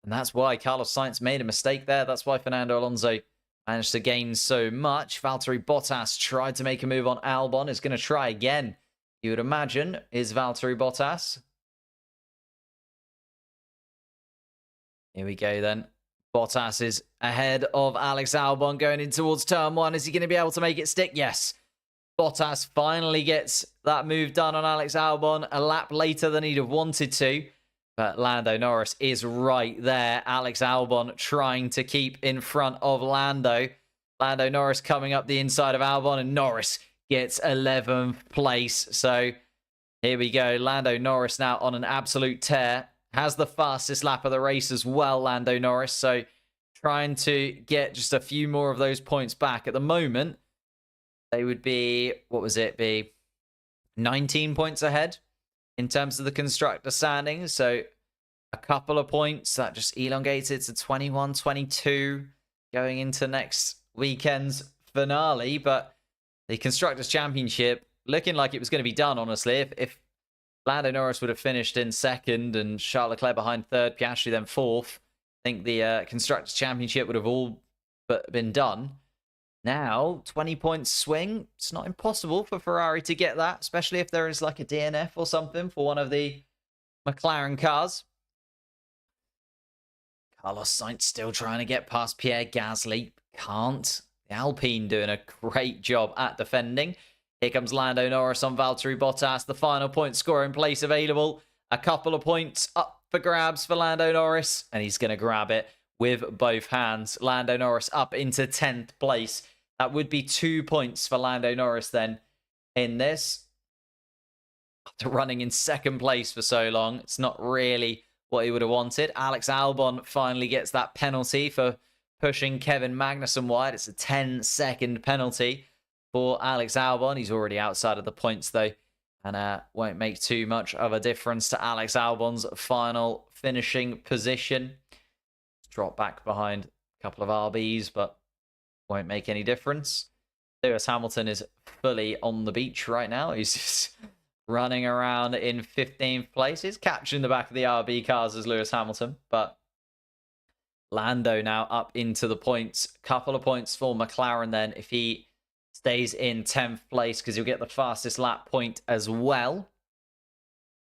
And that's why Carlos Sainz made a mistake there. That's why Fernando Alonso managed to gain so much. Valtteri Bottas tried to make a move on Albon. Is going to try again, you would imagine, is Valtteri Bottas. Here we go then. Bottas is ahead of Alex Albon going in towards turn 1. Is he going to be able to make it stick? Yes. Bottas finally gets that move done on Alex Albon a lap later than he'd have wanted to. But Lando Norris is right there. Alex Albon trying to keep in front of Lando. Lando Norris coming up the inside of Albon, and Norris gets 11th place. So here we go. Lando Norris now on an absolute tear. Has the fastest lap of the race as well, Lando Norris. So trying to get just a few more of those points back. At the moment, they would be, what was it, be 19 points ahead in terms of the constructor standings. So a couple of points that just elongated to 21, 22 going into next weekend's finale. But the Constructors' Championship looking like it was going to be done, honestly. If Lando Norris would have finished in 2nd and Charles Leclerc behind 3rd, Piastri then 4th, think the Constructors' Championship would have all but been done. Now, 20 points swing. It's not impossible for Ferrari to get that, especially if there is like a DNF or something for one of the McLaren cars. Carlos Sainz still trying to get past Pierre Gasly. Can't. The Alpine doing a great job at defending. Here comes Lando Norris on Valtteri Bottas. The final point scoring place available. A couple of points up for grabs for Lando Norris. And he's going to grab it with both hands. Lando Norris up into 10th place. That would be 2 points for Lando Norris then in this. After running in second place for so long, it's not really what he would have wanted. Alex Albon finally gets that penalty for pushing Kevin Magnussen wide. It's a 10-second penalty for Alex Albon. He's already outside of the points though, and won't make too much of a difference to Alex Albon's final finishing position. Drop back behind a couple of RBs, but won't make any difference. Lewis Hamilton is fully on the beach right now. He's just running around in 15th place. He's catching the back of the RB cars as Lewis Hamilton, but Lando now up into the points. Couple of points for McLaren then if he stays in 10th place, because he'll get the fastest lap point as well.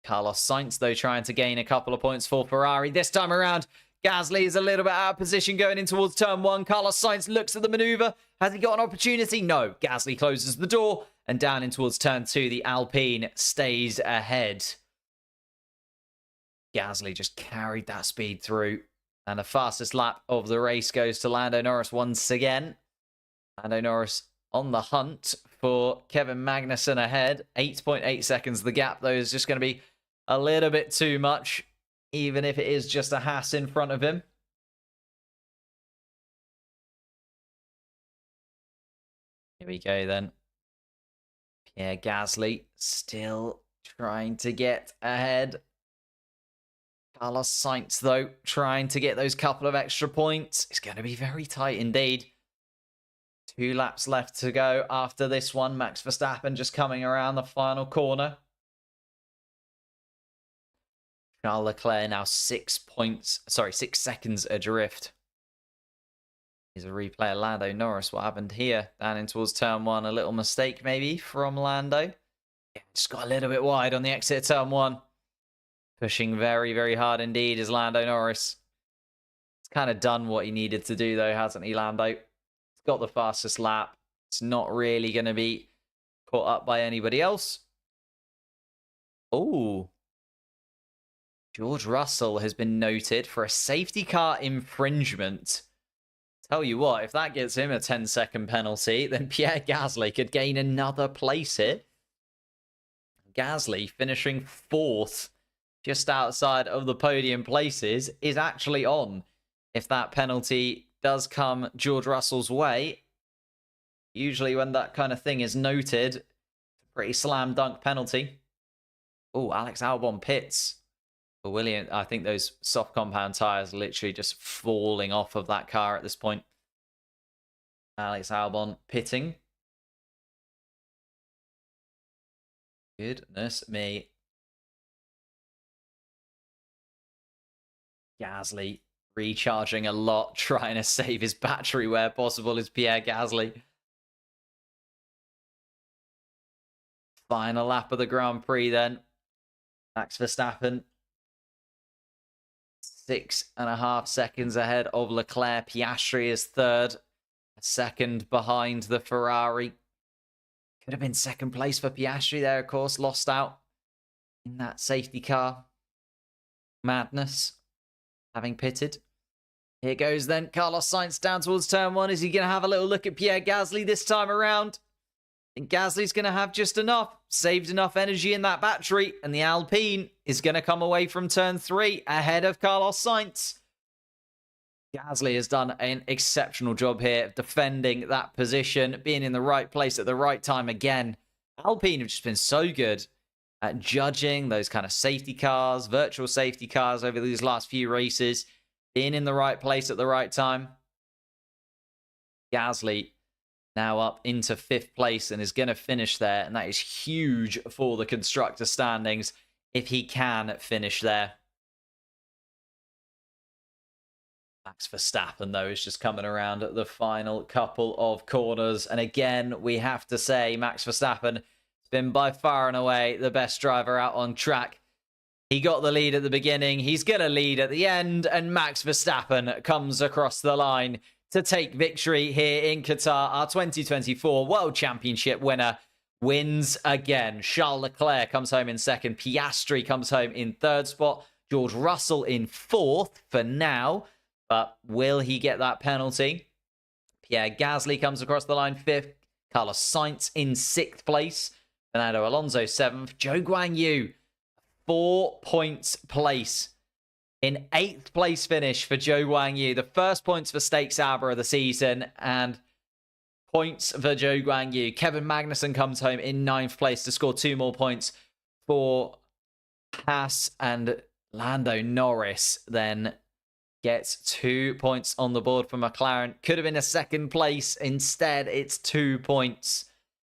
Carlos Sainz, though, trying to gain a couple of points for Ferrari. This time around, Gasly is a little bit out of position going in towards turn 1. Carlos Sainz looks at the maneuver. Has he got an opportunity? No. Gasly closes the door. And down in towards turn 2, the Alpine stays ahead. Gasly just carried that speed through. And the fastest lap of the race goes to Lando Norris once again. Lando Norris on the hunt for Kevin Magnussen ahead. 8.8 seconds. The gap, though, is just going to be a little bit too much, even if it is just a Haas in front of him. Here we go then. Pierre Gasly still trying to get ahead. Carlos Sainz, though, trying to get those couple of extra points. It's going to be very tight indeed. 2 laps left to go after this one. Max Verstappen just coming around the final corner. Charles Leclerc now 6 seconds adrift. Here's a replay of Lando Norris. What happened here? Down in towards turn 1. A little mistake maybe from Lando. Yeah, just got a little bit wide on the exit of turn 1. Pushing very, very hard indeed is Lando Norris. He's kind of done what he needed to do though, hasn't he, Lando? He's got the fastest lap. It's not really going to be caught up by anybody else. Oh. George Russell has been noted for a safety car infringement. Tell you what, if that gets him a 10-second penalty, then Pierre Gasly could gain another place here. Gasly finishing 4th, just outside of the podium places, is actually on. If that penalty does come George Russell's way, usually when that kind of thing is noted, it's a pretty slam dunk penalty. Oh, Alex Albon pits. For Williams, I think those soft compound tyres are literally just falling off of that car at this point. Alex Albon pitting. Goodness me. Gasly recharging a lot, trying to save his battery where possible is Pierre Gasly. Final lap of the Grand Prix then. Max Verstappen 6.5 seconds ahead of Leclerc. Piastri is 3rd, a second behind the Ferrari. Could have been 2nd place for Piastri there, of course. Lost out in that safety car madness, having pitted. Here goes then Carlos Sainz down towards turn 1. Is he going to have a little look at Pierre Gasly this time around? And Gasly's going to have just enough, saved enough energy in that battery, and the Alpine is going to come away from turn 3 ahead of Carlos Sainz. Gasly has done an exceptional job here of defending that position, being in the right place at the right time again. Alpine have just been so good at judging those kind of safety cars, virtual safety cars over these last few races, being in the right place at the right time. Gasly now up into 5th place and is going to finish there. And that is huge for the constructor standings if he can finish there. Max Verstappen, though, is just coming around at the final couple of corners. And again, we have to say Max Verstappen has been by far and away the best driver out on track. He got the lead at the beginning. He's going to lead at the end. And Max Verstappen comes across the line to take victory here in Qatar. Our 2024 World Championship winner wins again. Charles Leclerc comes home in second. Piastri comes home in third spot. George Russell in fourth for now. But will he get that penalty? Pierre Gasly comes across the line fifth. Carlos Sainz in sixth place. Fernando Alonso seventh. Zhou Guanyu, 4 points place. In eighth place finish for Zhou Guanyu. The first points for Stake Sauber of the season. And points for Zhou Guanyu. Kevin Magnussen comes home in ninth place to score 2 more points for Haas, and Lando Norris then gets 2 points on the board for McLaren. Could have been a second place. Instead, it's 2 points.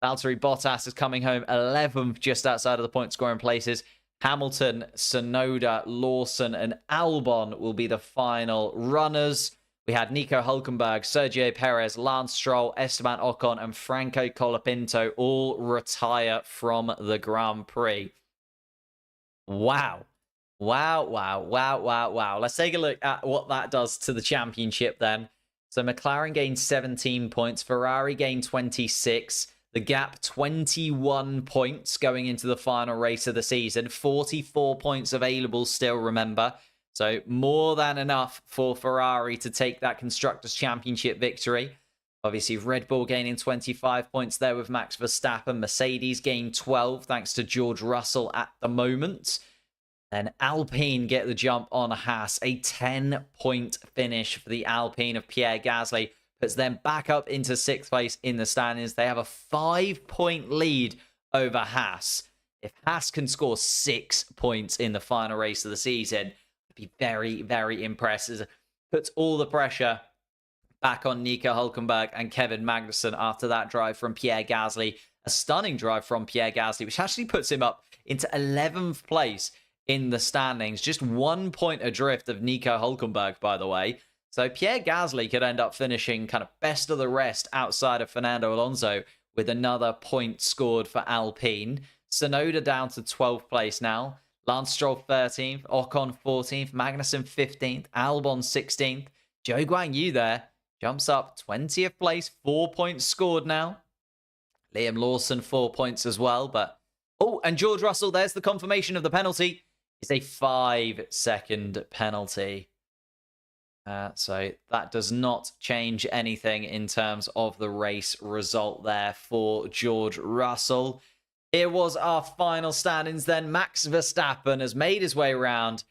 Valtteri Bottas is coming home 11th, just outside of the point scoring places. Hamilton, Tsunoda, Lawson, and Albon will be the final runners. We had Nico Hülkenberg, Sergio Perez, Lance Stroll, Esteban Ocon, and Franco Colapinto all retire from the Grand Prix. Wow. Wow. Let's take a look at what that does to the championship then. So McLaren gained 17 points. Ferrari gained 26. The gap, 21 points going into the final race of the season. 44 points available still, remember. So more than enough for Ferrari to take that Constructors' Championship victory. Obviously, Red Bull gaining 25 points there with Max Verstappen. Mercedes gained 12 thanks to George Russell at the moment. Then Alpine get the jump on Haas. A 10-point finish for the Alpine of Pierre Gasly puts them back up into 6th place in the standings. They have a 5-point lead over Haas. If Haas can score 6 points in the final race of the season, it'd be very, very impressive. Puts all the pressure back on Nico Hülkenberg and Kevin Magnussen after that drive from Pierre Gasly. A stunning drive from Pierre Gasly, which actually puts him up into 11th place in the standings. Just 1 point adrift of Nico Hülkenberg, by the way. So Pierre Gasly could end up finishing kind of best of the rest outside of Fernando Alonso with another point scored for Alpine. Tsunoda down to 12th place now. Lance Stroll 13th. Ocon 14th. Magnussen 15th. Albon 16th. Zhou Guanyu there jumps up 20th place. 4 points scored now. Liam Lawson 4 points as well. But oh, and George Russell, there's the confirmation of the penalty. It's a 5-second penalty. So that does not change anything in terms of the race result there for George Russell. Here was our final standings then. Max Verstappen has made his way around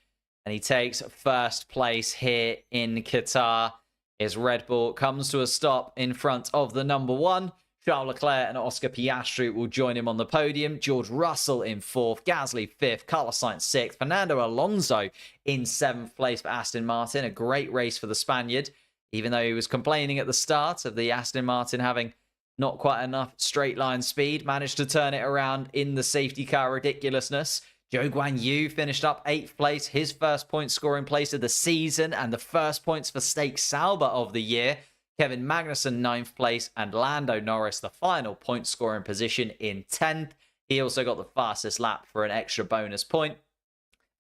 and he takes first place here in Qatar. His Red Bull comes to a stop in front of the number 1. Charles Leclerc and Oscar Piastri will join him on the podium. George Russell in 4th, Gasly 5th, Carlos Sainz 6th, Fernando Alonso in 7th place for Aston Martin. A great race for the Spaniard, even though he was complaining at the start of the Aston Martin having not quite enough straight line speed. Managed to turn it around in the safety car ridiculousness. Zhou Guanyu finished up 8th place, his first point scoring place of the season and the first points for Stake Sauber of the year. Kevin Magnussen 9th place and Lando Norris the final point scoring position in 10th. He also got the fastest lap for an extra bonus point.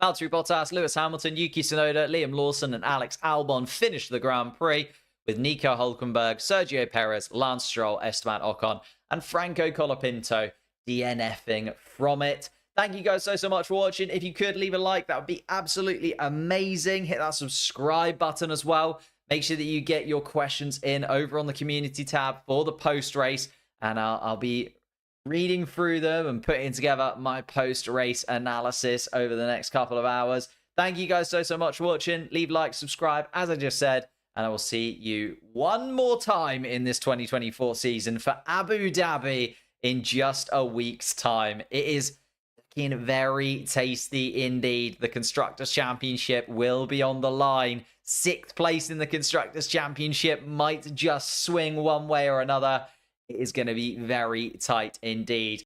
Valtteri Bottas, Lewis Hamilton, Yuki Tsunoda, Liam Lawson and Alex Albon finished the Grand Prix with Nico Hülkenberg, Sergio Perez, Lance Stroll, Esteban Ocon and Franco Colapinto DNFing from it. Thank you guys so much for watching. If you could leave a like, that would be absolutely amazing. Hit that subscribe button as well. Make sure that you get your questions in over on the community tab for the post-race. And I'll be reading through them and putting together my post-race analysis over the next couple of hours. Thank you guys so much for watching. Leave a like, subscribe, as I just said. And I will see you one more time in this 2024 season for Abu Dhabi in just a week's time. It is looking very tasty indeed. The Constructors' Championship will be on the line. 6th place in the Constructors' Championship might just swing one way or another. It is going to be very tight indeed.